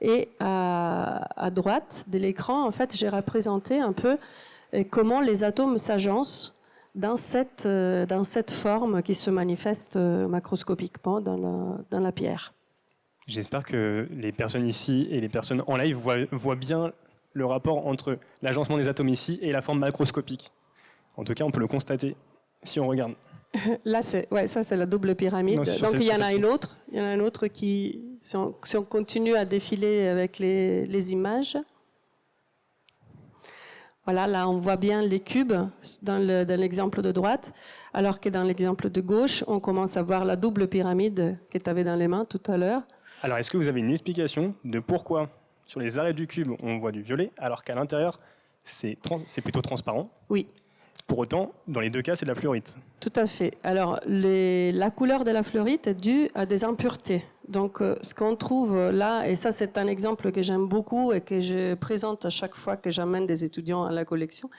Et à droite de l'écran, en fait, j'ai représenté un peu comment les atomes s'agencent dans cette forme qui se manifeste macroscopiquement dans la pierre.
J'espère que les personnes ici et les personnes en live voient bien le rapport entre l'agencement des atomes ici et la forme macroscopique. En tout cas, on peut le constater si on regarde.
Là, ça c'est la double pyramide.
Non,
donc il y en a une autre. Il y en a une autre qui, si on continue à défiler avec les images. Voilà, là on voit bien les cubes dans l'exemple de droite, alors que dans l'exemple de gauche, on commence à voir la double pyramide que tu avais dans les mains tout à l'heure.
Alors, est-ce que vous avez une explication de pourquoi sur les arrêts du cube, on voit du violet, alors qu'à l'intérieur, c'est plutôt transparent?
Oui.
Pour autant, dans les deux cas, c'est de la fluorite.
Tout à fait. Alors, la couleur de la fluorite est due à des impuretés. Donc, ce qu'on trouve là, et ça c'est un exemple que j'aime beaucoup et que je présente à chaque fois que j'amène des étudiants à la collection,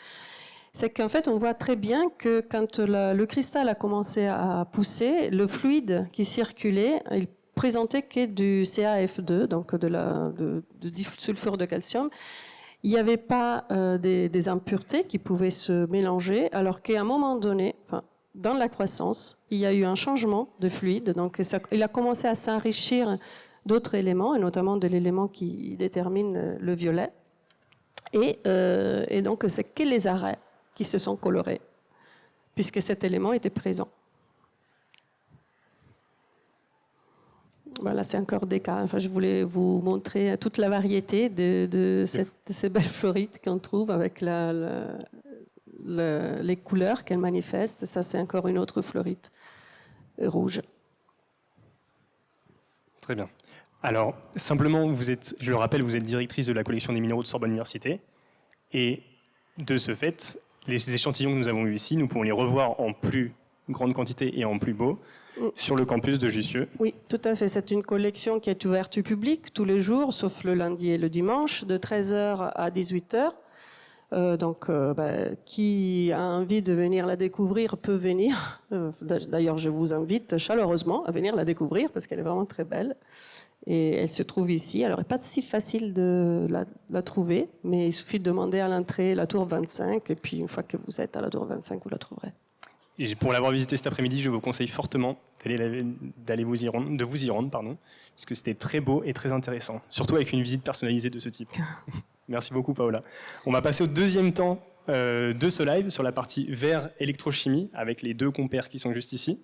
c'est qu'en fait, on voit très bien que quand le cristal a commencé à pousser, le fluide qui circulait, il présentait que du CaF2, donc du sulfure de calcium. Il n'y avait pas des impuretés qui pouvaient se mélanger, alors qu'à un moment donné, dans la croissance, il y a eu un changement de fluide. Donc il a commencé à s'enrichir d'autres éléments, et notamment de l'élément qui détermine le violet. Et donc c'est que les arrêts qui se sont colorés, puisque cet élément était présent. Voilà, c'est encore des cas. Enfin, je voulais vous montrer toute la variété de ces belles fluorites qu'on trouve avec les couleurs qu'elles manifestent. Ça, c'est encore une autre fluorite rouge.
Très bien. Alors, simplement, je le rappelle, vous êtes directrice de la collection des minéraux de Sorbonne Université. Et de ce fait, les échantillons que nous avons eus ici, nous pouvons les revoir en plus grande quantité et en plus beau sur le campus de Jussieu.
Oui, tout à fait. C'est une collection qui est ouverte au public tous les jours, sauf le lundi et le dimanche, de 13h à 18h. Qui a envie de venir la découvrir peut venir. D'ailleurs, je vous invite chaleureusement à venir la découvrir parce qu'elle est vraiment très belle. Et elle se trouve ici. Alors, il n'est pas si facile de la trouver, mais il suffit de demander à l'entrée la tour 25. Et puis, une fois que vous êtes à la tour 25, vous la trouverez.
Et pour l'avoir visité cet après-midi, je vous conseille fortement de vous y rendre, parce que c'était très beau et très intéressant, surtout avec une visite personnalisée de ce type. Merci beaucoup, Paola. On va passer au deuxième temps de ce live sur la partie verre électrochimie avec les deux compères qui sont juste ici.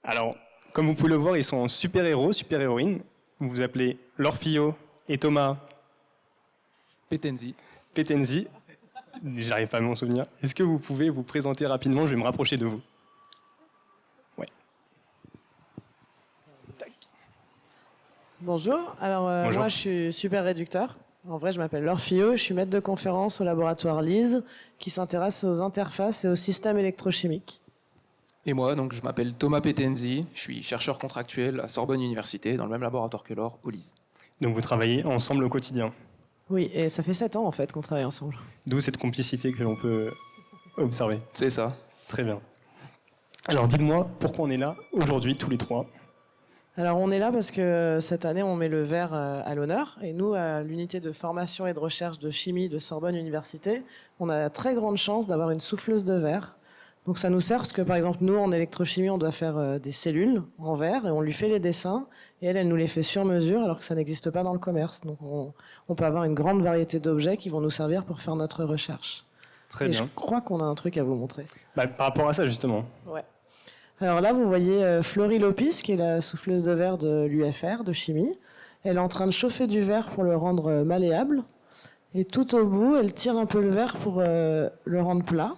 Alors, comme vous pouvez le voir, ils sont en super-héros, super-héroïnes. Vous vous appelez Lorfio et Thomas
Petenzi.
J'arrive pas à m'en souvenir. Est-ce que vous pouvez vous présenter rapidement? Je vais me rapprocher de vous. Ouais. Tac.
Bonjour. Alors,
Bonjour.
moi, je suis super réducteur. En vrai, je m'appelle Lorfio. Je suis maître de conférence au laboratoire LISE qui s'intéresse aux interfaces et aux systèmes électrochimiques.
Et moi, donc, je m'appelle Thomas Petenzi. Je suis chercheur contractuel à Sorbonne Université, dans le même laboratoire que Laure, au LISE.
Donc, vous travaillez ensemble au quotidien.
Oui, et ça fait 7 ans en fait qu'on travaille ensemble.
D'où cette complicité que l'on peut observer.
C'est ça.
Très bien. Alors dites-moi, pourquoi on est là aujourd'hui tous les trois?
Alors on est là parce que cette année on met le verre à l'honneur. Et nous, à l'unité de formation et de recherche de chimie de Sorbonne Université, on a la très grande chance d'avoir une souffleuse de verre. Donc ça nous sert parce que par exemple nous en électrochimie on doit faire des cellules en verre et on lui fait les dessins et elle nous les fait sur mesure alors que ça n'existe pas dans le commerce. Donc on peut avoir une grande variété d'objets qui vont nous servir pour faire notre recherche.
Très bien.
Je crois qu'on a un truc à vous montrer.
Par rapport à ça justement.
Ouais. Alors là vous voyez Florie Lopis qui est la souffleuse de verre de l'UFR de chimie. Elle est en train de chauffer du verre pour le rendre malléable et tout au bout elle tire un peu le verre pour le rendre plat.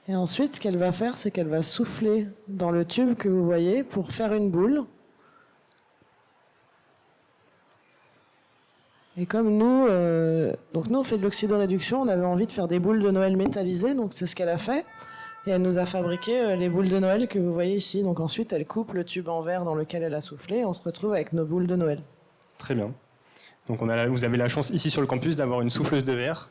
Et ensuite, ce qu'elle va faire, c'est qu'elle va souffler dans le tube que vous voyez pour faire une boule. Et comme nous, on fait de l'oxydoréduction, on avait envie de faire des boules de Noël métallisées, donc c'est ce qu'elle a fait. Et elle nous a fabriqué les boules de Noël que vous voyez ici. Donc ensuite, elle coupe le tube en verre dans lequel elle a soufflé et on se retrouve avec nos boules de Noël.
Très bien. Donc vous avez la chance ici sur le campus d'avoir une souffleuse de verre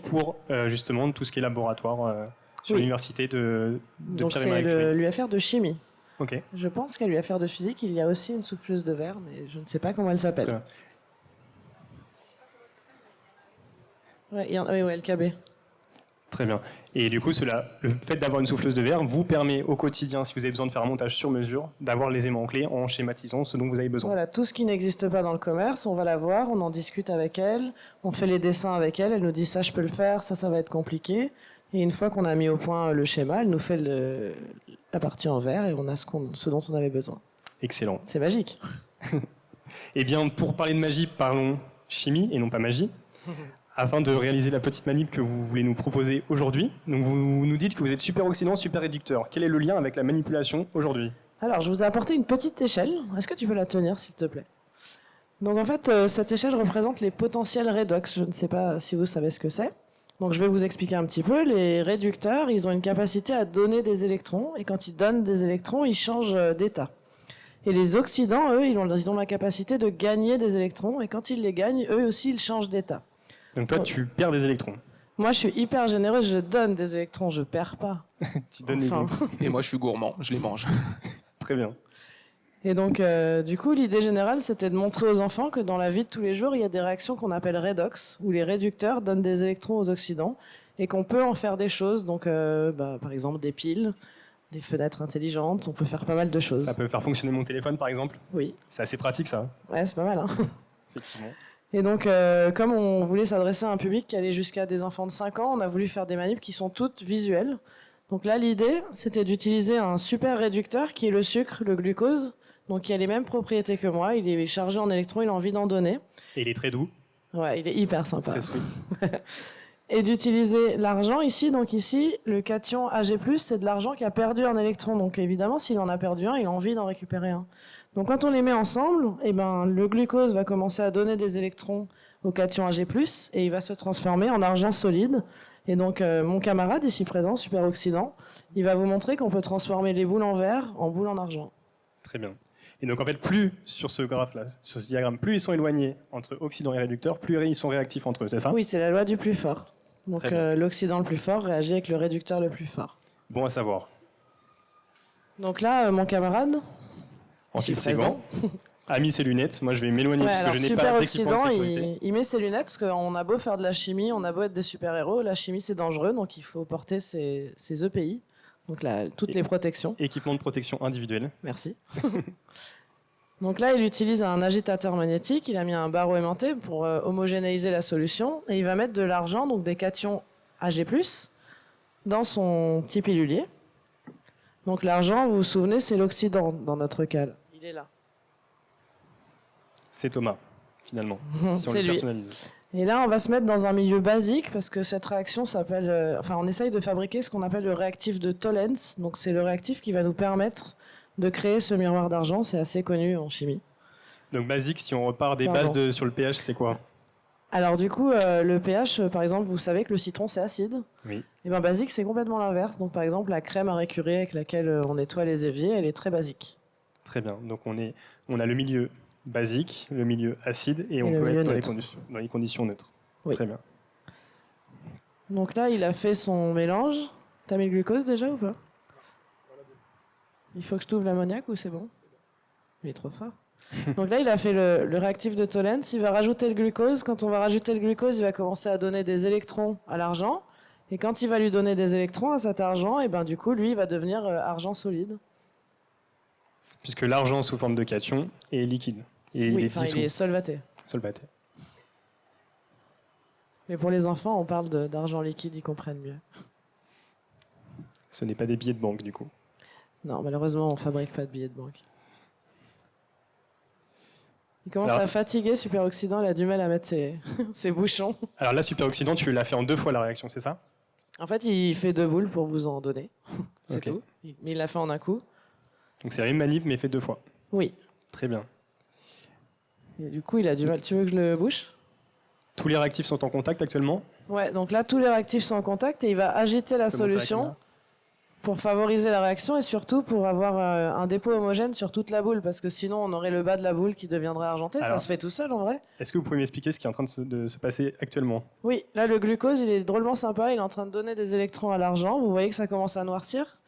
pour justement tout ce qui est laboratoire sur
Oui.
l'université de
Donc
Pierre et
c'est
Marie Curie.
l'UFR de chimie.
Ok.
Je pense qu'à l'UFR de physique, il y a aussi une souffleuse de verre, mais je ne sais pas comment elle s'appelle. Ouais, oui, LKB.
Très bien. Et du coup, le fait d'avoir une souffleuse de verre vous permet au quotidien, si vous avez besoin de faire un montage sur mesure, d'avoir les aimants clés en schématisant ce dont vous avez besoin.
Voilà, tout ce qui n'existe pas dans le commerce, on va la voir, on en discute avec elle, on fait les dessins avec elle, elle nous dit ça je peux le faire, ça va être compliqué. Et une fois qu'on a mis au point le schéma, elle nous fait la partie en verre et on a ce dont on avait besoin.
Excellent.
C'est magique.
Eh bien, pour parler de magie, parlons chimie et non pas magie. Afin de réaliser la petite manip que vous voulez nous proposer aujourd'hui. Donc vous nous dites que vous êtes superoxydant, super réducteur. Quel est le lien avec la manipulation aujourd'hui?
Alors, je vous ai apporté une petite échelle. Est-ce que tu peux la tenir, s'il te plaît? Donc, en fait, cette échelle représente les potentiels redox. Je ne sais pas si vous savez ce que c'est. Donc, je vais vous expliquer un petit peu. Les réducteurs, ils ont une capacité à donner des électrons. Et quand ils donnent des électrons, ils changent d'état. Et les oxydants, eux, ils ont la capacité de gagner des électrons. Et quand ils les gagnent, eux aussi, ils changent d'état.
Donc toi, tu perds des électrons.
Moi, je suis hyper généreuse, je donne des électrons, je perds pas.
Tu donnes les électrons.
Et moi, je suis gourmand, je les mange.
Très bien.
Et donc, du coup, l'idée générale, c'était de montrer aux enfants que dans la vie de tous les jours, il y a des réactions qu'on appelle redox, où les réducteurs donnent des électrons aux oxydants, et qu'on peut en faire des choses, donc par exemple des piles, des fenêtres intelligentes, on peut faire pas mal de choses.
Ça peut faire fonctionner mon téléphone, par exemple?
Oui.
C'est assez pratique, ça.
Ouais, c'est pas mal, hein.
Effectivement.
Et donc, comme on voulait s'adresser à un public qui allait jusqu'à des enfants de 5 ans, on a voulu faire des manips qui sont toutes visuelles. Donc là, l'idée, c'était d'utiliser un super réducteur qui est le sucre, le glucose, donc qui a les mêmes propriétés que moi. Il est chargé en électrons, il a envie d'en donner.
Et il est très doux.
Ouais, il est hyper sympa.
Très sweet.
Et d'utiliser l'argent ici. Donc ici, le cation Ag+, c'est de l'argent qui a perdu un électron. Donc évidemment, s'il en a perdu un, il a envie d'en récupérer un. Donc quand on les met ensemble, eh ben, le glucose va commencer à donner des électrons au cation Ag+, et il va se transformer en argent solide. Et donc mon camarade ici présent, superoxydant, il va vous montrer qu'on peut transformer les boules en verre en boules en argent.
Très bien. Et donc en fait, plus sur ce graphe-là, sur ce diagramme, plus ils sont éloignés entre oxydant et réducteur, plus ils sont réactifs entre eux, c'est ça?
Oui, c'est la loi du plus fort. Donc
Très bien.
l'oxydant le plus fort réagit avec le réducteur le plus fort.
Bon à savoir.
Donc là, mon camarade,
Ensuite,
ici
c'est
présent.
grand. A mis ses lunettes. Moi, je vais m'éloigner parce que je n'ai pas d'équipement de
superoxydant,
sécurité.
il met ses lunettes parce qu'on a beau faire de la chimie, on a beau être des super-héros, la chimie c'est dangereux, donc il faut porter ses EPI, donc là, toutes les protections.
Équipement de protection individuel.
Merci. Donc là, il utilise un agitateur magnétique, il a mis un barreau aimanté pour homogénéiser la solution, et il va mettre de l'argent, donc des cations Ag+, dans son petit pilulier. Donc l'argent, vous vous souvenez, c'est l'oxydant dans notre cas. Il est là.
C'est Thomas, finalement. Si on
C'est
le
lui.
personnalise.
Et là, on va se mettre dans un milieu basique parce que cette réaction s'appelle... on essaye de fabriquer ce qu'on appelle le réactif de Tollens. Donc, c'est le réactif qui va nous permettre de créer ce miroir d'argent. C'est assez connu en chimie.
Donc basique, si on repart des
Pardon.
bases sur le pH, c'est quoi?
Alors, du coup, le pH, par exemple, vous savez que le citron, c'est acide.
Oui.
Et bien, basique, c'est complètement l'inverse. Donc, par exemple, la crème à récurer avec laquelle on nettoie les éviers, elle est très basique.
Très bien. Donc on a le milieu basique, le milieu acide, et on
le
peut
milieu
être dans
neutre.
dans les conditions neutres.
Oui.
Très bien.
Donc là, il a fait son mélange. T'as mis le glucose déjà ou pas? Il faut que je t'ouvre l'ammoniac ou c'est bon? Il est trop fort. Donc là, il a fait le réactif de Tollens. Il va rajouter le glucose. Quand on va rajouter le glucose, il va commencer à donner des électrons à l'argent. Et quand il va lui donner des électrons à cet argent, et ben du coup, lui, il va devenir argent solide.
Puisque l'argent sous forme de cation est liquide. Et
Oui,
il est
enfin,
dissous.
il est solvaté.
Solvaté.
Mais pour les enfants, on parle d'argent liquide, ils comprennent mieux.
Ce n'est pas des billets de banque, du coup.
Non, malheureusement, on fabrique pas de billets de banque. Il commence
Alors-
à fatiguer, superoxydant, il a du mal à mettre ses bouchons.
Alors là, superoxydant, tu l'as fait en 2 fois la réaction, c'est ça?
En fait, il fait 2 boules pour vous en donner. C'est
Ok.
tout. Mais il l'a fait en un coup.
Donc c'est la même manip, mais fait 2 fois.
Oui.
Très bien.
Et du coup, il a du mal. Tu veux que je le bouche?
Tous les réactifs sont en contact actuellement?
Ouais, donc là, tous les réactifs sont en contact et il va agiter la
Tu peux montrer la
solution.
caméra
Pour favoriser la réaction et surtout pour avoir un dépôt homogène sur toute la boule, parce que sinon on aurait le bas de la boule qui deviendrait argenté.
Alors,
ça se fait tout seul en vrai.
Est-ce que vous pouvez m'expliquer ce qui est en train de se passer actuellement?
Oui, là le glucose il est drôlement sympa, il est en train de donner des électrons à l'argent. Vous voyez que ça commence à noircir.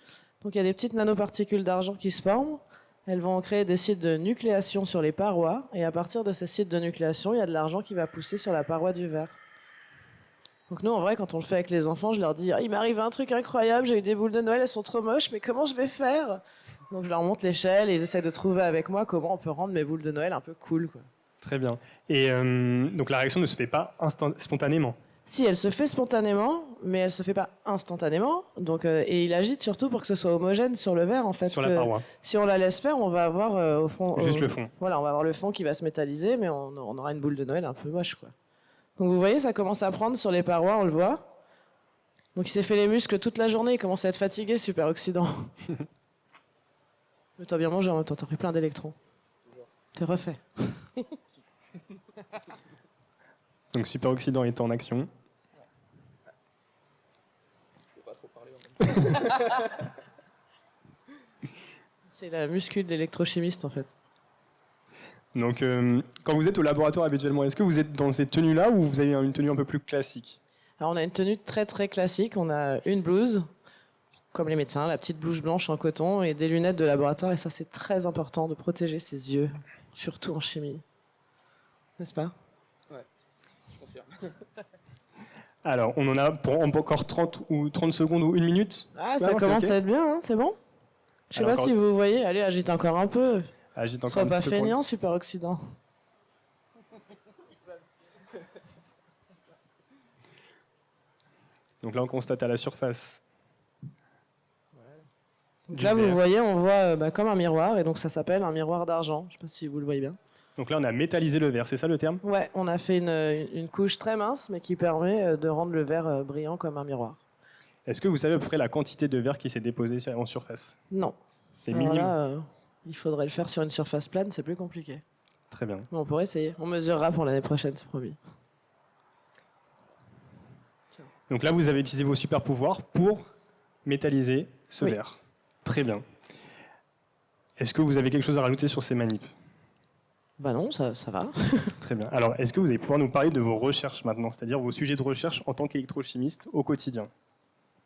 Donc il y a des petites nanoparticules d'argent qui se forment. Elles vont créer des sites de nucléation sur les parois, et à partir de ces sites de nucléation, il y a de l'argent qui va pousser sur la paroi du verre. Donc nous, en vrai, quand on le fait avec les enfants, je leur dis « Il m'arrive un truc incroyable, j'ai eu des boules de Noël, elles sont trop moches, mais comment je vais faire ?» Donc je leur montre l'échelle et ils essaient de trouver avec moi comment on peut rendre mes boules de Noël un peu cool, quoi.
Très bien. Et donc la réaction ne se fait pas spontanément?
Si, elle se fait spontanément, mais elle se fait pas instantanément. Donc, et il agite surtout pour que ce soit homogène sur le verre, en fait.
Sur la paroi.
Si on la laisse faire, on va avoir au fond...
Juste le fond.
Voilà, on va avoir le fond qui va se métalliser, mais on aura une boule de Noël un peu moche, quoi. Donc vous voyez, ça commence à prendre sur les parois, on le voit. Donc il s'est fait les muscles toute la journée, il commence à être fatigué, superoxydant. Mais t'as bien mangé en même temps, t'as pris plein d'électrons. T'es refait.
Donc superoxydant est en action.
Je peux pas trop parler en même temps.
C'est la muscule d'électrochimiste en fait.
Donc quand vous êtes au laboratoire habituellement, est-ce que vous êtes dans cette tenue-là ou vous avez une tenue un peu plus classique?
Alors on a une tenue très très classique, on a une blouse, comme les médecins, la petite blouse blanche en coton et des lunettes de laboratoire, et ça c'est très important de protéger ses yeux, surtout en chimie. N'est-ce pas?
Ouais, je confirme.
Alors, on en a pour encore 30 secondes ou 1 minute?
Ah, ça commence à être bien, hein, c'est bon? Je sais pas si vous voyez, allez, agite encore un peu.
Agite encore
Sois
un
pas
petit peu
feignant, superoxydant.
Donc là, on constate à la surface.
Donc là, vous voyez, on voit comme un miroir, et donc ça s'appelle un miroir d'argent. Je sais pas si vous le voyez bien.
Donc là, on a métallisé le verre, c'est ça le terme?
Ouais, on a fait une couche très mince, mais qui permet de rendre le verre brillant comme un miroir.
Est-ce que vous savez à peu près la quantité de verre qui s'est déposé en surface?
Non.
C'est
Alors
minime.
là, il faudrait le faire sur une surface plane, c'est plus compliqué.
Très bien.
Mais on pourrait essayer. On mesurera pour l'année prochaine, c'est promis.
Donc là, vous avez utilisé vos super pouvoirs pour métalliser ce
Oui.
verre. Très bien. Est-ce que vous avez quelque chose à rajouter sur ces manips?
Bah non, ça va.
Très bien. Alors, est-ce que vous allez pouvoir nous parler de vos recherches maintenant, c'est-à-dire vos sujets de recherche en tant qu'électrochimiste au quotidien?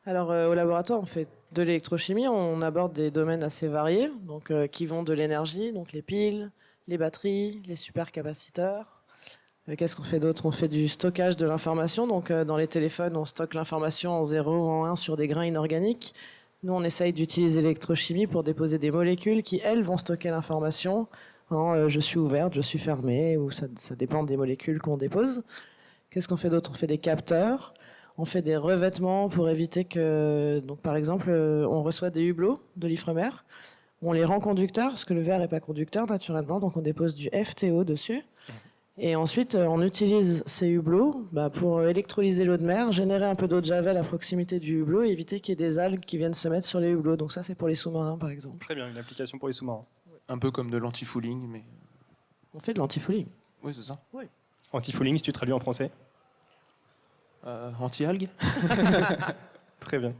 Alors au laboratoire, on fait de l'électrochimie, on aborde des domaines assez variés, donc qui vont de l'énergie, donc les piles, les batteries, les supercapaciteurs. Qu'est-ce qu'on fait d'autre? On fait du stockage de l'information, donc dans les téléphones, on stocke l'information en 0 ou en 1 sur des grains inorganiques. Nous, on essaye d'utiliser l'électrochimie pour déposer des molécules qui, elles, vont stocker l'information en je suis ouverte, je suis fermée, ou ça dépend des molécules qu'on dépose. Qu'est-ce qu'on fait d'autre? On fait des capteurs. On fait des revêtements pour éviter que, donc par exemple, on reçoit des hublots de l'Ifremer, on les rend conducteurs, parce que le verre n'est pas conducteur naturellement, donc on dépose du FTO dessus. Et ensuite, on utilise ces hublots pour électrolyser l'eau de mer, générer un peu d'eau de javel à proximité du hublot et éviter qu'il y ait des algues qui viennent se mettre sur les hublots. Donc ça, c'est pour les sous-marins, par exemple.
Très bien, une application pour les sous-marins.
Un peu comme de l'anti-fouling, mais...
On fait de l'anti-fouling.
Oui, c'est ça.
Oui.
Anti-fouling, si tu traduis en français?
Anti-algues.
Très bien.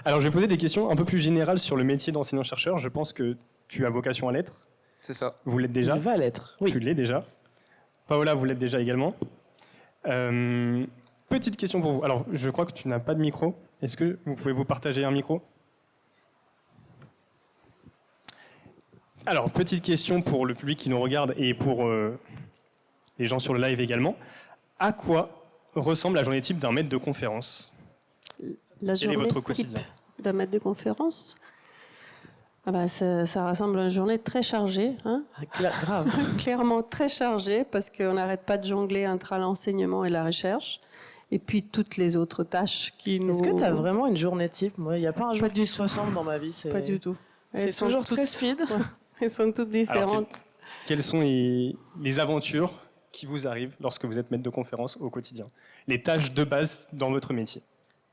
Alors, je vais poser des questions un peu plus générales sur le métier d'enseignant-chercheur. Je pense que tu as vocation à l'être.
C'est ça.
Vous l'êtes déjà?
Il va l'être, oui.
Tu l'es déjà. Paola, vous l'êtes déjà également. Petite question pour vous. Alors, je crois que tu n'as pas de micro. Est-ce que vous pouvez vous partager un micro? Alors, petite question pour le public qui nous regarde et pour les gens sur le live également. À quoi ressemble la journée type d'un maître de conférence?
La
Quel est
journée
votre
type
quotidien?
d'un maître de conférence, ça ressemble à une journée très chargée. Hein.
Grave.
Clairement très chargée, parce qu'on n'arrête pas de jongler entre l'enseignement et la recherche. Et puis toutes les autres tâches qui nous...
Est-ce que tu as vraiment une journée type? Moi, il n'y a pas un jour qui se ressemble dans ma vie.
Pas du tout.
C'est toujours très speed.
Elles sont toutes différentes.
Alors, quelles sont les aventures qui vous arrivent lorsque vous êtes maître de conférence au quotidien? Les tâches de base dans votre métier?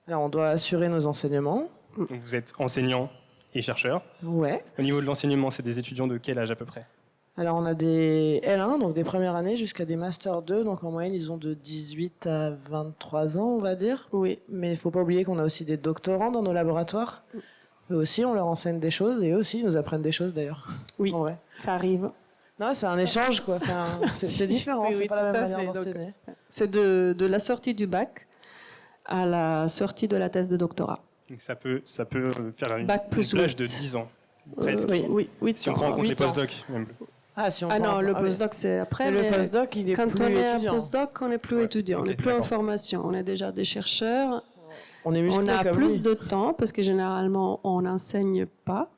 Alors, on doit assurer nos enseignements.
Donc, vous êtes enseignant et chercheur.
Ouais.
Au niveau de l'enseignement, c'est des étudiants de quel âge à peu près?
Alors, on a des L1, donc des premières années, jusqu'à des Master 2. Donc, en moyenne, ils ont de 18 à 23 ans, on va dire.
Oui.
Mais il ne faut pas oublier qu'on a aussi des doctorants dans nos laboratoires. Eux aussi, on leur enseigne des choses et eux aussi, ils nous apprennent des choses d'ailleurs.
Oui,
en vrai.
ça arrive.
Non, c'est un échange, quoi. Enfin, c'est différent,
Oui,
c'est
oui,
pas la
tout
même
à
manière
fait.
d'enseigner.
C'est de la sortie du bac à la sortie de la thèse de doctorat.
Donc ça peut faire une
Bac plus
plage
8.
de 10 ans, presque.
Oui, 8
Si on prend en compte les postdocs, même.
Ah, si on
Ah
prend-
non, le
ah oui.
postdoc c'est après.
Mais le
mais
postdoc, il est
quand
plus
on est
étudiant.
un postdoc, on n'est plus étudiant, on
ok,
n'est plus en
d'accord.
formation, on est déjà des chercheurs.
On est
On
musclé
a
comme
plus
lui.
de temps parce que généralement on n'enseigne pas.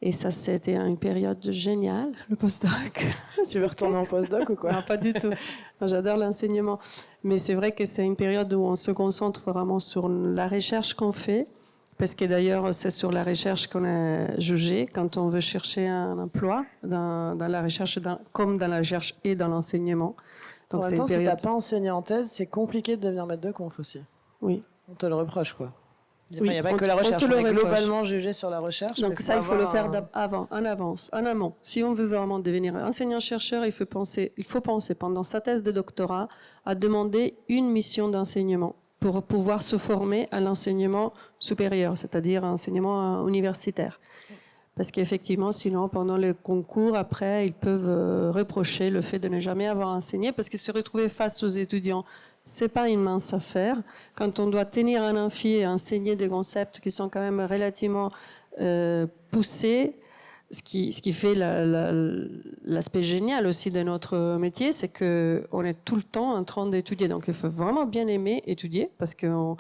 Et ça, c'était une période géniale, le postdoc.
Tu veux retourner en postdoc ou quoi?
Non, pas du tout. Non, j'adore l'enseignement. Mais c'est vrai que c'est une période où on se concentre vraiment sur la recherche qu'on fait. Parce que d'ailleurs, c'est sur la recherche qu'on est jugé quand on veut chercher un emploi dans la recherche, comme dans la recherche et dans l'enseignement.
En
Donc
même
c'est
temps,
une
si
période.
t'as pas enseigné en thèse, c'est compliqué de devenir maître de conf aussi.
Oui.
On te le reproche, quoi. Enfin,
Oui,
il n'y a pas
on
que
te-
la
on
recherche,
te
on
le
est
reproche.
globalement jugé sur la recherche.
Donc
mais
ça, il faut le
avoir
faire
un-
en amont. Si on veut vraiment devenir enseignant-chercheur, il faut penser pendant sa thèse de doctorat à demander une mission d'enseignement pour pouvoir se former à l'enseignement supérieur, c'est-à-dire à l'enseignement universitaire. Parce qu'effectivement, sinon, pendant le concours, après, ils peuvent reprocher le fait de ne jamais avoir enseigné, parce que se retrouver face aux étudiants, c'est pas une mince affaire. Quand on doit tenir un amphi et enseigner des concepts qui sont quand même relativement poussés, ce qui fait l'aspect génial aussi de notre métier, c'est qu'on est tout le temps en train d'étudier. Donc il faut vraiment bien aimer étudier, parce qu'on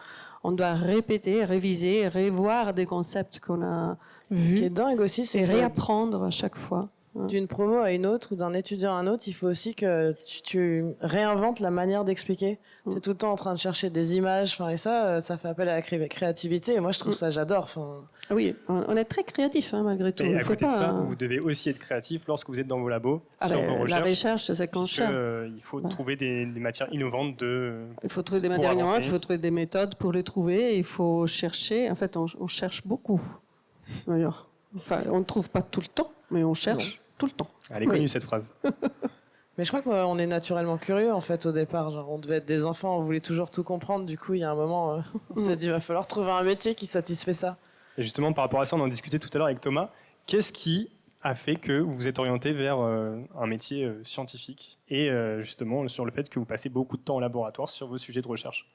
doit répéter, réviser, revoir des concepts qu'on a vus.
Ce qui est dingue aussi, c'est
et
que
réapprendre à chaque fois.
d'une promo à une autre ou d'un étudiant à un autre, il faut aussi que tu réinventes la manière d'expliquer. Tu es tout le temps en train de chercher des images, et ça fait appel à la créativité. Et moi, je trouve ça, j'adore.
Oui, on est très créatif malgré tout.
Et
Il
à
faut
côté de
pas,
ça, vous devez aussi être créatif lorsque vous êtes dans vos labos,
Ah
sur
ben,
vos
la
recherches.
recherche, c'est qu'on
puisque,
cherche.
il faut trouver des matières innovantes
Il faut trouver des
pour
matières innovantes,
avancer.
il faut trouver des méthodes pour les trouver. Il faut chercher. En fait, on cherche beaucoup. D'ailleurs, enfin, on ne trouve pas tout le temps, mais on cherche tout le temps.
Elle est connue cette phrase.
Mais je crois qu'on est naturellement curieux en fait au départ. Genre, on devait être des enfants, on voulait toujours tout comprendre. Du coup, il y a un moment, on s'est dit, il va falloir trouver un métier qui satisfait ça.
Et justement, par rapport à ça, on en discutait tout à l'heure avec Thomas. Qu'est-ce qui a fait que vous vous êtes orienté vers un métier scientifique et justement sur le fait que vous passez beaucoup de temps au laboratoire sur vos sujets de recherche?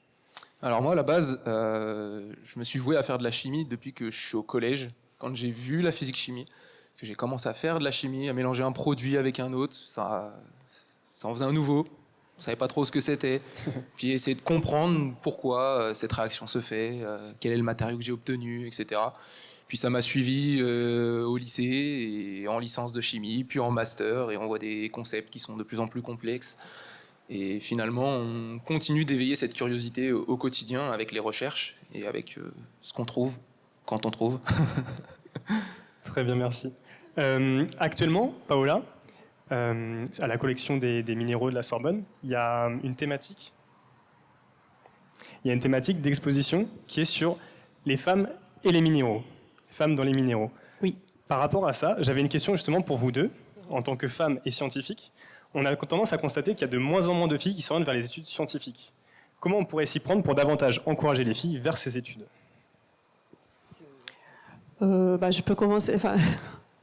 Alors moi, à la base, je me suis voué à faire de la chimie depuis que je suis au collège. Quand j'ai vu la physique-chimie, que j'ai commencé à faire de la chimie, à mélanger un produit avec un autre, ça en faisait un nouveau. On ne savait pas trop ce que c'était. Puis essayer de comprendre pourquoi cette réaction se fait, quel est le matériau que j'ai obtenu, etc. Puis ça m'a suivi au lycée et en licence de chimie, puis en master, et on voit des concepts qui sont de plus en plus complexes. Et finalement, on continue d'éveiller cette curiosité au quotidien avec les recherches et avec ce qu'on trouve, quand on trouve.
Très bien, merci. Actuellement, Paola, à la collection des minéraux de la Sorbonne, il y a une thématique. Il y a une thématique d'exposition qui est sur les femmes et les minéraux. Femmes dans les minéraux.
Oui.
Par rapport à ça, j'avais une question justement pour vous deux, en tant que femmes et scientifiques. On a tendance à constater qu'il y a de moins en moins de filles qui s'orientent vers les études scientifiques. Comment on pourrait s'y prendre pour davantage encourager les filles vers ces études?
Je peux commencer. Enfin,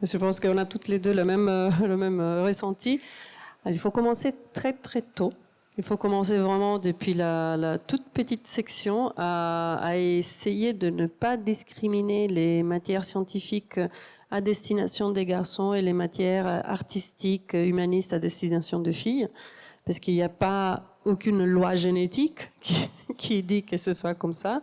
je pense qu'on a toutes les deux le même ressenti. Alors, il faut commencer très très tôt. Il faut commencer vraiment depuis la toute petite section à essayer de ne pas discriminer les matières scientifiques à destination des garçons et les matières artistiques, humanistes à destination des filles, parce qu'il n'y a pas aucune loi génétique qui dit que ce soit comme ça.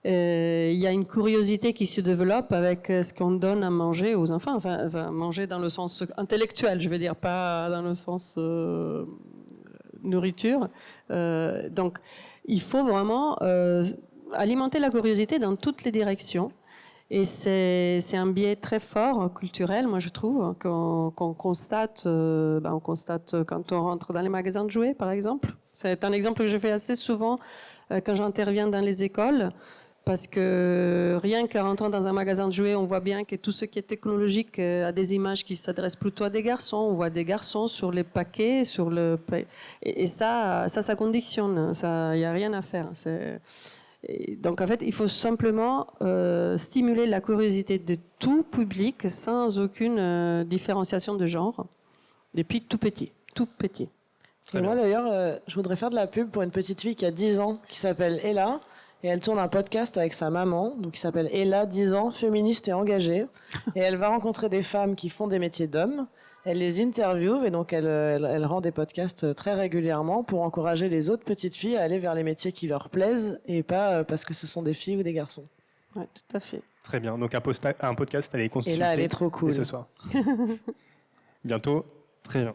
Il y a une curiosité qui se développe avec ce qu'on donne à manger aux enfants, enfin manger dans le sens intellectuel, je veux dire, pas dans le sens nourriture. Donc, il faut vraiment alimenter la curiosité dans toutes les directions. Et c'est un biais très fort culturel, moi je trouve, qu'on constate, on constate quand on rentre dans les magasins de jouets, par exemple. C'est un exemple que je fais assez souvent quand j'interviens dans les écoles. Parce que rien qu'en rentrant dans un magasin de jouets, on voit bien que tout ce qui est technologique a des images qui s'adressent plutôt à des garçons. On voit des garçons sur les paquets, et ça conditionne. Il n'y a rien à faire. Et donc en fait, il faut simplement stimuler la curiosité de tout public sans aucune différenciation de genre, depuis tout petit, tout petit.
Et moi d'ailleurs, je voudrais faire de la pub pour une petite fille qui a 10 ans, qui s'appelle Ella, et elle tourne un podcast avec sa maman, donc qui s'appelle Ella, 10 ans, féministe et engagée, et elle va rencontrer des femmes qui font des métiers d'hommes, elle les interviewe, et donc elle rend des podcasts très régulièrement pour encourager les autres petites filles à aller vers les métiers qui leur plaisent, et pas parce que ce sont des filles ou des garçons.
Ouais, tout à fait.
Très bien. Donc un podcast, allez consulter.
Et là, elle est trop cool.
dès ce soir. Bientôt. Très bien.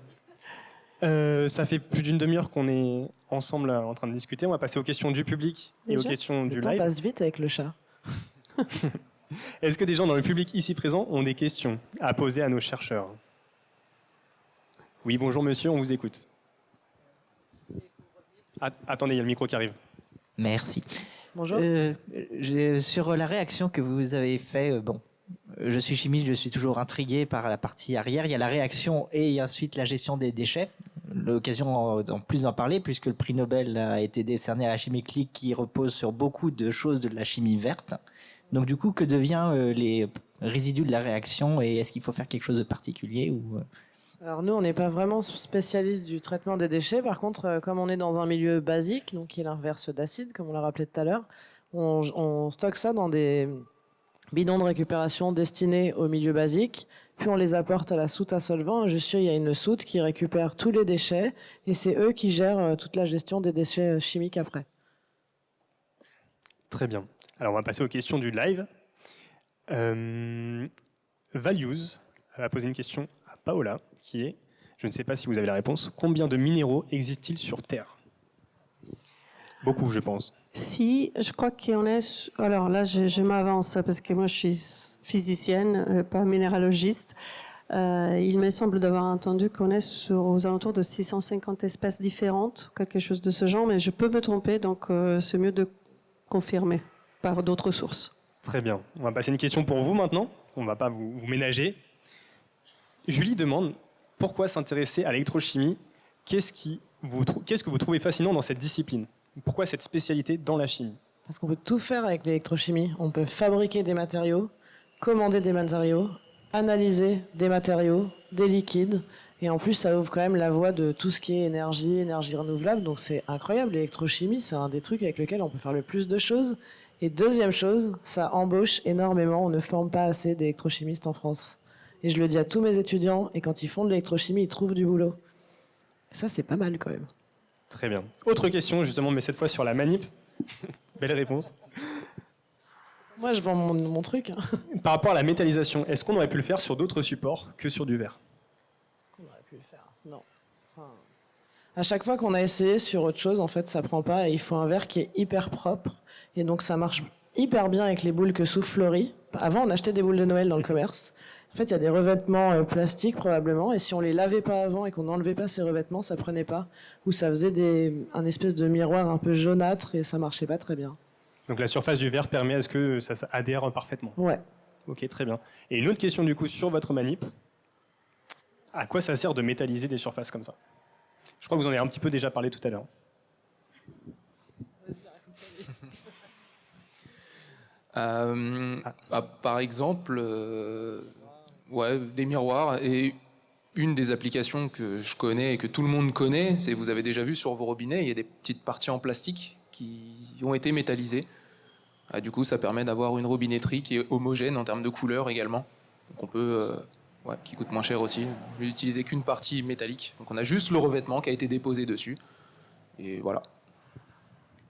Ça fait plus d'une demi-heure qu'on est ensemble en train de discuter. On va passer aux questions du public et aux questions du
Le temps
live.
passe vite avec le chat.
Est-ce que des gens dans le public ici présent ont des questions à poser à nos chercheurs? Oui, bonjour monsieur, on vous écoute. Attendez, il y a le micro qui arrive.
Merci.
Bonjour.
Sur la réaction que vous avez faite, je suis chimiste, je suis toujours intrigué par la partie arrière. Il y a la réaction et ensuite la gestion des déchets. L'occasion en plus d'en parler, puisque le prix Nobel a été décerné à la chimie clique qui repose sur beaucoup de choses de la chimie verte. Donc du coup, que devient les résidus de la réaction et est-ce qu'il faut faire quelque chose de particulier ou
Alors nous, on n'est pas vraiment spécialiste du traitement des déchets. Par contre, comme on est dans un milieu basique, donc qui est l'inverse d'acide, comme on l'a rappelé tout à l'heure, on stocke ça dans des bidons de récupération destinés au milieu basique, puis on les apporte à la soute à solvant. Juste il y a une soute qui récupère tous les déchets et c'est eux qui gèrent toute la gestion des déchets chimiques après.
Très bien. Alors on va passer aux questions du live. Values a posé une question à Paola qui est, je ne sais pas si vous avez la réponse, combien de minéraux existent-ils sur Terre? Beaucoup, je pense.
Si, je crois qu'on est... Alors là, je m'avance parce que moi, je suis physicienne, pas minéralogiste. Il me semble d'avoir entendu qu'on est aux alentours de 650 espèces différentes, quelque chose de ce genre, mais je peux me tromper, donc c'est mieux de confirmer par d'autres sources.
Très bien. On va passer une question pour vous maintenant. On ne va pas vous ménager. Julie demande pourquoi s'intéresser à l'électrochimie? Qu'est-ce que vous trouvez fascinant dans cette discipline? Pourquoi cette spécialité dans la chimie?
Parce qu'on peut tout faire avec l'électrochimie. On peut fabriquer des matériaux, commander des matériaux, analyser des matériaux, des liquides. Et en plus, ça ouvre quand même la voie de tout ce qui est énergie renouvelable. Donc c'est incroyable. L'électrochimie, c'est un des trucs avec lesquels on peut faire le plus de choses. Et deuxième chose, ça embauche énormément. On ne forme pas assez d'électrochimistes en France. Et je le dis à tous mes étudiants. Et quand ils font de l'électrochimie, ils trouvent du boulot. Ça, c'est pas mal quand même.
Très bien. Autre question, justement, mais cette fois sur la manip. Belle réponse.
Moi, je vends mon truc.
Par rapport à la métallisation, est-ce qu'on aurait pu le faire sur d'autres supports que sur du verre?
Est-ce qu'on aurait pu le faire? Non. Enfin, à chaque fois qu'on a essayé sur autre chose, en fait, ça prend pas. Et il faut un verre qui est hyper propre. Et donc, ça marche hyper bien avec les boules que souffle Laurie. Avant, on achetait des boules de Noël dans le commerce. En fait, il y a des revêtements plastiques probablement, et si on les lavait pas avant et qu'on n'enlevait pas ces revêtements, ça prenait pas, ou ça faisait un espèce de miroir un peu jaunâtre et ça marchait pas très bien.
Donc la surface du verre permet à ce que ça adhère parfaitement.
Ouais.
Ok, très bien. Et une autre question du coup sur votre manip. À quoi ça sert de métalliser des surfaces comme ça? Je crois que vous en avez un petit peu déjà parlé tout à l'heure.
Par exemple, des miroirs. Et une des applications que je connais et que tout le monde connaît, c'est, vous avez déjà vu sur vos robinets, il y a des petites parties en plastique qui ont été métallisées. Du coup, ça permet d'avoir une robinetterie qui est homogène en termes de couleur également. Donc on peut, qui coûte moins cher aussi, n'utiliser qu'une partie métallique. Donc on a juste le revêtement qui a été déposé dessus. Et voilà.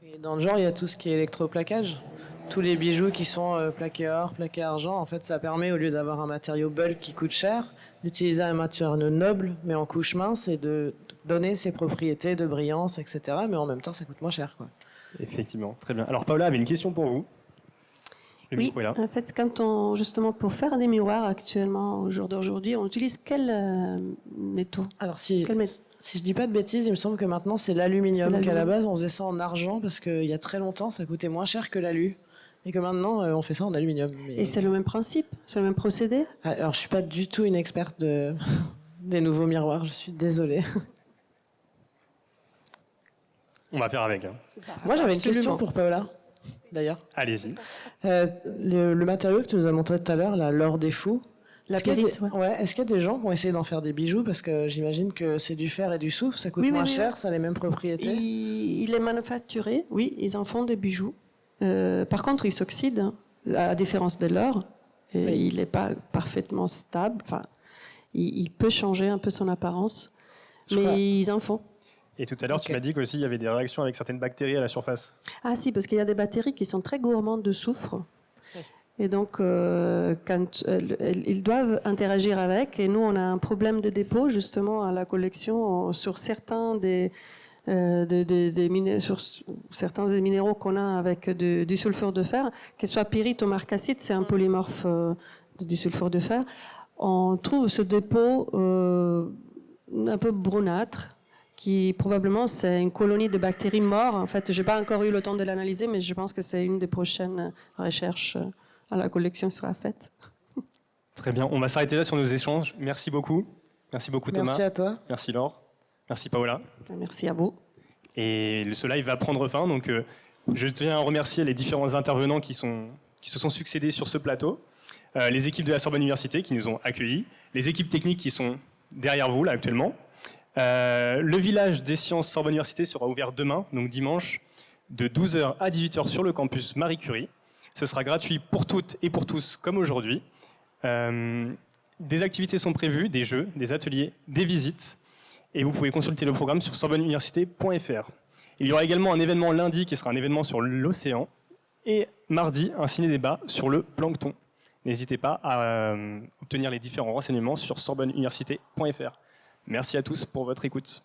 Et dans le genre, il y a tout ce qui est électroplaquage. Tous les bijoux qui sont plaqués or, plaqués argent, en fait, ça permet, au lieu d'avoir un matériau bulk qui coûte cher, d'utiliser un matériau noble, mais en couche mince, et de donner ses propriétés de brillance, etc. Mais en même temps, ça coûte moins cher, quoi.
Effectivement, très bien. Alors Paola avait une question pour vous. Le
Oui,
micro est là.
en fait, justement, pour faire des miroirs actuellement, au jour d'aujourd'hui, on utilise quels métaux?
Alors si je dis pas de bêtises, il me semble que maintenant c'est l'aluminium, qu'à la base on faisait ça en argent parce qu'il y a très longtemps ça coûtait moins cher que l'alu. Et que maintenant on fait ça en aluminium.
Et c'est le même principe? C'est le même procédé?
Alors je suis pas du tout une experte des nouveaux miroirs, je suis désolée.
On va faire avec.
Moi j'avais une question pour Paola. d'ailleurs.
Allez-y.
Le matériau que tu nous as montré tout à l'heure, l'or des fous.
La
Est-ce qu'il y a
pyrite,
ouais, est-ce qu'il y a des gens qui ont essayé d'en faire des bijoux? Parce que j'imagine que c'est du fer et du soufre, ça coûte moins cher, ça a les mêmes propriétés.
Il est manufacturé, oui, ils en font des bijoux. Par contre, il s'oxyde, hein, à différence de l'or. Et il n'est pas parfaitement stable. Enfin, il peut changer un peu son apparence, mais ils en font.
Et tout à l'heure, tu m'as dit qu'aussi il y avait des réactions avec certaines bactéries à la surface.
Ah si, parce qu'il y a des bactéries qui sont très gourmandes de soufre. Et donc, quand ils doivent interagir avec, et nous, on a un problème de dépôt, justement, à la collection, sur certains des minéraux qu'on a avec du sulfure de fer, que ce soit pyrite ou marcassite, c'est un polymorphe du sulfure de fer. On trouve ce dépôt un peu brunâtre, qui probablement c'est une colonie de bactéries mortes. En fait, j'ai pas encore eu le temps de l'analyser, mais je pense que c'est une des prochaines recherches à la collection qui sera faite.
Très bien, on va s'arrêter là sur nos échanges. Merci beaucoup. Merci beaucoup Thomas.
Merci à toi.
Merci Laure. Merci Paola.
Merci à vous.
Et ce live va prendre fin, donc je tiens à remercier les différents intervenants qui se sont succédés sur ce plateau, les équipes de la Sorbonne Université qui nous ont accueillis, les équipes techniques qui sont derrière vous là actuellement. Le village des sciences Sorbonne Université sera ouvert demain, donc dimanche, de 12h à 18h sur le campus Marie Curie. Ce sera gratuit pour toutes et pour tous, comme aujourd'hui. Des activités sont prévues, des jeux, des ateliers, des visites. Et vous pouvez consulter le programme sur sorbonneuniversité.fr. Il y aura également un événement lundi qui sera un événement sur l'océan. Et mardi, un ciné-débat sur le plancton. N'hésitez pas à obtenir les différents renseignements sur sorbonneuniversité.fr. Merci à tous pour votre écoute.